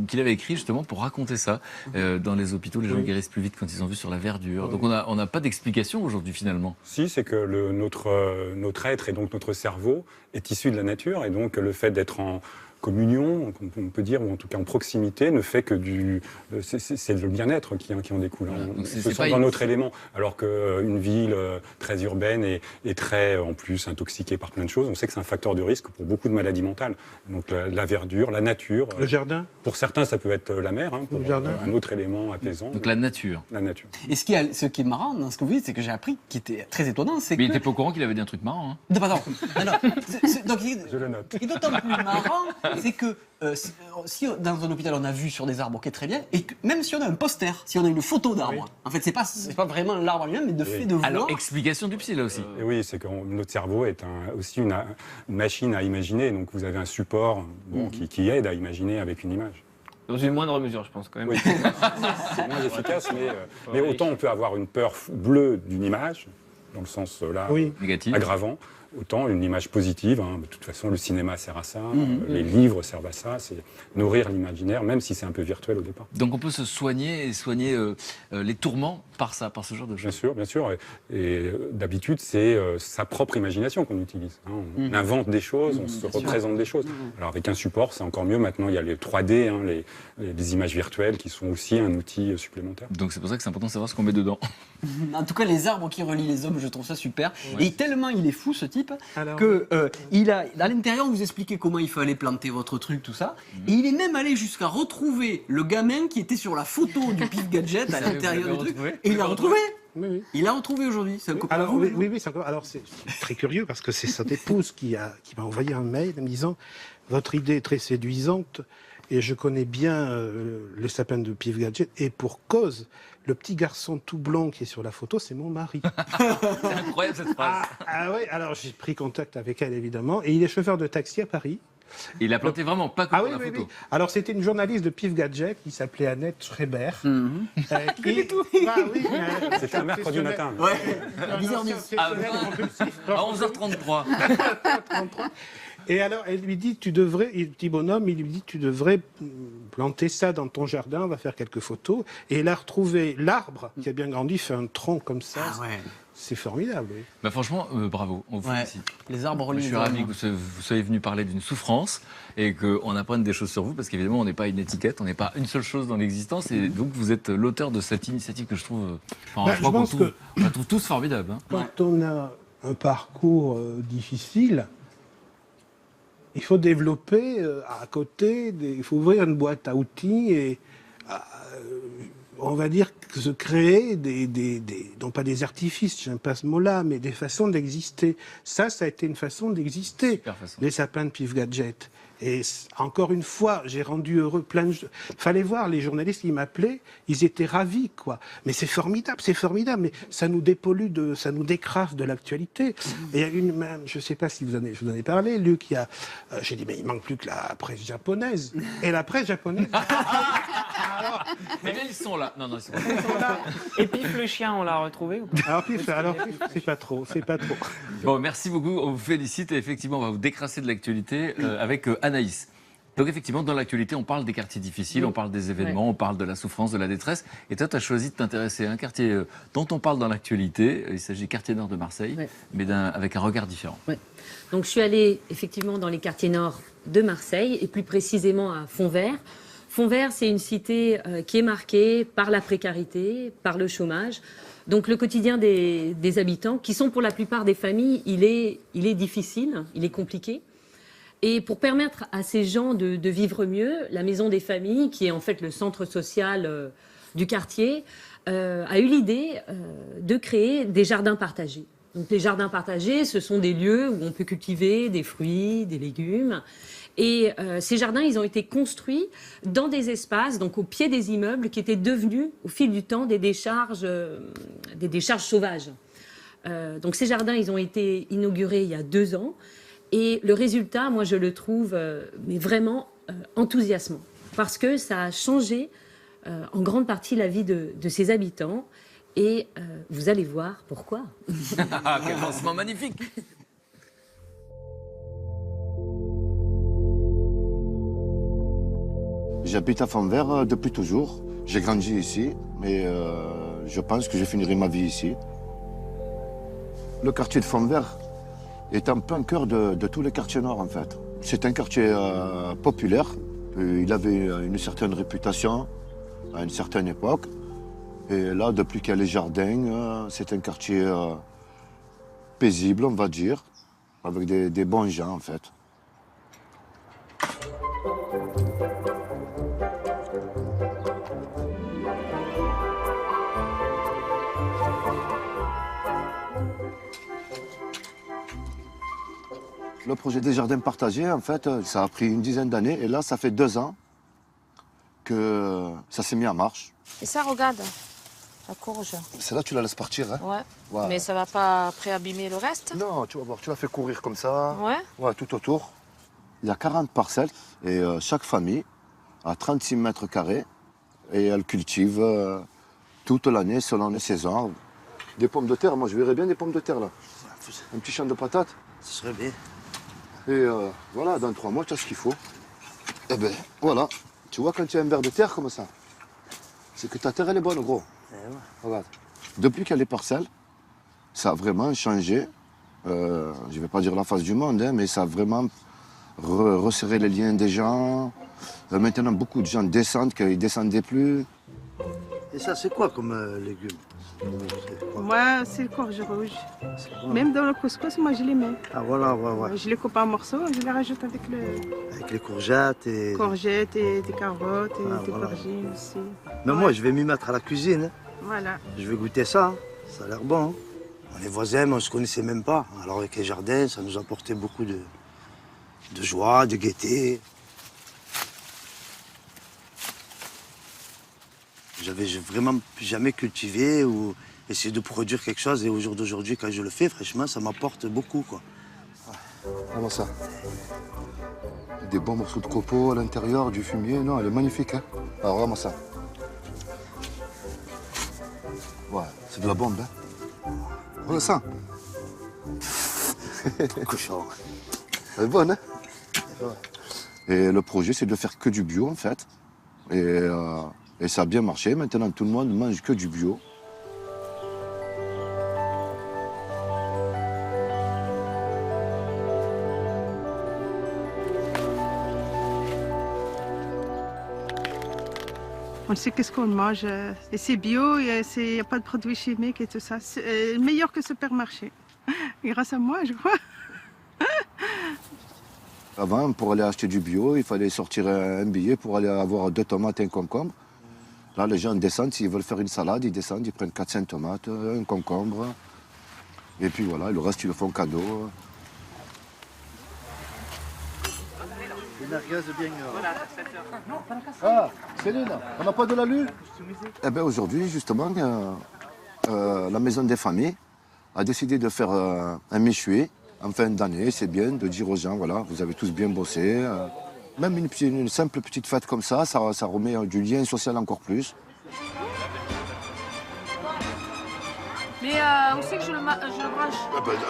[SPEAKER 2] qu'il avait écrit justement pour raconter ça. Dans les hôpitaux, les gens guérissent plus vite quand ils ont vu sur la verdure. Donc on n'a pas d'explication aujourd'hui finalement.
[SPEAKER 7] Si, c'est que notre être et donc notre cerveau est issu de la nature et donc le fait d'être en communion, on peut dire, ou en tout cas en proximité, ne fait que c'est le bien-être qui en découle.
[SPEAKER 2] Voilà.
[SPEAKER 7] On
[SPEAKER 2] Donc
[SPEAKER 7] se
[SPEAKER 2] c'est
[SPEAKER 7] sent dans notre élément, alors qu'une ville très urbaine est très, en plus, intoxiquée par plein de choses. On sait que c'est un facteur de risque pour beaucoup de maladies mentales. Donc la verdure, la nature.
[SPEAKER 3] Le jardin.
[SPEAKER 7] Pour certains, ça peut être la mer, pour
[SPEAKER 3] Le jardin.
[SPEAKER 7] un autre élément apaisant.
[SPEAKER 2] Donc la nature.
[SPEAKER 7] La nature.
[SPEAKER 9] Et ce qui est marrant dans ce que vous dites, c'est que j'ai appris, qui était très étonnant, c'est
[SPEAKER 2] Mais il
[SPEAKER 9] que...
[SPEAKER 2] n'était pas au courant qu'il avait dit un truc marrant. Hein.
[SPEAKER 9] Non, pardon. Non. Donc,
[SPEAKER 7] Je le note.
[SPEAKER 9] et d'autant plus marrant, c'est que si dans un hôpital on a vu sur des arbres, ok, très bien, et que même si on a un poster, si on a une photo d'arbre, en fait c'est pas vraiment l'arbre lui-même, mais de fait de voir.
[SPEAKER 2] Alors explication du psy là aussi.
[SPEAKER 7] Et oui, c'est que notre cerveau est aussi une machine à imaginer. Donc vous avez un support qui aide à imaginer avec une image.
[SPEAKER 8] Dans une moindre mesure, je pense quand même.
[SPEAKER 7] Oui. C'est moins efficace, mais autant on peut avoir une peur bleue d'une image, dans le sens là,
[SPEAKER 3] Oui.
[SPEAKER 2] Négatif.
[SPEAKER 7] aggravant, autant une image positive. Hein. De toute façon, le cinéma sert à ça, les livres servent à ça, c'est nourrir l'imaginaire, même si c'est un peu virtuel au départ.
[SPEAKER 2] Donc on peut se soigner et soigner les tourments par ça, par ce genre de
[SPEAKER 7] Bien
[SPEAKER 2] choses.
[SPEAKER 7] sûr, bien sûr. Et d'habitude, c'est sa propre imagination qu'on utilise. Hein. On invente des choses, on se représente des choses. Alors avec un support, c'est encore mieux. Maintenant, il y a les 3D, hein, les images virtuelles qui sont aussi un outil supplémentaire.
[SPEAKER 2] Donc c'est pour ça que c'est important de savoir ce qu'on met dedans.
[SPEAKER 9] En tout cas, les arbres qui relient les hommes, je trouve ça super. Et tellement il est fou, ce type,
[SPEAKER 3] Alors-
[SPEAKER 9] que il a, à l'intérieur, vous expliquez comment il fallait planter votre truc, tout ça. Et il est même allé jusqu'à retrouver le gamin qui était sur la photo du Pif Gadget à l'intérieur du truc.
[SPEAKER 8] retrouvé
[SPEAKER 9] Et il l'a retrouvé.
[SPEAKER 3] Oui, oui.
[SPEAKER 9] Il l'a retrouvé aujourd'hui. C'est un copain à
[SPEAKER 3] Alors,
[SPEAKER 9] vous,
[SPEAKER 3] oui, oui, c'est encore. Alors, c'est très curieux parce que c'est son épouse qui m'a envoyé un mail me disant votre idée est très séduisante et je connais bien le sapin de Pif Gadget et pour cause. Le petit garçon tout blond qui est sur la photo, c'est mon mari.
[SPEAKER 2] C'est incroyable cette phrase.
[SPEAKER 3] Oui, alors j'ai pris contact avec elle évidemment et il est chauffeur de taxi à Paris.
[SPEAKER 2] Et il a planté vraiment pas que
[SPEAKER 3] Ah
[SPEAKER 2] pour
[SPEAKER 3] oui,
[SPEAKER 2] la
[SPEAKER 3] oui,
[SPEAKER 2] photo.
[SPEAKER 3] oui. Alors c'était une journaliste de Pif Gadget qui s'appelait Annette Schreiber. Qui... Ah, oui,
[SPEAKER 7] C'était un mercredi matin.
[SPEAKER 9] Ouais.
[SPEAKER 3] Un
[SPEAKER 9] 10h10.
[SPEAKER 3] obsessionnel compulsif.
[SPEAKER 2] À 11h33.
[SPEAKER 3] Et alors, elle lui dit, tu devrais, le petit bonhomme, il lui dit, tu devrais planter ça dans ton jardin, on va faire quelques photos. Et elle a retrouvé l'arbre qui a bien grandi, fait un tronc comme ça.
[SPEAKER 9] Ah ouais.
[SPEAKER 3] C'est formidable. Oui.
[SPEAKER 2] Bah franchement, bravo, on vous
[SPEAKER 9] Ouais.
[SPEAKER 2] félicite.
[SPEAKER 9] Les arbres
[SPEAKER 2] Je
[SPEAKER 9] relient
[SPEAKER 2] suis
[SPEAKER 9] les
[SPEAKER 2] ravi
[SPEAKER 9] hommes.
[SPEAKER 2] que vous soyez venu parler d'une souffrance et qu'on apprenne des choses sur vous, parce qu'évidemment, on n'est pas une étiquette, on n'est pas une seule chose dans l'existence, et donc vous êtes l'auteur de cette initiative que je trouve,
[SPEAKER 3] Bah, je pense que-
[SPEAKER 2] on la trouve tous formidable. Hein.
[SPEAKER 3] Quand on a un parcours difficile, il faut développer à côté, il faut ouvrir une boîte à outils et on va dire se créer non pas des artifices, j'aime pas ce mot-là, mais des façons d'exister. Ça a été une façon d'exister,
[SPEAKER 2] Super façon.
[SPEAKER 3] les sapins de Pif Gadget. Et encore une fois, j'ai rendu heureux plein de... Fallait voir, les journalistes qui m'appelaient, ils étaient ravis, quoi. Mais c'est formidable, mais ça nous dépollue, ça nous décrase de l'actualité. Et il y a une, même, je sais pas si je vous en ai parlé, Luc, j'ai dit, mais il manque plus que la presse japonaise. Et la presse japonaise...
[SPEAKER 2] Mais bien, ils sont là. Non, ils sont là.
[SPEAKER 8] Et Pif le chien, on l'a retrouvé ou pas?
[SPEAKER 3] Alors, Pif, c'est pas trop.
[SPEAKER 2] Bon, merci beaucoup, on vous félicite, et effectivement, on va vous décrasser de l'actualité avec Anaïs. Donc effectivement, dans l'actualité, on parle des quartiers difficiles, on parle des événements, on parle de la souffrance, de la détresse. Et toi, tu as choisi de t'intéresser à un quartier dont on parle dans l'actualité. Il s'agit du quartier nord de Marseille, mais avec un regard différent.
[SPEAKER 10] Ouais. Donc je suis allée effectivement dans les quartiers nord de Marseille et plus précisément à Fontvert. Fontvert, c'est une cité qui est marquée par la précarité, par le chômage. Donc le quotidien des habitants, qui sont pour la plupart des familles, il est difficile, il est compliqué. Et pour permettre à ces gens de vivre mieux, la Maison des Familles, qui est en fait le centre social du quartier, a eu l'idée de créer des jardins partagés. Donc les jardins partagés, ce sont des lieux où on peut cultiver des fruits, des légumes. Et ces jardins, ils ont été construits dans des espaces, donc au pied des immeubles, qui étaient devenus, au fil du temps, des décharges sauvages. Donc ces jardins, ils ont été inaugurés il y a 2 ans. Et le résultat, moi, je le trouve mais vraiment enthousiasmant. Parce que ça a changé en grande partie la vie de ses habitants. Et vous allez voir pourquoi.
[SPEAKER 2] Quel lancement magnifique!
[SPEAKER 11] J'habite à Fontvert depuis toujours. J'ai grandi ici, mais je pense que je finirai ma vie ici. Le quartier de Fontvert est en plein cœur de tous les quartiers nord, en fait. C'est un quartier populaire. Il avait une certaine réputation à une certaine époque. Et là, depuis qu'il y a les jardins, c'est un quartier paisible, on va dire, avec des bons gens, en fait. Le projet des jardins partagés, en fait, ça a pris une dizaine d'années. Et là, ça fait 2 ans que ça s'est mis en marche.
[SPEAKER 12] Et ça, regarde, la courge.
[SPEAKER 11] Celle-là, tu la laisses partir, hein?
[SPEAKER 12] Ouais. Mais ça va pas après abîmer le reste?
[SPEAKER 11] Non, tu vas voir, tu la fais courir comme ça.
[SPEAKER 12] Ouais.
[SPEAKER 11] Ouais, tout autour. Il y a 40 parcelles et chaque famille à 36 mètres carrés et elle cultive toute l'année selon les saisons. Des pommes de terre, moi je verrais bien des pommes de terre là. Un petit champ de patates.
[SPEAKER 13] Ce serait bien.
[SPEAKER 11] Et voilà, dans 3 mois, tu as ce qu'il faut. Et ben voilà, tu vois quand tu as un ver de terre comme ça, c'est que ta terre elle est bonne gros. Regarde. Depuis qu'il y a les parcelles, ça a vraiment changé. Je ne vais pas dire la face du monde, hein, mais ça a vraiment resserré les liens des gens. Maintenant, beaucoup de gens descendent, qu'ils ne descendaient plus.
[SPEAKER 13] Et ça, c'est quoi comme légumes?
[SPEAKER 14] Moi, c'est le courge rouge. Même dans le couscous, moi, je les mets.
[SPEAKER 13] Ah voilà, ouais.
[SPEAKER 14] Je les coupe en morceaux et je les rajoute avec
[SPEAKER 13] les courgettes et...
[SPEAKER 14] courgettes et des carottes et des
[SPEAKER 13] voilà.
[SPEAKER 14] aubergines aussi.
[SPEAKER 13] Mais moi, je vais m'y mettre à la cuisine.
[SPEAKER 14] Voilà.
[SPEAKER 13] Je vais goûter ça. Ça a l'air bon. Hein. On est voisins, mais on ne se connaissait même pas. Alors avec les jardins, ça nous apportait beaucoup de joie, de gaieté. J'avais vraiment jamais cultivé ou essayé de produire quelque chose. Et au jour d'aujourd'hui, quand je le fais, franchement, ça m'apporte beaucoup, quoi.
[SPEAKER 11] Comment ça? Des bons morceaux de copeaux à l'intérieur, du fumier. Non, elle est magnifique. Hein. Alors, vraiment ça. Ouais, c'est de la bombe. Hein. Voilà ça.
[SPEAKER 13] Cochon.
[SPEAKER 11] Elle est bonne, hein? Et le projet, c'est de faire que du bio, en fait. Et ça a bien marché. Maintenant, tout le monde mange que du bio.
[SPEAKER 14] On sait qu'est-ce qu'on mange. Et c'est bio, il n'y a pas de produits chimiques et tout ça. C'est meilleur que le supermarché. Grâce à moi, je crois.
[SPEAKER 11] Avant, pour aller acheter du bio, il fallait sortir un billet pour aller avoir 2 tomates et un concombre. Là, les gens descendent, s'ils veulent faire une salade, ils descendent, ils prennent 4-5 tomates, un concombre. Et puis voilà, le reste, ils le font cadeau.
[SPEAKER 13] Des merguez bien...
[SPEAKER 11] Ah, Céline, on n'a pas de l'alu? Eh bien, aujourd'hui, justement, la Maison des Familles a décidé de faire un méchoui en fin d'année. C'est bien de dire aux gens, voilà, vous avez tous bien bossé. Même une simple petite fête comme ça, ça remet du lien social encore plus.
[SPEAKER 12] Mais où c'est que je le branche?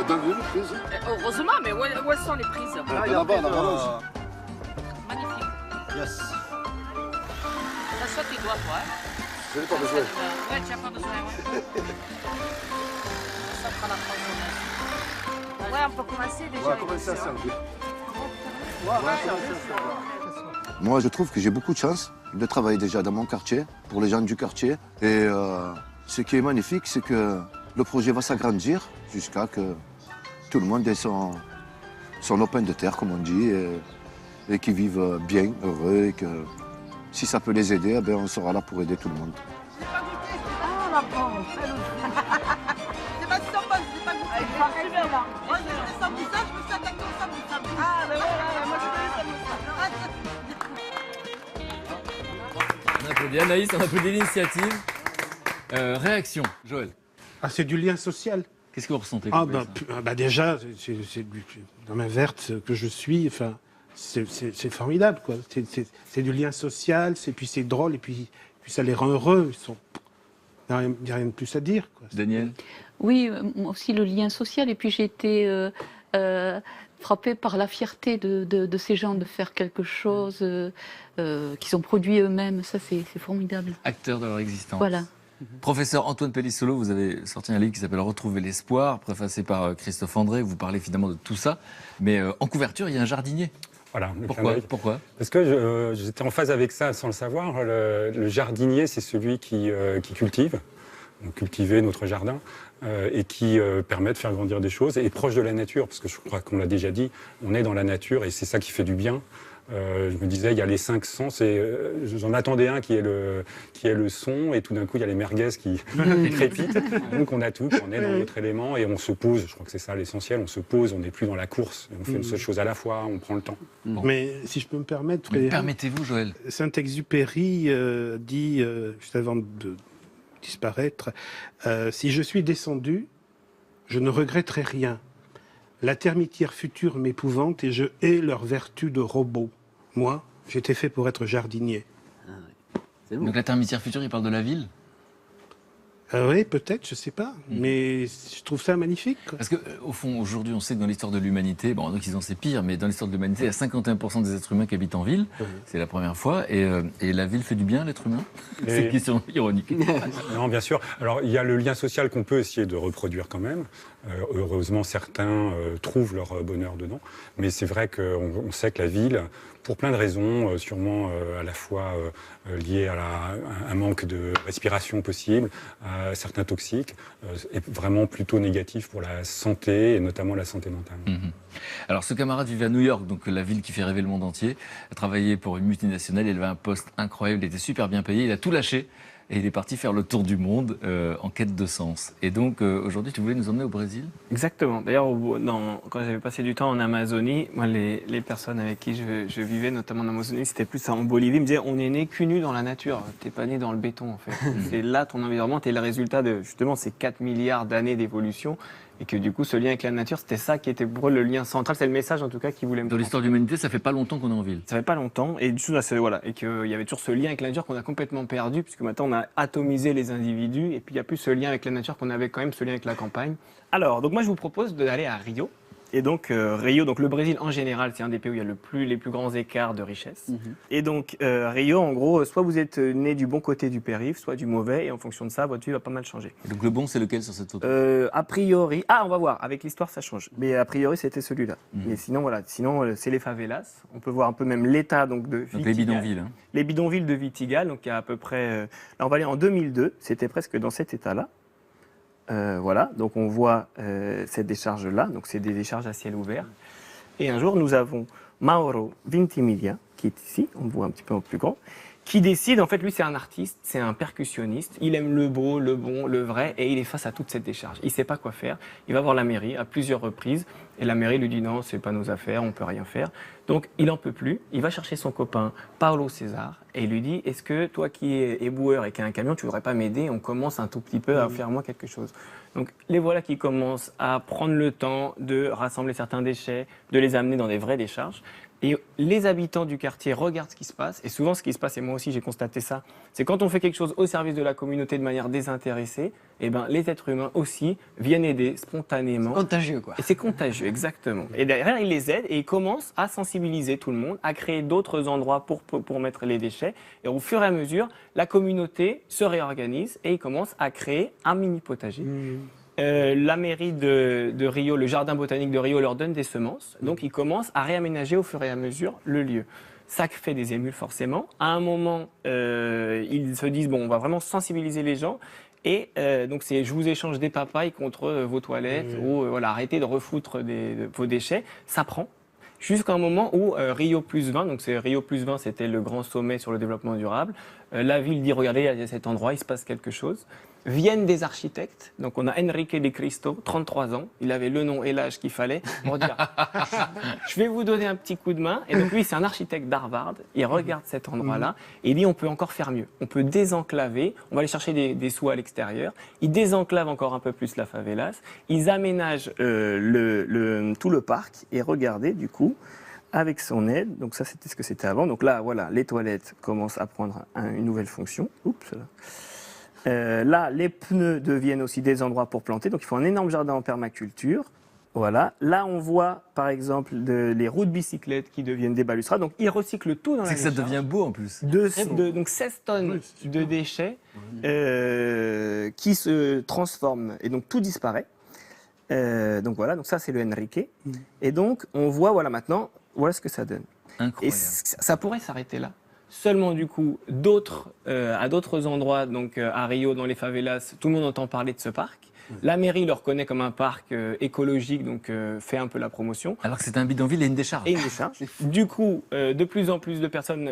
[SPEAKER 11] Dans une prise.
[SPEAKER 12] Heureusement, mais où sont les prises?
[SPEAKER 11] Ah, il y en a là-bas, là-bas.
[SPEAKER 12] Magnifique.
[SPEAKER 13] Yes.
[SPEAKER 12] Ça saute tes doigts, toi. Hein?
[SPEAKER 11] Je n'ai pas besoin.
[SPEAKER 12] Ouais, tu n'as pas besoin, ouais. Ça fera la troisième. Ouais, on peut commencer déjà.
[SPEAKER 11] On va commencer à servir. Moi, je trouve que j'ai beaucoup de chance de travailler déjà dans mon quartier, pour les gens du quartier. Et ce qui est magnifique, c'est que le projet va s'agrandir jusqu'à que tout le monde ait son lopin de terre, comme on dit, et qu'ils vivent bien, heureux, et que si ça peut les aider, eh bien, on sera là pour aider tout le monde.
[SPEAKER 12] Ah, la pauvre.
[SPEAKER 14] C'est pas sympa, c'est pas goûté.
[SPEAKER 12] Elle va arriver là.
[SPEAKER 14] Moi, j'ai fait ça, je me suis attaquée au samoussa. Ah, ben voilà, moi, j'ai fait ça.
[SPEAKER 2] On applaudit Anaïs, on applaudit l'initiative. Réaction, Joël.
[SPEAKER 3] Ah, c'est du lien social.
[SPEAKER 2] Qu'est-ce que vous ressentez?
[SPEAKER 3] Déjà, c'est dans ma verte que je suis, enfin, c'est formidable, quoi. C'est du lien social, puis c'est drôle, et puis ça les rend heureux. Il n'y a rien de plus à dire, quoi.
[SPEAKER 2] Daniel?
[SPEAKER 4] Oui, moi aussi le lien social, et puis j'ai été frappée par la fierté de ces gens de faire quelque chose qu'ils ont produit eux-mêmes. Ça, c'est formidable.
[SPEAKER 2] Acteurs de leur existence.
[SPEAKER 4] Voilà.
[SPEAKER 2] Professeur Antoine Pellissolo, vous avez sorti un livre qui s'appelle Retrouver l'espoir, préfacé par Christophe André. Vous parlez finalement de tout ça. Mais en couverture, il y a un jardinier.
[SPEAKER 7] Voilà.
[SPEAKER 2] Pourquoi?
[SPEAKER 7] Parce que j'étais en phase avec ça sans le savoir. Le jardinier, c'est celui qui cultive, donc cultiver notre jardin, et qui permet de faire grandir des choses, et proche de la nature, parce que je crois qu'on l'a déjà dit, on est dans la nature et c'est ça qui fait du bien. Je me disais, il y a les 5 sens, et j'en attendais un qui est le son, et tout d'un coup, il y a les merguez qui crépitent. Donc on a tout, on est dans notre élément, et on se pose, je crois que c'est ça l'essentiel, on se pose, on n'est plus dans la course, on fait une seule chose à la fois, on prend le temps.
[SPEAKER 3] Bon. Mais si je peux me permettre...
[SPEAKER 2] Permettez-vous, Joël.
[SPEAKER 3] Saint-Exupéry dit, juste avant de disparaître, si je suis descendu, je ne regretterai rien. La termitière future m'épouvante et je hais leur vertu de robot. Moi, J'étais fait pour être jardinier.
[SPEAKER 2] Donc la termitière future, il parle de la ville?
[SPEAKER 3] Oui, peut-être, je sais pas. Mais je trouve ça magnifique.
[SPEAKER 2] Parce que, au fond, aujourd'hui, on sait que dans l'histoire de l'humanité, bon, donc ils en c'est pire, mais dans l'histoire de l'humanité, il y a 51% des êtres humains qui habitent en ville. C'est la première fois. Et la ville fait du bien à l'être humain? C'est une question ironique.
[SPEAKER 7] Non, bien sûr. Alors, il y a le lien social qu'on peut essayer de reproduire quand même. Heureusement, certains trouvent leur bonheur dedans. Mais c'est vrai qu'on sait que la ville, pour plein de raisons, sûrement à la fois liées à un manque de respiration possible, à certains toxiques, est vraiment plutôt négatif pour la santé, et notamment la santé mentale.
[SPEAKER 2] Alors, ce camarade vivait à New York, donc la ville qui fait rêver le monde entier, a travaillé pour une multinationale, il avait un poste incroyable, il était super bien payé, il a tout lâché. Et il est parti faire le tour du monde en quête de sens. Et donc, aujourd'hui, tu voulais nous emmener au Brésil?
[SPEAKER 8] Exactement. D'ailleurs, quand j'avais passé du temps en Amazonie, moi, les personnes avec qui je vivais, notamment en Amazonie, c'était plus ça en Bolivie, me disaient on est né cul nu dans la nature. T'es pas né dans le béton, en fait. C'est là ton environnement, t'es le résultat de justement ces 4 milliards d'années d'évolution. Et que du coup, ce lien avec la nature, c'était ça qui était pour eux le lien central. C'est le message, en tout cas, qu'ils voulaient me
[SPEAKER 2] Dans l'histoire de l'humanité, ça fait pas longtemps qu'on est en ville.
[SPEAKER 8] Ça fait pas longtemps. Et du coup, voilà. Et qu'il y avait toujours ce lien avec la nature qu'on a complètement perdu, puisque maintenant, on a atomisé les individus. Et puis, il n'y a plus ce lien avec la nature qu'on avait quand même, ce lien avec la campagne. Alors, donc moi, je vous propose d'aller à Rio. Et donc, Rio, donc le Brésil en général, c'est un des pays où il y a les plus grands écarts de richesse. Et donc, Rio, en gros, soit vous êtes né du bon côté du périph', soit du mauvais, et en fonction de ça, votre vie va pas mal changer.
[SPEAKER 2] Et donc, le bon, c'est lequel sur cette photo?
[SPEAKER 8] A priori, on va voir, avec l'histoire, ça change. Mais a priori, c'était celui-là. Mais sinon, voilà, c'est les favelas. On peut voir un peu même l'état donc, de Vitigal.
[SPEAKER 2] Donc, les bidonvilles. Hein.
[SPEAKER 8] Les bidonvilles de Vitigal, donc il y a à peu près... là, on va aller en 2002, c'était presque dans cet état-là. Voilà, donc on voit cette décharge-là, donc c'est des décharges à ciel ouvert. Et un jour, nous avons Mauro Ventimiglia, qui est ici, on le voit un petit peu en plus grand, qui décide, en fait, lui c'est un artiste, c'est un percussionniste, il aime le beau, le bon, le vrai, et il est face à toute cette décharge. Il ne sait pas quoi faire, il va voir la mairie à plusieurs reprises, et la mairie lui dit non, c'est pas nos affaires, on peut rien faire. Donc il en peut plus, il va chercher son copain Paulo César, et il lui dit, est-ce que toi qui es éboueur et qui as un camion, tu voudrais pas m'aider? On commence un tout petit peu à faire moi quelque chose. Donc les voilà qui commencent à prendre le temps de rassembler certains déchets, de les amener dans des vraies décharges. Et les habitants du quartier regardent ce qui se passe. Et souvent, ce qui se passe, et moi aussi j'ai constaté ça, c'est quand on fait quelque chose au service de la communauté de manière désintéressée, eh ben, les êtres humains aussi viennent aider spontanément.
[SPEAKER 9] C'est contagieux, quoi.
[SPEAKER 8] Et c'est contagieux, exactement. Et derrière, ils les aident et ils commencent à sensibiliser tout le monde, à créer d'autres endroits pour mettre les déchets. Et au fur et à mesure, la communauté se réorganise et ils commencent à créer un mini potager. La mairie de Rio, le jardin botanique de Rio leur donne des semences, donc ils commencent à réaménager au fur et à mesure le lieu. Ça fait des émules forcément. À un moment, ils se disent bon, on va vraiment sensibiliser les gens. Et donc c'est je vous échange des papayes contre vos toilettes ou voilà, arrêtez de refoutre vos déchets. Ça prend. Jusqu'à un moment où Rio Plus 20, donc c'est Rio Plus 20, c'était le grand sommet sur le développement durable. La ville dit regardez, il y a cet endroit, il se passe quelque chose. Viennent des architectes, donc on a Enrique de Cristo, 33 ans, il avait le nom et l'âge qu'il fallait pour dire je vais vous donner un petit coup de main. Et donc lui c'est un architecte d'Harvard, il regarde cet endroit-là et il dit on peut encore faire mieux, on peut désenclaver, on va aller chercher des sous à l'extérieur, ils désenclavent encore un peu plus la favelas, ils aménagent tout le parc et regardez du coup avec son aide, donc ça c'était ce que c'était avant, donc là voilà les toilettes commencent à prendre une nouvelle fonction, oups là. Là, les pneus deviennent aussi des endroits pour planter. Donc, il faut un énorme jardin en permaculture. Voilà. Là, on voit, par exemple, les roues de bicyclette qui deviennent des balustrades. Donc, ils recyclent tout dans la décharge.
[SPEAKER 2] C'est que ça devient beau, en plus.
[SPEAKER 8] Donc, 16 tonnes de déchets qui se transforment. Et donc, tout disparaît. Donc, voilà. Donc, ça, c'est le Enrique. Et donc, on voit, voilà, maintenant, voilà ce que ça donne.
[SPEAKER 2] Incroyable.
[SPEAKER 8] Et ça pourrait s'arrêter là. Seulement, du coup, à d'autres endroits, donc à Rio, dans les favelas, tout le monde entend parler de ce parc. La mairie le reconnaît comme un parc écologique, donc fait un peu la promotion.
[SPEAKER 2] Alors que c'est un bidonville et une décharge.
[SPEAKER 8] Et une décharge. Du coup, de plus en plus de personnes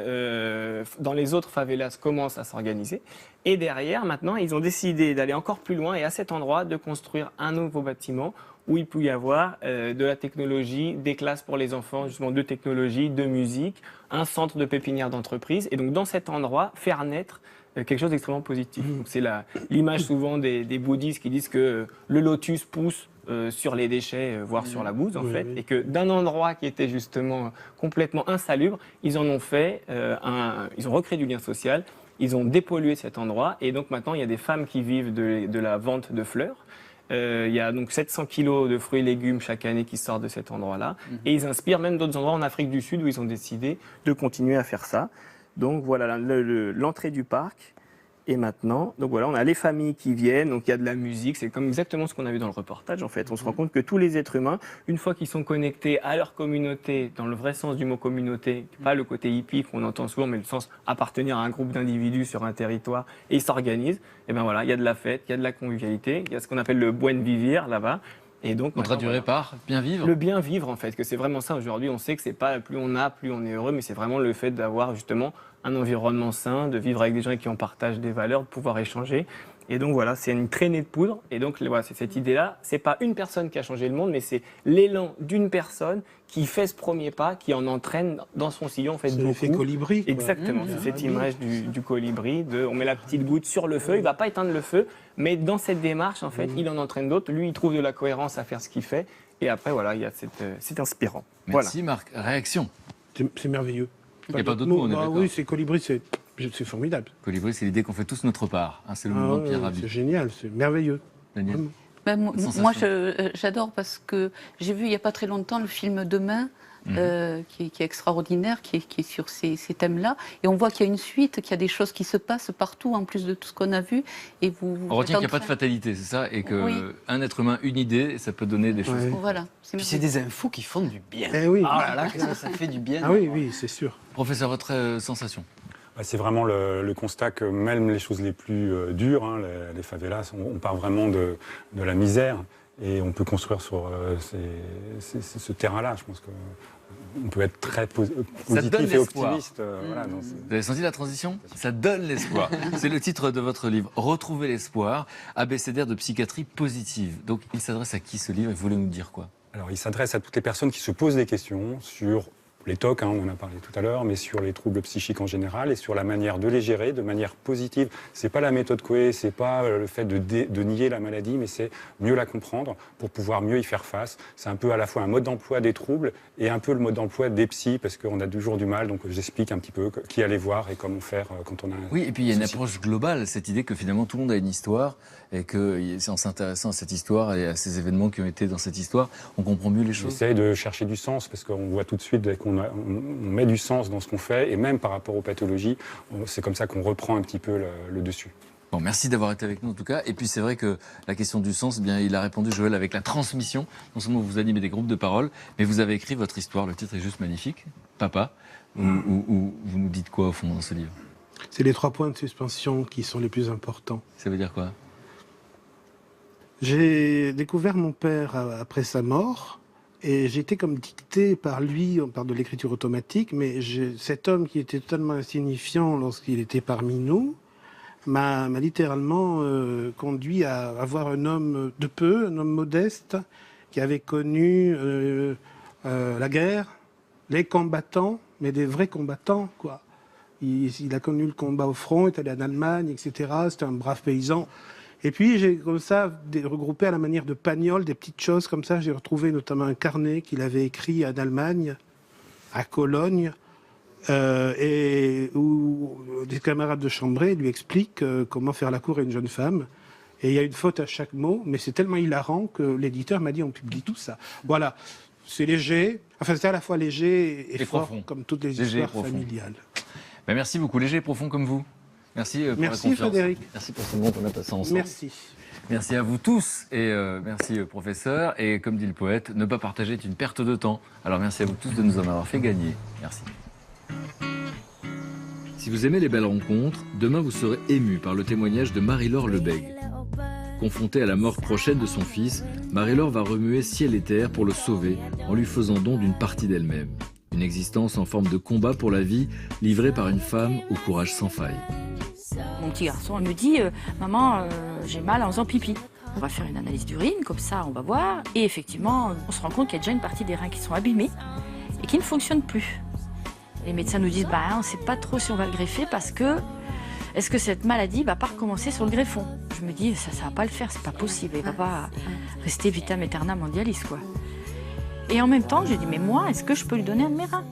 [SPEAKER 8] dans les autres favelas commencent à s'organiser. Et derrière, maintenant, ils ont décidé d'aller encore plus loin et à cet endroit de construire un nouveau bâtiment où il peut y avoir de la technologie, des classes pour les enfants, justement de technologie, de musique, un centre de pépinière d'entreprise. Et donc, dans cet endroit, faire naître quelque chose d'extrêmement positif. Donc, c'est l'image souvent des bouddhistes qui disent que le lotus pousse sur les déchets, voire sur la bouse en fait, et que d'un endroit qui était justement complètement insalubre, ils en ont fait, ils ont recréé du lien social, ils ont dépollué cet endroit, et donc maintenant il y a des femmes qui vivent de la vente de fleurs. Il y a donc 700 kilos de fruits et légumes chaque année qui sortent de cet endroit-là, et ils inspirent même d'autres endroits en Afrique du Sud où ils ont décidé de continuer à faire ça. Donc voilà l'entrée du parc. Et maintenant, donc voilà, on a les familles qui viennent, donc il y a de la musique, c'est comme exactement ce qu'on a vu dans le reportage en fait. On se rend compte que tous les êtres humains, une fois qu'ils sont connectés à leur communauté, dans le vrai sens du mot communauté, pas le côté hippie qu'on entend souvent, mais le sens appartenir à un groupe d'individus sur un territoire, et ils s'organisent, et bien voilà, il y a de la fête, il y a de la convivialité, il y a ce qu'on appelle le buen vivir là-bas. Et donc,
[SPEAKER 2] on traduirait par bien vivre.
[SPEAKER 8] Le bien vivre en fait, que c'est vraiment ça aujourd'hui. On sait que c'est pas plus on a, plus on est heureux, mais c'est vraiment le fait d'avoir justement un environnement sain, de vivre avec des gens qui en partagent des valeurs, de pouvoir échanger. Et donc voilà, c'est une traînée de poudre. Et donc voilà, c'est cette idée-là. C'est pas une personne qui a changé le monde, mais c'est l'élan d'une personne qui fait ce premier pas, qui en entraîne dans son sillon en fait beaucoup.
[SPEAKER 3] C'est l'effet colibri. Quoi.
[SPEAKER 8] Exactement, c'est cette image du colibri. On met la petite goutte sur le feu, il va pas éteindre le feu, mais dans cette démarche en fait, il en entraîne d'autres. Lui, il trouve de la cohérence à faire ce qu'il fait. Et après voilà, il y a c'est inspirant.
[SPEAKER 2] Merci Marc. Réaction.
[SPEAKER 3] C'est merveilleux.
[SPEAKER 2] Il n'y a pas d'autre mot, on est d'accord.
[SPEAKER 3] Oui, c'est colibri, c'est formidable.
[SPEAKER 2] Colibri, c'est l'idée qu'on fait tous notre part. C'est le mouvement de Pierre Rabhi.
[SPEAKER 3] C'est génial, c'est merveilleux.
[SPEAKER 2] Daniel.
[SPEAKER 4] Moi, j'adore parce que j'ai vu il n'y a pas très longtemps le film Demain, qui est extraordinaire, qui est sur ces thèmes-là. Et on voit qu'il y a une suite, qu'il y a des choses qui se passent partout, en plus de tout ce qu'on a vu. Et
[SPEAKER 2] on retient qu'il n'y a pas de fatalité, c'est ça? Et qu'un être humain, une idée, ça peut donner des choses.
[SPEAKER 4] Voilà.
[SPEAKER 9] Puis c'est des infos qui font du bien.
[SPEAKER 3] Eh oui.
[SPEAKER 9] Ah là là, ça fait du bien.
[SPEAKER 3] Ah oui, c'est sûr.
[SPEAKER 2] Professeur, votre sensation?
[SPEAKER 7] C'est vraiment le constat que même les choses les plus dures, hein, les favelas, on part vraiment de la misère. Et on peut construire sur ce terrain-là. Je pense qu'on peut être très positif et optimiste. Voilà,
[SPEAKER 2] vous avez senti la transition? Ça donne l'espoir. C'est le titre de votre livre, Retrouver l'espoir, abécédaire de psychiatrie positive. Donc il s'adresse à qui ce livre? Vous voulez nous dire quoi?
[SPEAKER 7] Alors il s'adresse à toutes les personnes qui se posent des questions sur les TOC, on en a parlé tout à l'heure, mais sur les troubles psychiques en général et sur la manière de les gérer de manière positive. C'est pas la méthode Coué, c'est pas le fait de nier la maladie, mais c'est mieux la comprendre pour pouvoir mieux y faire face. C'est un peu à la fois un mode d'emploi des troubles et un peu le mode d'emploi des psys, parce qu'on a toujours du mal, donc j'explique un petit peu qui aller voir et comment faire quand on a un
[SPEAKER 2] Oui, et puis il y a une approche globale, cette idée que finalement tout le monde a une histoire et qu'en s'intéressant à cette histoire et à ces événements qui ont été dans cette histoire, on comprend mieux les choses.
[SPEAKER 7] On essaie de chercher du sens, parce qu'on voit tout de suite qu'on met du sens dans ce qu'on fait, et même par rapport aux pathologies, c'est comme ça qu'on reprend un petit peu le dessus.
[SPEAKER 2] Bon, merci d'avoir été avec nous en tout cas. Et puis c'est vrai que la question du sens, eh bien, il a répondu, Joël, avec la transmission. Non seulement vous animez des groupes de parole, mais vous avez écrit votre histoire. Le titre est juste magnifique, Papa. Où vous nous dites quoi au fond dans ce livre?
[SPEAKER 3] C'est les 3 points de suspension qui sont les plus importants.
[SPEAKER 2] Ça veut dire quoi?
[SPEAKER 3] J'ai découvert mon père après sa mort. Et j'ai été comme dicté par lui, on parle de l'écriture automatique, mais cet homme qui était totalement insignifiant lorsqu'il était parmi nous, m'a littéralement conduit à avoir un homme de peu, un homme modeste, qui avait connu la guerre, les combattants, mais des vrais combattants, quoi. Il a connu le combat au front, est allé en Allemagne, etc. C'était un brave paysan. Et puis, j'ai comme ça regroupé à la manière de Pagnol des petites choses comme ça. J'ai retrouvé notamment un carnet qu'il avait écrit en Allemagne, à Cologne, et où des camarades de chambrée lui expliquent comment faire la cour à une jeune femme. Et il y a une faute à chaque mot, mais c'est tellement hilarant que l'éditeur m'a dit on publie tout ça. Voilà, c'est léger. Enfin, c'est à la fois léger et fort, profond, comme toutes les histoires familiales.
[SPEAKER 2] Ben, merci beaucoup, léger et profond comme vous. Merci pour la confiance.
[SPEAKER 3] Frédéric.
[SPEAKER 2] Merci pour ce moment qu'on a passé ensemble.
[SPEAKER 3] Merci.
[SPEAKER 2] Merci à vous tous et merci professeur. Et comme dit le poète, ne pas partager est une perte de temps. Alors merci à vous tous de nous en avoir fait gagner. Merci. Si vous aimez les belles rencontres, demain vous serez ému par le témoignage de Marie-Laure Lebègue. Confrontée à la mort prochaine de son fils, Marie-Laure va remuer ciel et terre pour le sauver en lui faisant don d'une partie d'elle-même. Une existence en forme de combat pour la vie, livrée par une femme au courage sans faille.
[SPEAKER 15] Mon petit garçon me dit « Maman, j'ai mal en faisant pipi ». On va faire une analyse d'urine, comme ça on va voir. Et effectivement, on se rend compte qu'il y a déjà une partie des reins qui sont abîmés et qui ne fonctionnent plus. Les médecins nous disent on ne sait pas trop si on va le greffer parce que est-ce que cette maladie va pas recommencer sur le greffon ? Je me dis, ça va pas le faire, c'est pas possible. Il va pas rester vitam aeternam mondialis, quoi. Et en même temps, j'ai dit, mais moi, est-ce que je peux lui donner un de mes reins?